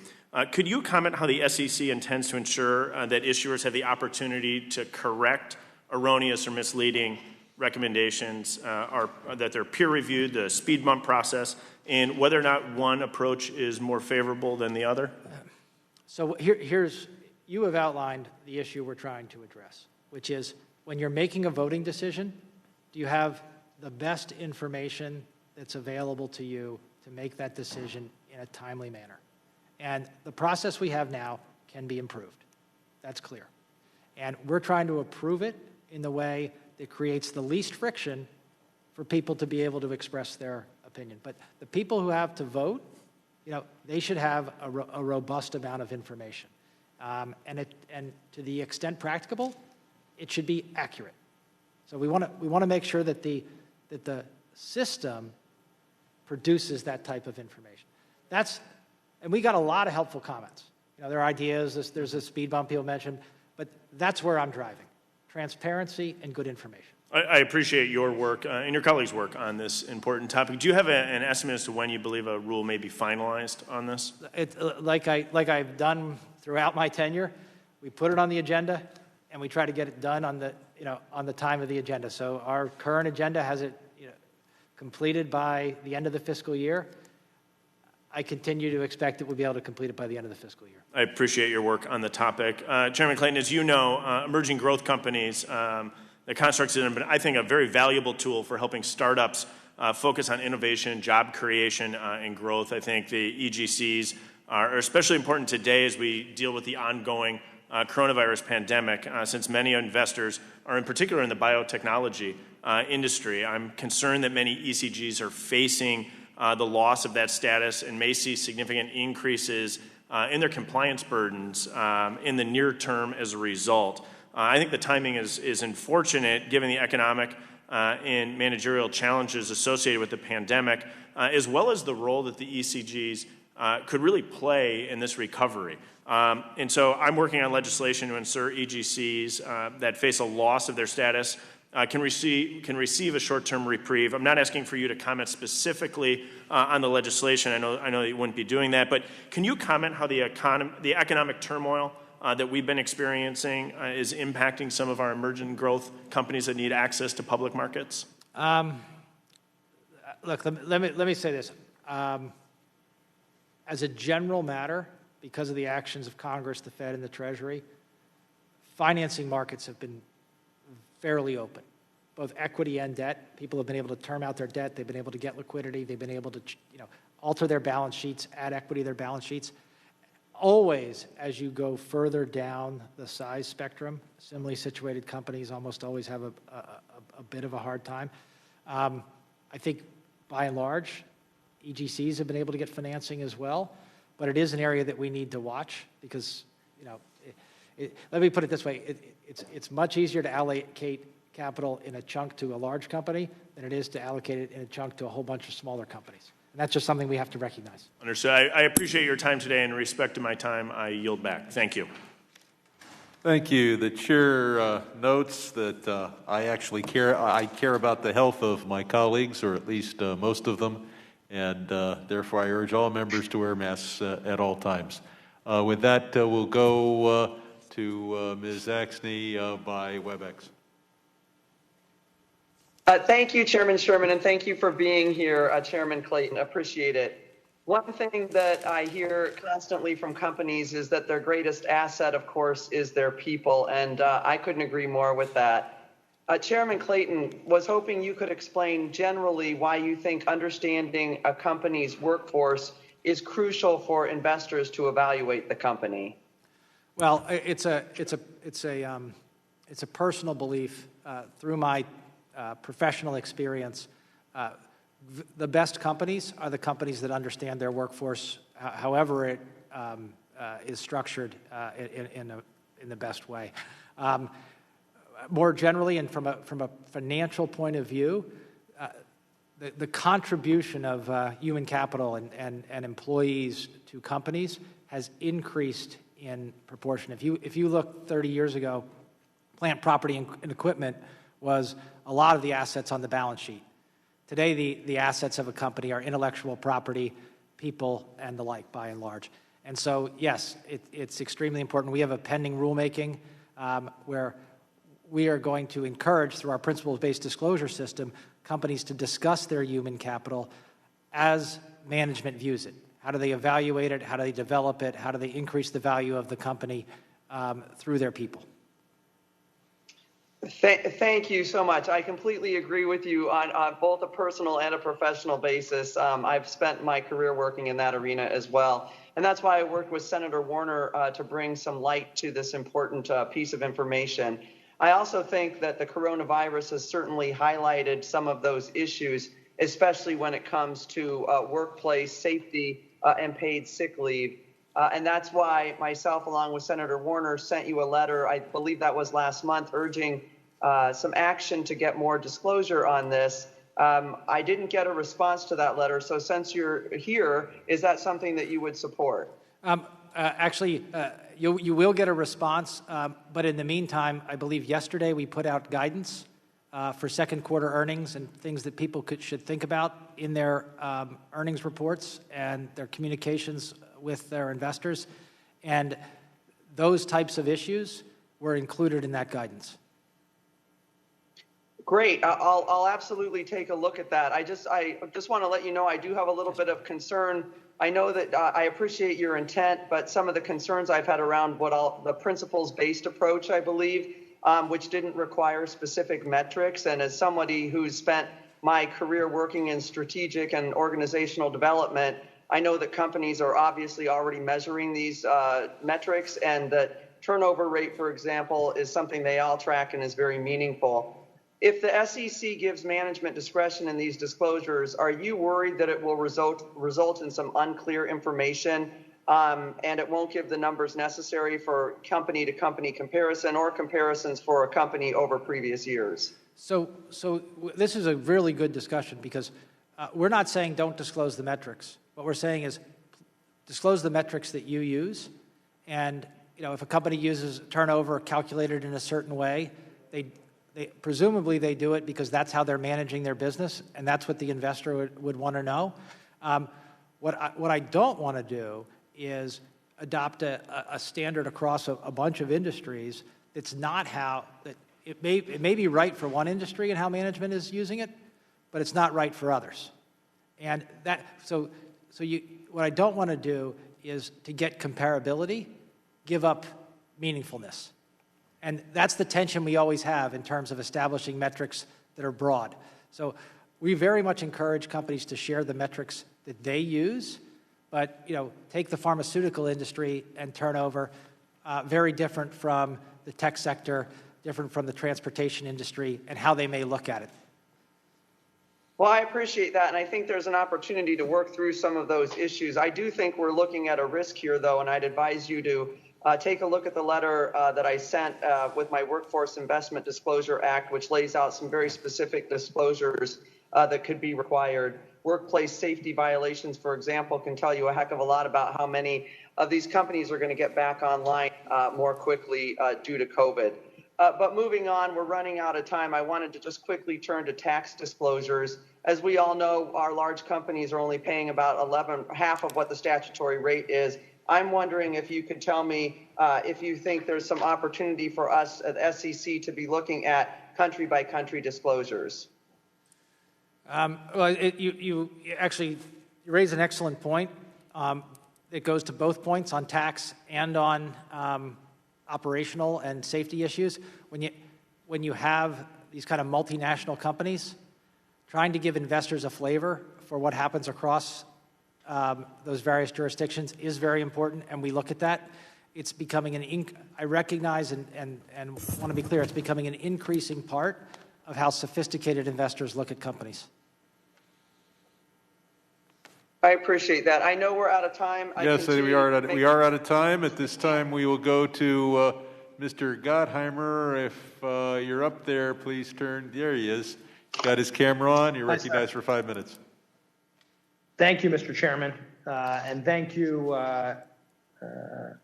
Could you comment how the SEC intends to ensure that issuers have the opportunity to correct erroneous or misleading recommendations, that they're peer-reviewed, the speed bump process, and whether or not one approach is more favorable than the other? So you have outlined the issue we're trying to address, which is when you're making a voting decision, do you have the best information that's available to you to make that decision in a timely manner? And the process we have now can be improved. That's clear. And we're trying to approve it in the way that creates the least friction for people to be able to express their opinion. But the people who have to vote, they should have a robust amount of information. And to the extent practicable, it should be accurate. So we want to make sure that the system produces that type of information. And we got a lot of helpful comments. There are ideas, there's a speed bump people mentioned, but that's where I'm driving. Transparency and good information. I appreciate your work and your colleagues' work on this important topic. Do you have an estimate as to when you believe a rule may be finalized on this? Like I've done throughout my tenure, we put it on the agenda, and we try to get it done on the time of the agenda. So our current agenda has it completed by the end of the fiscal year. I continue to expect that we'll be able to complete it by the end of the fiscal year. I appreciate your work on the topic. Chairman Clayton, as you know, emerging growth companies, the constructs have been, I think, a very valuable tool for helping startups focus on innovation, job creation, and growth. I think the EGCs are especially important today as we deal with the ongoing coronavirus pandemic, since many investors are in particular in the biotechnology industry. I'm concerned that many ECGs are facing the loss of that status and may see significant increases in their compliance burdens in the near term as a result. I think the timing is unfortunate given the economic and managerial challenges associated with the pandemic, as well as the role that the ECGs could really play in this recovery. And so I'm working on legislation to ensure EGCs that face a loss of their status can receive a short-term reprieve. I'm not asking for you to comment specifically on the legislation. I know that you wouldn't be doing that, but can you comment how the economic turmoil that we've been experiencing is impacting some of our emerging growth companies that need access to public markets? Look, let me say this. As a general matter, because of the actions of Congress, the Fed, and the Treasury, financing markets have been fairly open, both equity and debt. People have been able to term out their debt. They've been able to get liquidity. They've been able to alter their balance sheets, add equity to their balance sheets. Always, as you go further down the size spectrum, similarly situated companies almost always have a bit of a hard time. I think, by and large, EGCs have been able to get financing as well, but it is an area that we need to watch because, let me put it this way, it's much easier to allocate capital in a chunk to a large company than it is to allocate it in a chunk to a whole bunch of smaller companies. And that's just something we have to recognize. Understood. I appreciate your time today, and in respect to my time, I yield back. Thank you. Thank you. The chair notes that I care about the health of my colleagues, or at least most of them, and therefore I urge all members to wear masks at all times. With that, we'll go to Ms. Axney by WebEx. Thank you, Chairman Sherman, and thank you for being here, Chairman Clayton. Appreciate it. One thing that I hear constantly from companies is that their greatest asset, of course, is their people, and I couldn't agree more with that. Chairman Clayton, was hoping you could explain generally why you think understanding a company's workforce is crucial for investors to evaluate the company. Well, it's a personal belief through my professional experience. The best companies are the companies that understand their workforce, however it is structured in the best way. More generally, and from a financial point of view, the contribution of human capital and employees to companies has increased in proportion. If you look 30 years ago, plant, property, and equipment was a lot of the assets on the balance sheet. Today, the assets of a company are intellectual property, people, and the like, by and large. And so, yes, it's extremely important. We have a pending rulemaking where we are going to encourage, through our principles-based disclosure system, companies to discuss their human capital as management views it. How do they evaluate it? How do they develop it? How do they increase the value of the company through their people? Thank you so much. I completely agree with you on both a personal and a professional basis. I've spent my career working in that arena as well. And that's why I worked with Senator Warner to bring some light to this important piece of information. I also think that the coronavirus has certainly highlighted some of those issues, especially when it comes to workplace safety and paid sick leave. And that's why myself, along with Senator Warner, sent you a letter, I believe that was last month, urging some action to get more disclosure on this. I didn't get a response to that letter, so since you're here, is that something that you would support? Actually, you will get a response, but in the meantime, I believe yesterday we put out guidance for second quarter earnings and things that people should think about in their earnings reports and their communications with their investors. And those types of issues were included in that guidance. Great. I'll absolutely take a look at that. I just want to let you know I do have a little bit of concern. I know that I appreciate your intent, but some of the concerns I've had around the principles-based approach, I believe, which didn't require specific metrics. And as somebody who's spent my career working in strategic and organizational development, I know that companies are obviously already measuring these metrics, and that turnover rate, for example, is something they all track and is very meaningful. If the SEC gives management discretion in these disclosures, are you worried that it will result in some unclear information and it won't give the numbers necessary for company-to-company comparison or comparisons for a company over previous years? So this is a really good discussion because we're not saying don't disclose the metrics. What we're saying is disclose the metrics that you use. And if a company uses turnover calculated in a certain way, presumably they do it because that's how they're managing their business, and that's what the investor would want to know. What I don't want to do is adopt a standard across a bunch of industries that's not how that it may be right for one industry and how management is using it, but it's not right for others. And what I don't want to do is to get comparability, give up meaningfulness. And that's the tension we always have in terms of establishing metrics that are broad. So we very much encourage companies to share the metrics that they use, but take the pharmaceutical industry and turnover, very different from the tech sector, different from the transportation industry, and how they may look at it. Well, I appreciate that, and I think there's an opportunity to work through some of those issues. I do think we're looking at a risk here, though, and I'd advise you to take a look at the letter that I sent with my Workforce Investment Disclosure Act, which lays out some very specific disclosures that could be required. Workplace safety violations, for example, can tell you a heck of a lot about how many of these companies are going to get back online more quickly due to COVID. But moving on, we're running out of time. I wanted to just quickly turn to tax disclosures. As we all know, our large companies are only paying about half of what the statutory rate is. I'm wondering if you could tell me if you think there's some opportunity for us at SEC to be looking at country-by-country disclosures. You raise an excellent point. It goes to both points on tax and on operational and safety issues. When you have these kind of multinational companies, trying to give investors a flavor for what happens across those various jurisdictions is very important, and we look at that. It's becoming I recognize and want to be clear, it's becoming an increasing part of how sophisticated investors look at companies. I appreciate that. I know we're out of time. Yes, we are out of time. At this time, we will go to Mr. Gottheimer. If you're up there, please turn. There he is. He's got his camera on. You're recognized for 5 minutes. Thank you, Mr. Chairman, and thank you,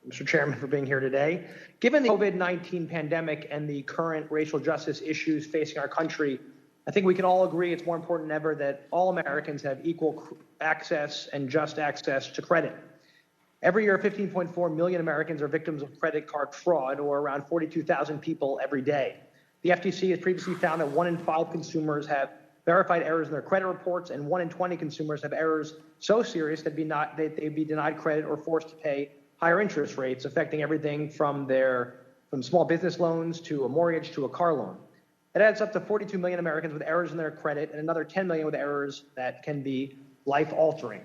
Mr. Chairman, for being here today. Given the COVID-19 pandemic and the current racial justice issues facing our country, I think we can all agree it's more important than ever that all Americans have equal access and just access to credit. Every year, 15.4 million Americans are victims of credit card fraud, or around 42,000 people every day. The FTC has previously found that 1 in 5 consumers have verified errors in their credit reports, and 1 in 20 consumers have errors so serious that they'd be denied credit or forced to pay higher interest rates, affecting everything from small business loans to a mortgage to a car loan. It adds up to 42 million Americans with errors in their credit and another 10 million with errors that can be life-altering.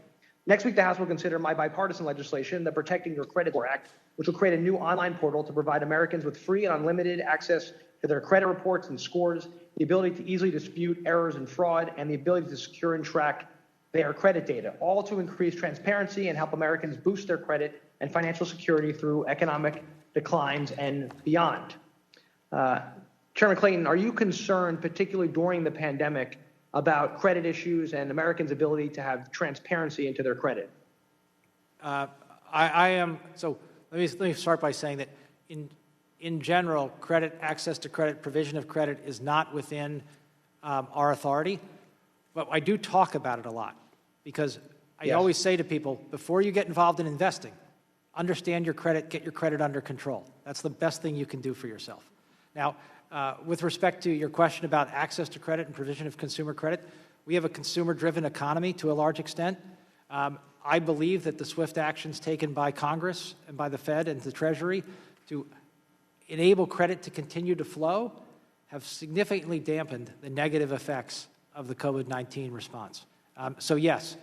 Next week, the House will consider my bipartisan legislation, the Protecting Your Credit Score Act, which will create a new online portal to provide Americans with free and unlimited access to their credit reports and scores, the ability to easily dispute errors and fraud, and the ability to secure and track their credit data, all to increase transparency and help Americans boost their credit and financial security through economic declines and beyond. Chairman Clayton, are you concerned, particularly during the pandemic, about credit issues and Americans' ability to have transparency into their credit? I am. So let me start by saying that in general, credit, access to credit, provision of credit is not within our authority, but I do talk about it a lot because I always say to people, before you get involved in investing, understand your credit, get your credit under control. That's the best thing you can do for yourself. Now, with respect to your question about access to credit and provision of consumer credit, we have a consumer-driven economy to a large extent. I believe that the swift actions taken by Congress and by the Fed and the Treasury to enable credit to continue to flow have significantly dampened the negative effects of the COVID-19 response. So yes,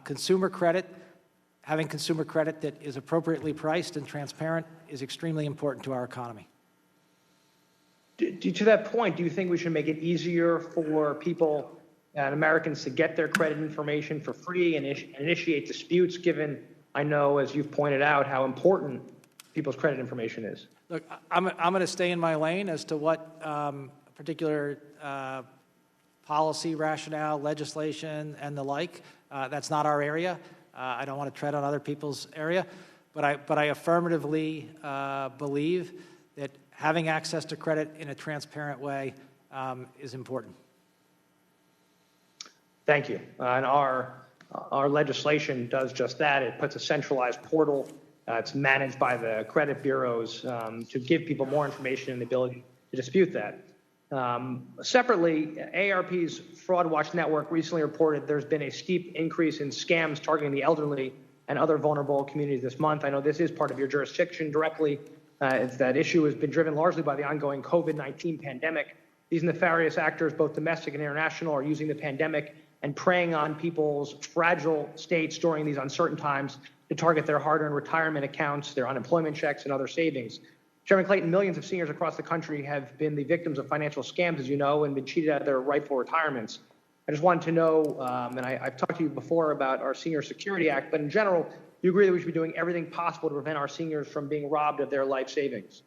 consumer credit, having consumer credit that is appropriately priced and transparent is extremely important to our economy. To that point, do you think we should make it easier for people and Americans to get their credit information for free and initiate disputes, given, I know, as you've pointed out, how important people's credit information is? Look, I'm going to stay in my lane as to what particular policy, rationale, legislation, and the like. That's not our area. I don't want to tread on other people's area, but I affirmatively believe that having access to credit in a transparent way is important. Thank you. And our legislation does just that. It puts a centralized portal. It's managed by the credit bureaus to give people more information and the ability to dispute that. Separately, AARP's Fraud Watch Network recently reported there's been a steep increase in scams targeting the elderly and other vulnerable communities this month. I know this is part of your jurisdiction directly. That issue has been driven largely by the ongoing COVID-19 pandemic. These nefarious actors, both domestic and international, are using the pandemic and preying on people's fragile states during these uncertain times to target their hard-earned retirement accounts, their unemployment checks, and other savings. Chairman Clayton, millions of seniors across the country have been the victims of financial scams, as you know, and been cheated out of their rightful retirements. I just wanted to know, and I've talked to you before about our Senior Security Act, but in general, do you agree that we should be doing everything possible to prevent our seniors from being robbed of their life savings?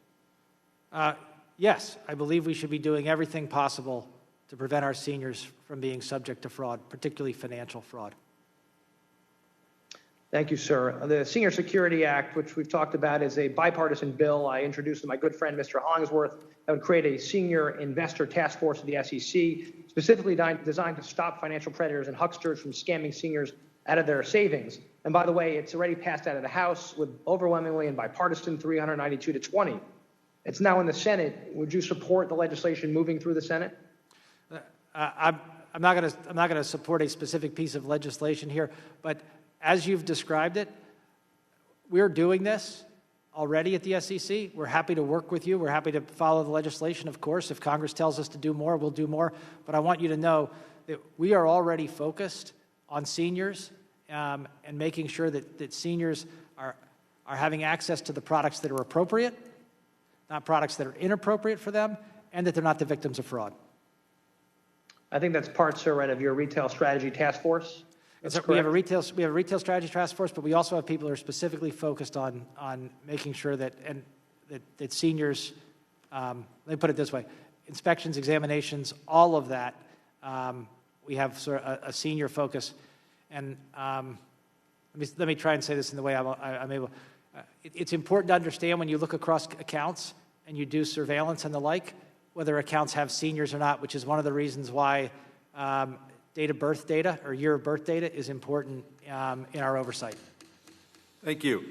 Yes, I believe we should be doing everything possible to prevent our seniors from being subject to fraud, particularly financial fraud. Thank you, sir. The Senior Security Act, which we've talked about, is a bipartisan bill I introduced to my good friend, Mr. Hollingsworth, that would create a senior investor task force of the SEC, specifically designed to stop financial predators and hucksters from scamming seniors out of their savings. And by the way, it's already passed out of the House with overwhelmingly and bipartisan 392 to 20. It's now in the Senate. Would you support the legislation moving through the Senate? I'm not going to support a specific piece of legislation here, but as you've described it, we're doing this already at the SEC. We're happy to work with you. We're happy to follow the legislation, of course. If Congress tells us to do more, we'll do more. But I want you to know that we are already focused on seniors and making sure that seniors are having access to the products that are appropriate, not products that are inappropriate for them, and that they're not the victims of fraud. I think that's part, sir, right, of your retail strategy task force. We have a retail strategy task force, but we also have people who are specifically focused on making sure that seniors. Let me put it this way: inspections, examinations, all of that. We have sort of a senior focus, and let me try and say this in the way I'm able. It's important to understand when you look across accounts and you do surveillance and the like, whether accounts have seniors or not, which is one of the reasons why date of birth data or year of birth data is important in our oversight. Thank you.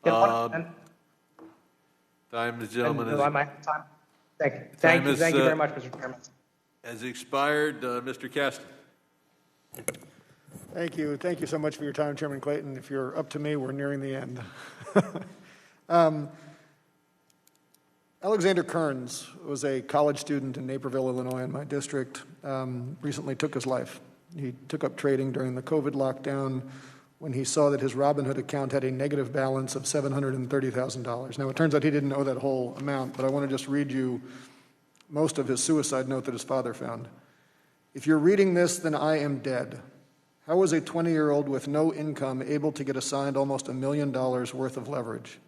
Time, gentlemen. Thank you very much, Mr. Chairman. Has expired. Mr. Caston. Thank you. Thank you so much for your time, Chairman Clayton. If you're up to me, we're nearing the end. Alexander Kearns was a college student in Naperville, Illinois, in my district. Recently took his life. He took up trading during the COVID lockdown when he saw that his Robinhood account had a negative balance of $730,000. Now, it turns out he didn't owe that whole amount, but I want to just read you most of his suicide note that his father found. If you're reading this, then I am dead. How was a 20-year-old with no income able to get assigned almost $1 million worth of leverage?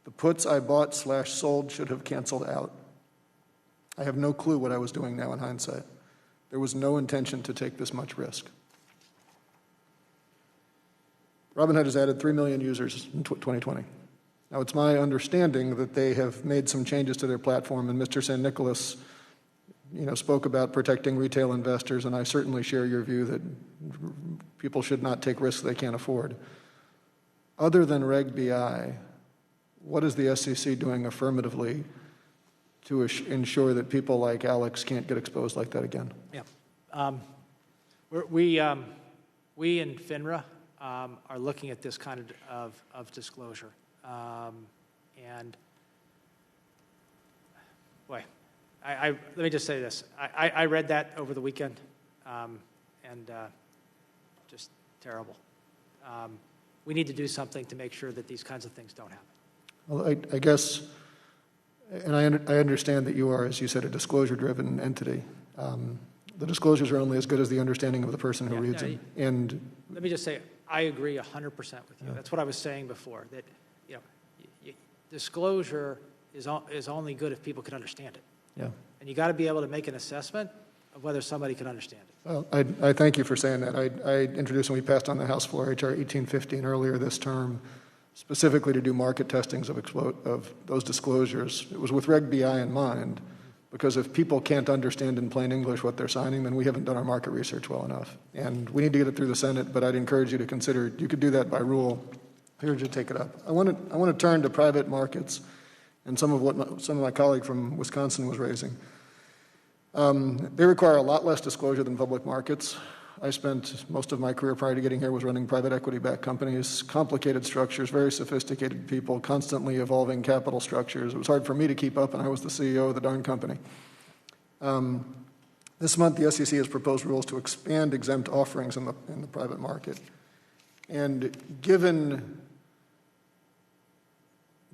The puts I bought/sold should have canceled out. I have no clue what I was doing now in hindsight. There was no intention to take this much risk. Robinhood has added 3 million users in 2020. Now, it's my understanding that they have made some changes to their platform, and Mr. San Nicolas, spoke about protecting retail investors, and I certainly share your view that people should not take risks they can't afford. Other than Reg BI, what is the SEC doing affirmatively to ensure that people like Alex can't get exposed like that again? Yeah. We in FINRA are looking at this kind of disclosure. And boy, let me just say this. I read that over the weekend, and just terrible. We need to do something to make sure that these kinds of things don't happen. Well, I guess, and I understand that you are, as you said, a disclosure-driven entity. The disclosures are only as good as the understanding of the person who reads them. And let me just say, I agree 100% with you. That's what I was saying before. That disclosure is only good if people can understand it. Yeah. And you got to be able to make an assessment of whether somebody can understand it. Well, I thank you for saying that. I introduced when we passed on the House floor H.R. 1815 earlier this term, specifically to do market testings of those disclosures. It was with Reg BI in mind, because if people can't understand in plain English what they're signing, then we haven't done our market research well enough. And we need to get it through the Senate, but I'd encourage you to consider, you could do that by rule. I urge you to take it up. I want to turn to private markets and some of what some of my colleague from Wisconsin was raising. They require a lot less disclosure than public markets. I spent most of my career prior to getting here was running private equity-backed companies, complicated structures, very sophisticated people, constantly evolving capital structures. It was hard for me to keep up, and I was the CEO of the darn company. This month, the SEC has proposed rules to expand exempt offerings in the private market. And given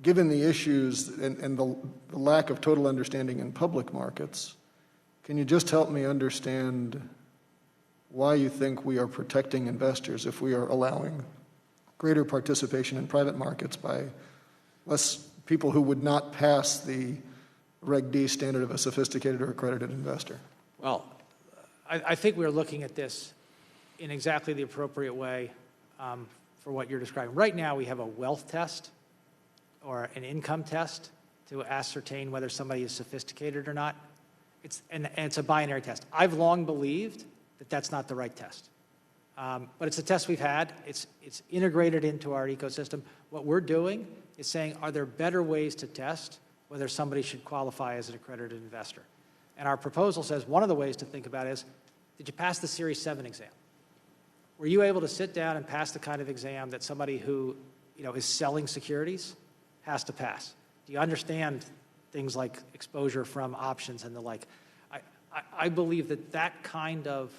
the issues and the lack of total understanding in public markets, can you just help me understand why you think we are protecting investors if we are allowing greater participation in private markets by less people who would not pass the Reg D standard of a sophisticated or accredited investor? Well, I think we're looking at this in exactly the appropriate way for what you're describing. Right now, we have a wealth test or an income test to ascertain whether somebody is sophisticated or not. And it's a binary test. I've long believed that that's not the right test. But it's a test we've had. It's integrated into our ecosystem. What we're doing is saying, are there better ways to test whether somebody should qualify as an accredited investor? And our proposal says one of the ways to think about it is, did you pass the Series 7 exam? Were you able to sit down and pass the kind of exam that somebody who is selling securities has to pass? Do you understand things like exposure from options and the like? I believe that kind of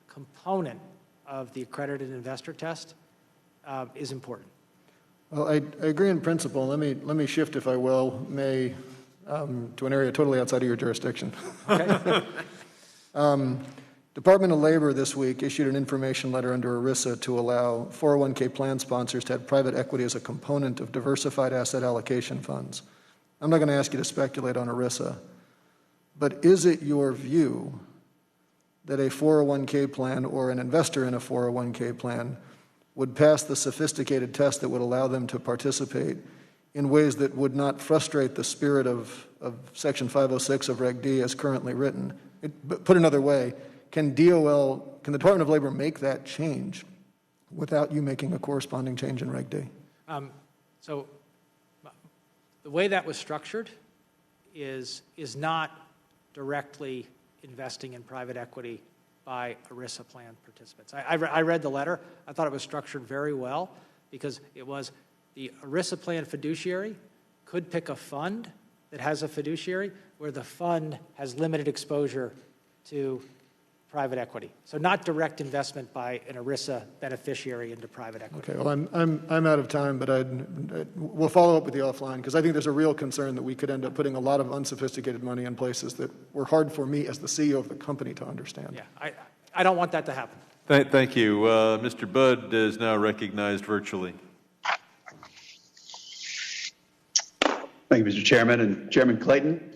component of the accredited investor test is important. Well, I agree in principle. Let me shift, if I will, to an area totally outside of your jurisdiction. Okay. Department of Labor this week issued an information letter under ERISA to allow 401k plan sponsors to have private equity as a component of diversified asset allocation funds. I'm not going to ask you to speculate on ERISA, but is it your view that a 401k plan or an investor in a 401k plan would pass the sophisticated test that would allow them to participate in ways that would not frustrate the spirit of Section 506 of Reg D as currently written? Put another way, can the Department of Labor make that change without you making a corresponding change in Reg D? So the way that was structured is not directly investing in private equity by ERISA plan participants. I read the letter. I thought it was structured very well because it was the ERISA plan fiduciary could pick a fund that has a fiduciary, where the fund has limited exposure to private equity. So not direct investment by an ERISA beneficiary into private equity. Okay, well, I'm out of time, but we'll follow up with you offline, because I think there's a real concern that we could end up putting a lot of unsophisticated money in places that were hard for me as the CEO of the company to understand. Yeah, I don't want that to happen. Thank you. Mr. Budd is now recognized virtually. Thank you, Mr. Chairman. And Chairman Clayton,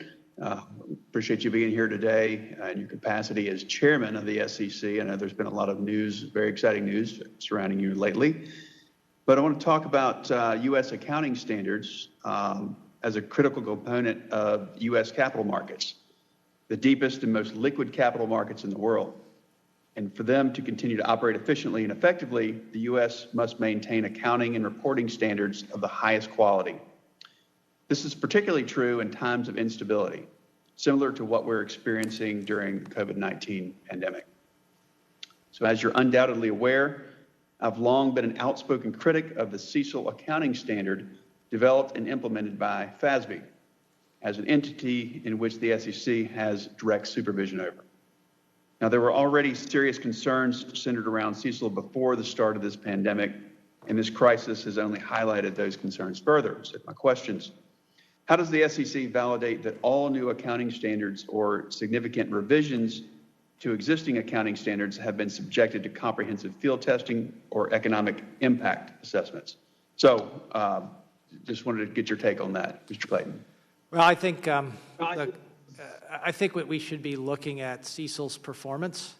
appreciate you being here today in your capacity as chairman of the SEC. I know there's been a lot of news, very exciting news surrounding you lately. But I want to talk about U.S. accounting standards as a critical component of U.S. capital markets, the deepest and most liquid capital markets in the world. And for them to continue to operate efficiently and effectively, the U.S. must maintain accounting and reporting standards of the highest quality. This is particularly true in times of instability, similar to what we're experiencing during the COVID-19 pandemic. So as you're undoubtedly aware, I've long been an outspoken critic of the CECL accounting standard developed and implemented by FASB as an entity in which the SEC has direct supervision over. Now, there were already serious concerns centered around CECL before the start of this pandemic, and this crisis has only highlighted those concerns further. So my questions: how does the SEC validate that all new accounting standards or significant revisions to existing accounting standards have been subjected to comprehensive field testing or economic impact assessments? So just wanted to get your take on that, Mr. Clayton. Well, I think I think what we should be looking at CECL's performance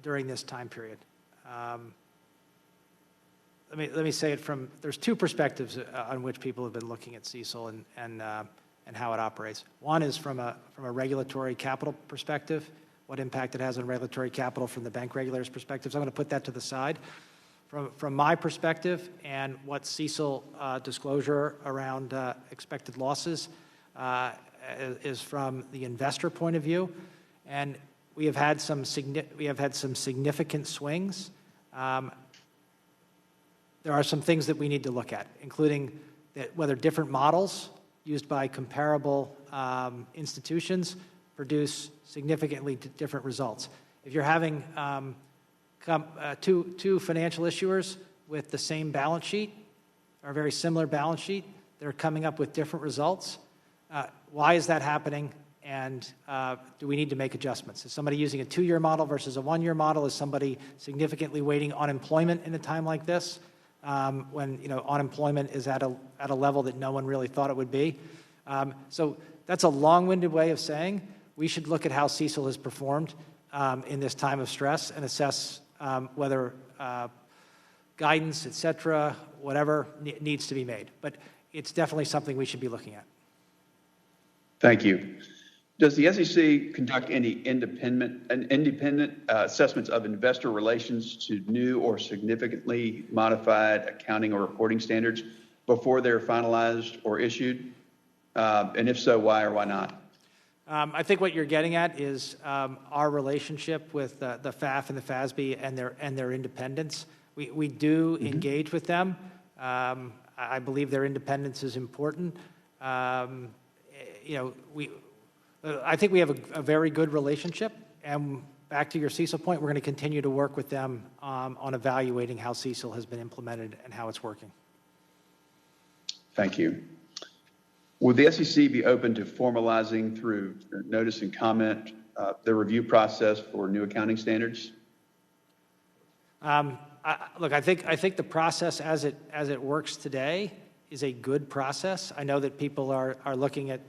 during this time period. Let me say it from, there's two perspectives on which people have been looking at CECL and how it operates. One is from a regulatory capital perspective, what impact it has on regulatory capital from the bank regulators' perspective. So I'm going to put that to the side. From my perspective and what CECL disclosure around expected losses is from the investor point of view, and we have had some significant swings. There are some things that we need to look at, including whether different models used by comparable institutions produce significantly different results. If you're having two financial issuers with the same balance sheet or a very similar balance sheet, they're coming up with different results. Why is that happening? And do we need to make adjustments? Is somebody using a 2-year model versus a 1-year model? Is somebody significantly weighting unemployment in a time like this, when unemployment is at a level that no one really thought it would be? So that's a long-winded way of saying we should look at how CECL has performed in this time of stress and assess whether guidance, et cetera, whatever needs to be made. But it's definitely something we should be looking at. Thank you. Does the SEC conduct any independent assessments of investor relations to new or significantly modified accounting or reporting standards before they're finalized or issued? And if so, why or why not? I think what you're getting at is our relationship with the FAF and the FASB and their independence. We do engage with them. I believe their independence is important. I think we have a very good relationship, and back to your CECL point, we're going to continue to work with them on evaluating how CECL has been implemented and how it's working. Thank you. Would the SEC be open to formalizing through notice and comment the review process for new accounting standards? Look, I think the process as it works today is a good process. I know that people are looking at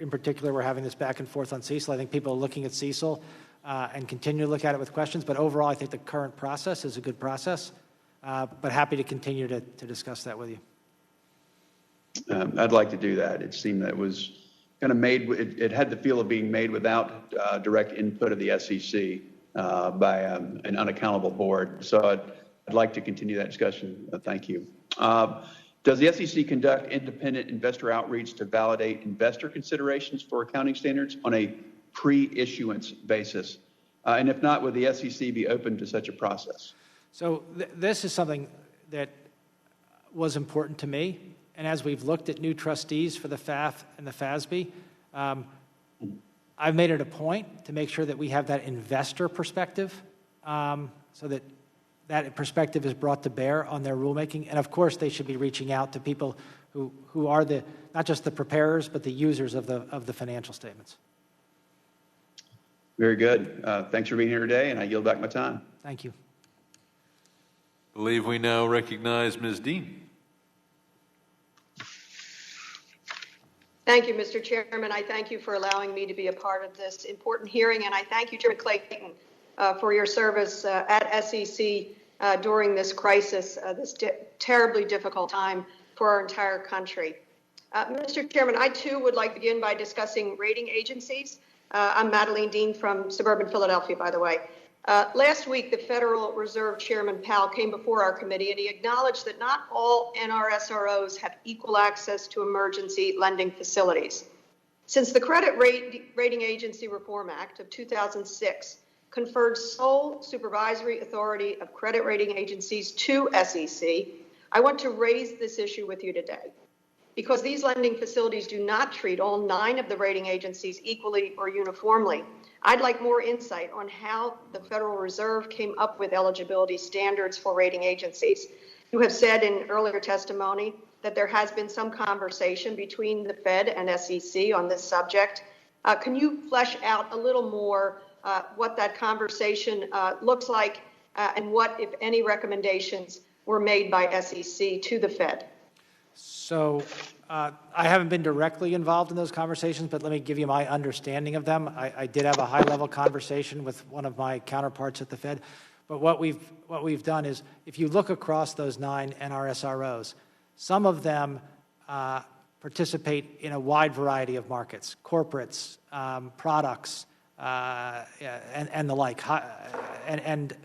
in particular, we're having this back and forth on CECL. I think people are looking at CECL and continue to look at it with questions. But overall, I think the current process is a good process. But happy to continue to discuss that with you. I'd like to do that. It seemed that it was kind of made, it had the feel of being made without direct input of the SEC by an unaccountable board. So I'd like to continue that discussion. Thank you. Does the SEC conduct independent investor outreach to validate investor considerations for accounting standards on a pre-issuance basis? And if not, would the SEC be open to such a process? So this is something that was important to me and as we've looked at new trustees for the FAF and the FASB, I've made it a point to make sure that we have that investor perspective so that that perspective is brought to bear on their rulemaking. And of course, they should be reaching out to people who are not just the preparers, but the users of the financial statements. Very good. Thanks for being here today, and I yield back my time. Thank you. I believe we now recognize Ms. Dean. Thank you, Mr. Chairman. I thank you for allowing me to be a part of this important hearing, and I thank you, Chair Clayton, for your service at SEC during this crisis, this terribly difficult time for our entire country. Mr. Chairman, I too would like to begin by discussing rating agencies. I'm Madeline Dean from suburban Philadelphia, by the way. Last week, the Federal Reserve Chairman Powell came before our committee, and he acknowledged that not all NRSROs have equal access to emergency lending facilities. Since the Credit Rating Agency Reform Act of 2006 conferred sole supervisory authority of credit rating agencies to SEC, I want to raise this issue with you today. Because these lending facilities do not treat all 9 of the rating agencies equally or uniformly, I'd like more insight on how the Federal Reserve came up with eligibility standards for rating agencies. You have said in earlier testimony that there has been some conversation between the Fed and SEC on this subject. Can you flesh out a little more what that conversation looks like and what, if any, recommendations were made by SEC to the Fed? So I haven't been directly involved in those conversations, but let me give you my understanding of them. I did have a high-level conversation with one of my counterparts at the Fed. But what we've done is, if you look across those 9 NRSROs, some of them participate in a wide variety of markets, corporates, products, and the like, and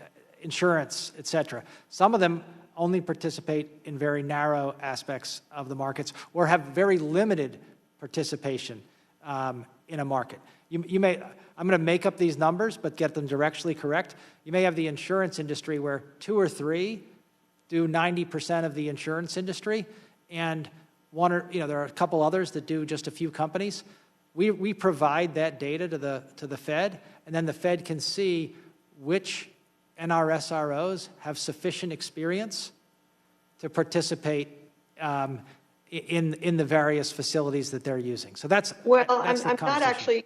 insurance, et cetera. Some of them only participate in very narrow aspects of the markets or have very limited participation in a market. You may, I'm going to make up these numbers, but get them directionally correct. You may have the insurance industry where 2 or 3 do 90% of the insurance industry, and there are a couple others that do just a few companies. We provide that data to the Fed, and then the Fed can see which NRSROs have sufficient experience to participate in the various facilities that they're using. So that's well, that's I'm not actually,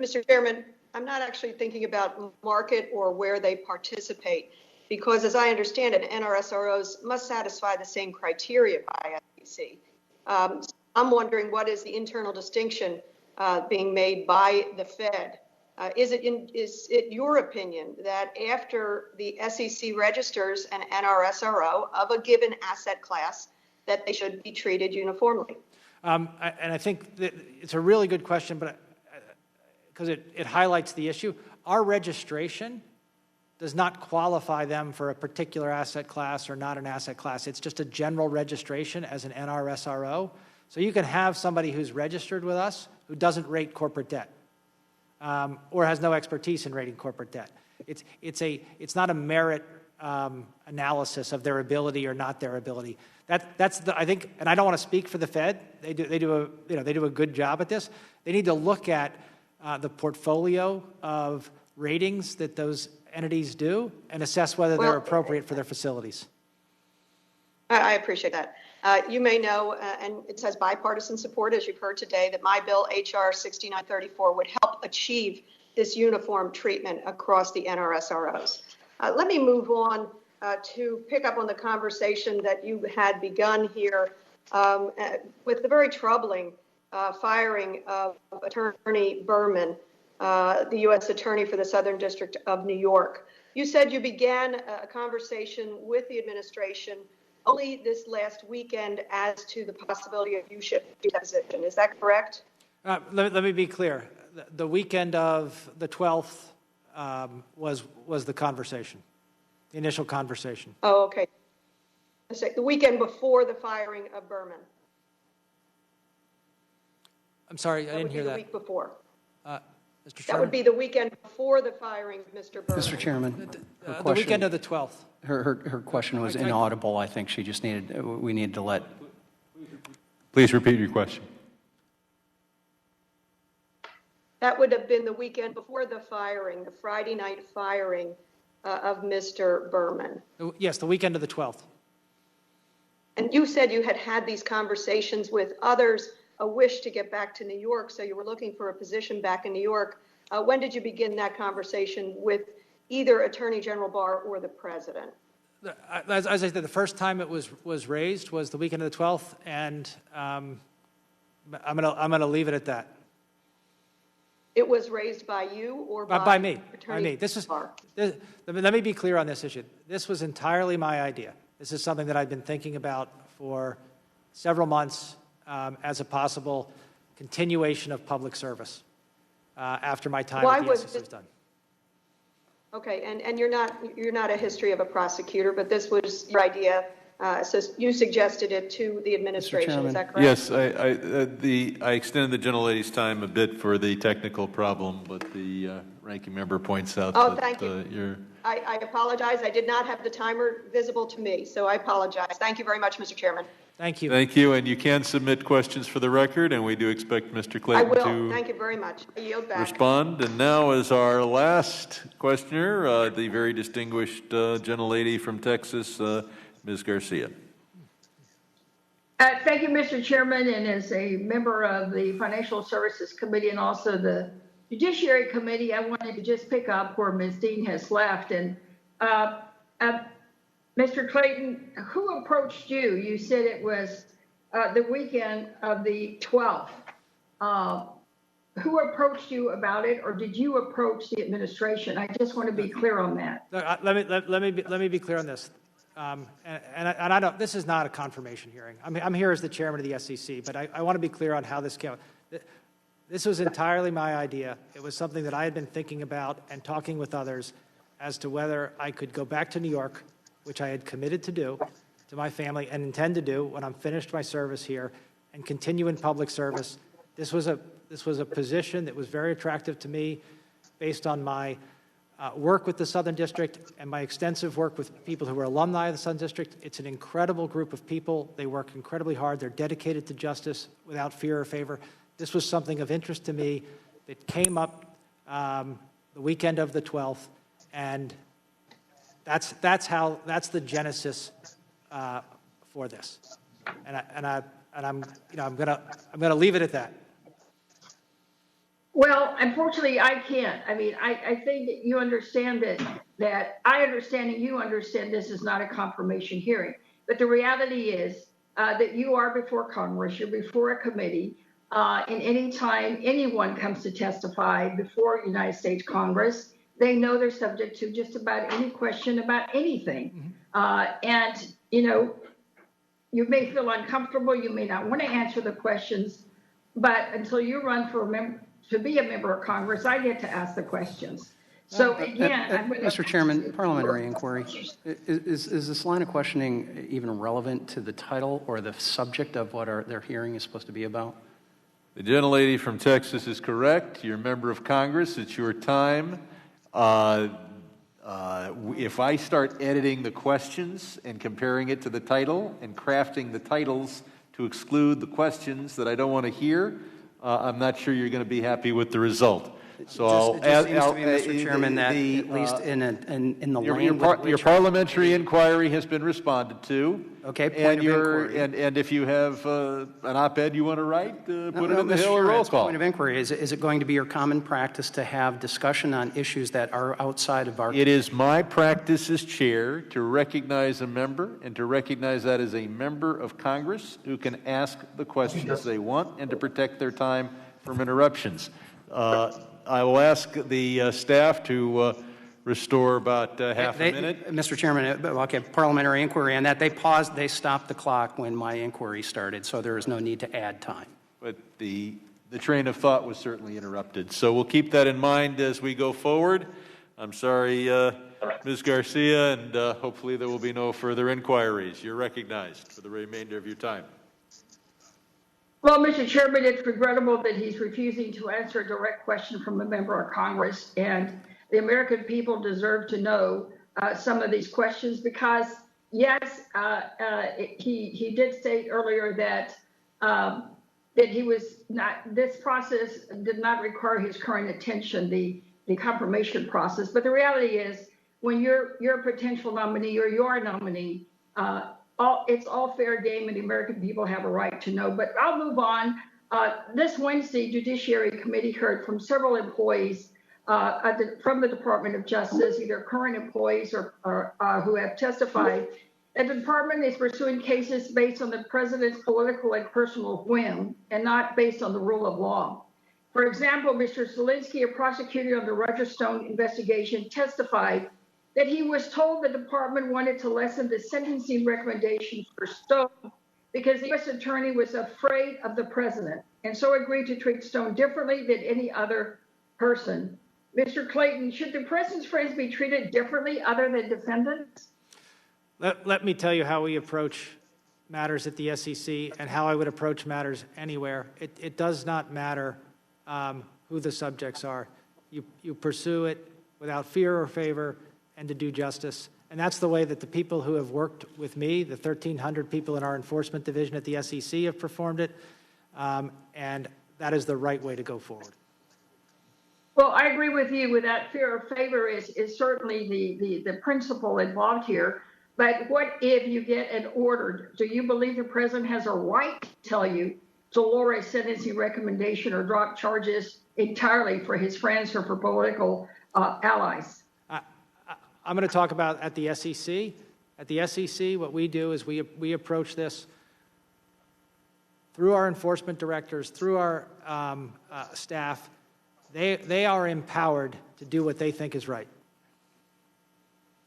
Mr. Chairman, I'm not actually thinking about market or where they participate, because as I understand it, NRSROs must satisfy the same criteria by SEC. I'm wondering, what is the internal distinction being made by the Fed? Is it your opinion that after the SEC registers an NRSRO of a given asset class, that they should be treated uniformly? And I think that it's a really good question, but because it highlights the issue. Our registration does not qualify them for a particular asset class or not an asset class. It's just a general registration as an NRSRO. So you can have somebody who's registered with us who doesn't rate corporate debt. Or has no expertise in rating corporate debt. It's not a merit analysis of their ability or not their ability. I think, and I don't want to speak for the Fed. They do a good job at this. They need to look at the portfolio of ratings that those entities do and assess whether they're appropriate for their facilities. I appreciate that. You may know, and it says bipartisan support, as you've heard today, that my bill, H.R. 6934, would help achieve this uniform treatment across the NRSROs. Let me move on to pick up on the conversation that you had begun here with the very troubling firing of Attorney Berman, the U.S. Attorney for the Southern District of New York. You said you began a conversation with the administration only this last weekend as to the possibility of you shifting your position. Is that correct? Let me be clear. The weekend of the 12th was the conversation, the initial conversation. Oh, okay. The weekend before the firing of Berman. I'm sorry, I didn't hear that. The week before. Mr. Chairman? That would be the weekend before the firing of Mr. Berman. Mr. Chairman, the weekend of the 12th. Her question was inaudible. I think she just we needed to let Please repeat your question. That would have been the weekend before the firing, the Friday night firing of Mr. Berman. Yes, the weekend of the 12th. And you said you had had these conversations with others, a wish to get back to New York, so you were looking for a position back in New York. When did you begin that conversation with either Attorney General Barr or the President? As I said, the first time it was raised was the weekend of the 12th, and I'm gonna leave it at that. It was raised by you or by me? Attorney Barr? Let me be clear on this issue. This was entirely my idea. This is something that I've been thinking about for several months as a possible continuation of public service after my time at the SEC is done. Okay, and you're not a history of a prosecutor, but this was your idea. So you suggested it to the administration, is that correct? Yes, I extended the gentlelady's time a bit for the technical problem, but the ranking member points out that thank you. I apologize. I did not have the timer visible to me, so I apologize. Thank you very much, Mr. Chairman. Thank you. Thank you, and you can submit questions for the record, and we do expect Mr. Clayton to Thank you very much. I yield back. respond. And now is our last questioner, the very distinguished gentlelady from Texas, Ms. Garcia. Thank you, Mr. Chairman, and as a member of the Financial Services Committee and also the Judiciary Committee, I wanted to just pick up where Ms. Dean has left. And Mr. Clayton, who approached you? You said it was the weekend of the 12th. Who approached you about it, or did you approach the administration? I just want to be clear on that. Let me be clear on this. And I don't. This is not a confirmation hearing. I'm here as the chairman of the SEC, but I want to be clear on how this came. This was entirely my idea. It was something that I had been thinking about and talking with others as to whether I could go back to New York, which I had committed to do to my family and intend to do when I'm finished my service here, and continue in public service. This was a position that was very attractive to me based on my work with the Southern District and my extensive work with people who are alumni of the Southern District. It's an incredible group of people. They work incredibly hard. They're dedicated to justice without fear or favor. This was something of interest to me that came up the weekend of the 12th, and that's the genesis for this. And I'm gonna leave it at that. Well, unfortunately, I can't. I mean, I think that you understand that I understand and you understand this is not a confirmation hearing. But the reality is that you are before Congress, you're before a committee, and any time anyone comes to testify before United States Congress, they know they're subject to just about any question about anything. And, you know, you may feel uncomfortable, you may not want to answer the questions, but until you run to be a member of Congress, I get to ask the questions. So again, Mr. Chairman, parliamentary inquiry. Is this line of questioning even relevant to the title or the subject of what their hearing is supposed to be about? The gentlelady from Texas is correct. You're a member of Congress. It's your time. If I start editing the questions and comparing it to the title and crafting the titles to exclude the questions that I don't want to hear, I'm not sure you're going to be happy with the result. So it just seems to me, Mr. Chairman, that at least in the language... Your parliamentary inquiry has been responded to. Okay, point of inquiry. And if you have an op-ed you want to write, put it in the Hill or roll call. Point of inquiry. Is it going to be your common practice to have discussion on issues that are outside of our... It is my practice as chair to recognize a member and to recognize that as a member of Congress who can ask the questions they want and to protect their time from interruptions. I will ask the staff to restore about half a minute. Mr. Chairman, okay, parliamentary inquiry on that. They stopped the clock when my inquiry started, so there is no need to add time. But the train of thought was certainly interrupted. So we'll keep that in mind as we go forward. I'm sorry, Ms. Garcia, and hopefully there will be no further inquiries. You're recognized for the remainder of your time. Well, Mr. Chairman, it's regrettable that he's refusing to answer a direct question from a member of Congress, and the American people deserve to know some of these questions because, yes, he did state earlier that that he was not, this process did not require his current attention, the confirmation process. But the reality is, when you're a potential nominee or you're a nominee, it's all fair game, and the American people have a right to know. But I'll move on. This Wednesday, Judiciary Committee heard from several employees from the Department of Justice, either current employees or who have testified. The department is pursuing cases based on the president's political and personal whim, and not based on the rule of law. For example, Mr. Zielinski, a prosecutor on the Roger Stone investigation, testified that he was told the department wanted to lessen the sentencing recommendations for Stone because the U.S. attorney was afraid of the president, and so agreed to treat Stone differently than any other person. Mr. Clayton, should the president's friends be treated differently other than defendants? Let me tell you how we approach matters at the SEC and how I would approach matters anywhere. It does not matter who the subjects are. You pursue it without fear or favor and to do justice. And that's the way that the people who have worked with me, the 1,300 people in our enforcement division at the SEC, have performed it. And that is the right way to go forward. Well, I agree with you. Without fear or favor is certainly the principle involved here. But what if you get an order? Do you believe the president has a right to tell you to lower a sentencing recommendation or drop charges entirely for his friends or for political allies? I'm going to talk about at the SEC. At the SEC, what we do is we approach this through our enforcement directors, through our staff. They are empowered to do what they think is right.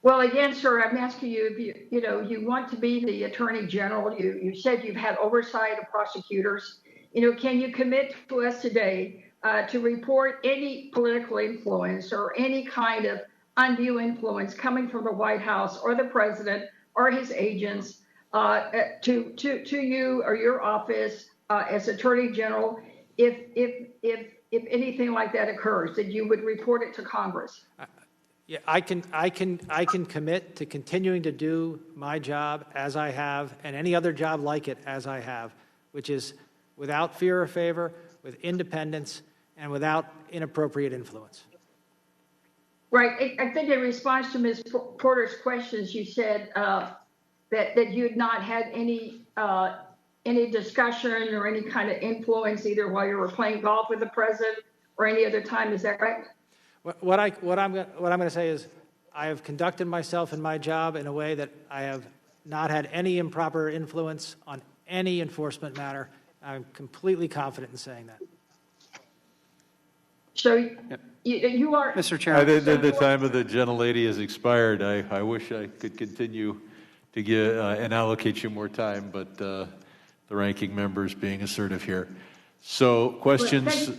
Well, again, sir, I'm asking you if you want to be the Attorney General. You said you've had oversight of prosecutors. Can you commit to us today to report any political influence or any kind of undue influence coming from the White House or the president or his agents to you or your office as Attorney General, if anything like that occurs, that you would report it to Congress? Yeah, I can commit to continuing to do my job as I have, and any other job like it as I have, which is without fear or favor, with independence, and without inappropriate influence. Right. I think in response to Ms. Porter's questions, you said that you had not had any discussion or any kind of influence either while you were playing golf with the president or any other time. Is that right? What I'm going to say is I have conducted myself in my job in a way that I have not had any improper influence on any enforcement matter. I'm completely confident in saying that. So you are, Mr. Chairman. The time of the gentlelady has expired. I wish I could continue to give and allocate you more time, but the ranking member is being assertive here. So questions.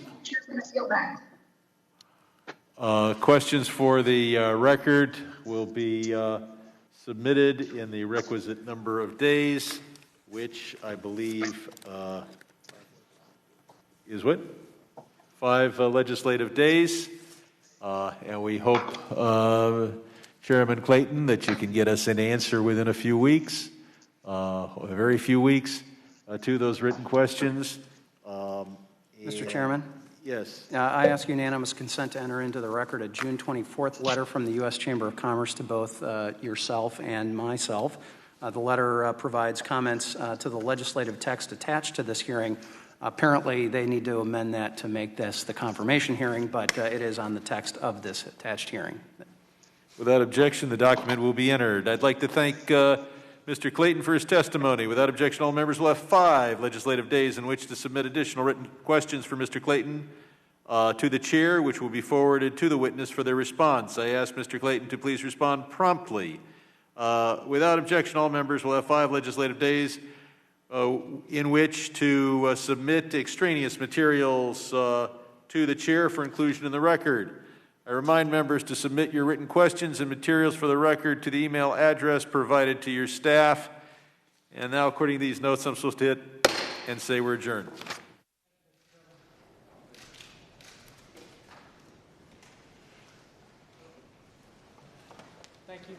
Questions for the record will be submitted in the requisite number of days, which I believe is what? 5 legislative days. And we hope, Chairman Clayton, that you can get us an answer within a few weeks, a very few weeks, to those written questions. Mr. Chairman? Yes. I ask unanimous consent to enter into the record a June 24th letter from the U.S. Chamber of Commerce to both yourself and myself. The letter provides comments to the legislative text attached to this hearing. Apparently, they need to amend that to make this the confirmation hearing, but it is on the text of this attached hearing. Without objection, the document will be entered. I'd like to thank Mr. Clayton for his testimony. Without objection, all members will have 5 legislative days in which to submit additional written questions for Mr. Clayton to the chair, which will be forwarded to the witness for their response. I ask Mr. Clayton to please respond promptly. Without objection, all members will have 5 legislative days in which to submit extraneous materials to the chair for inclusion in the record. I remind members to submit your written questions and materials for the record to the email address provided to your staff. And now, according to these notes, I'm supposed to hit and say we're adjourned. Thank you.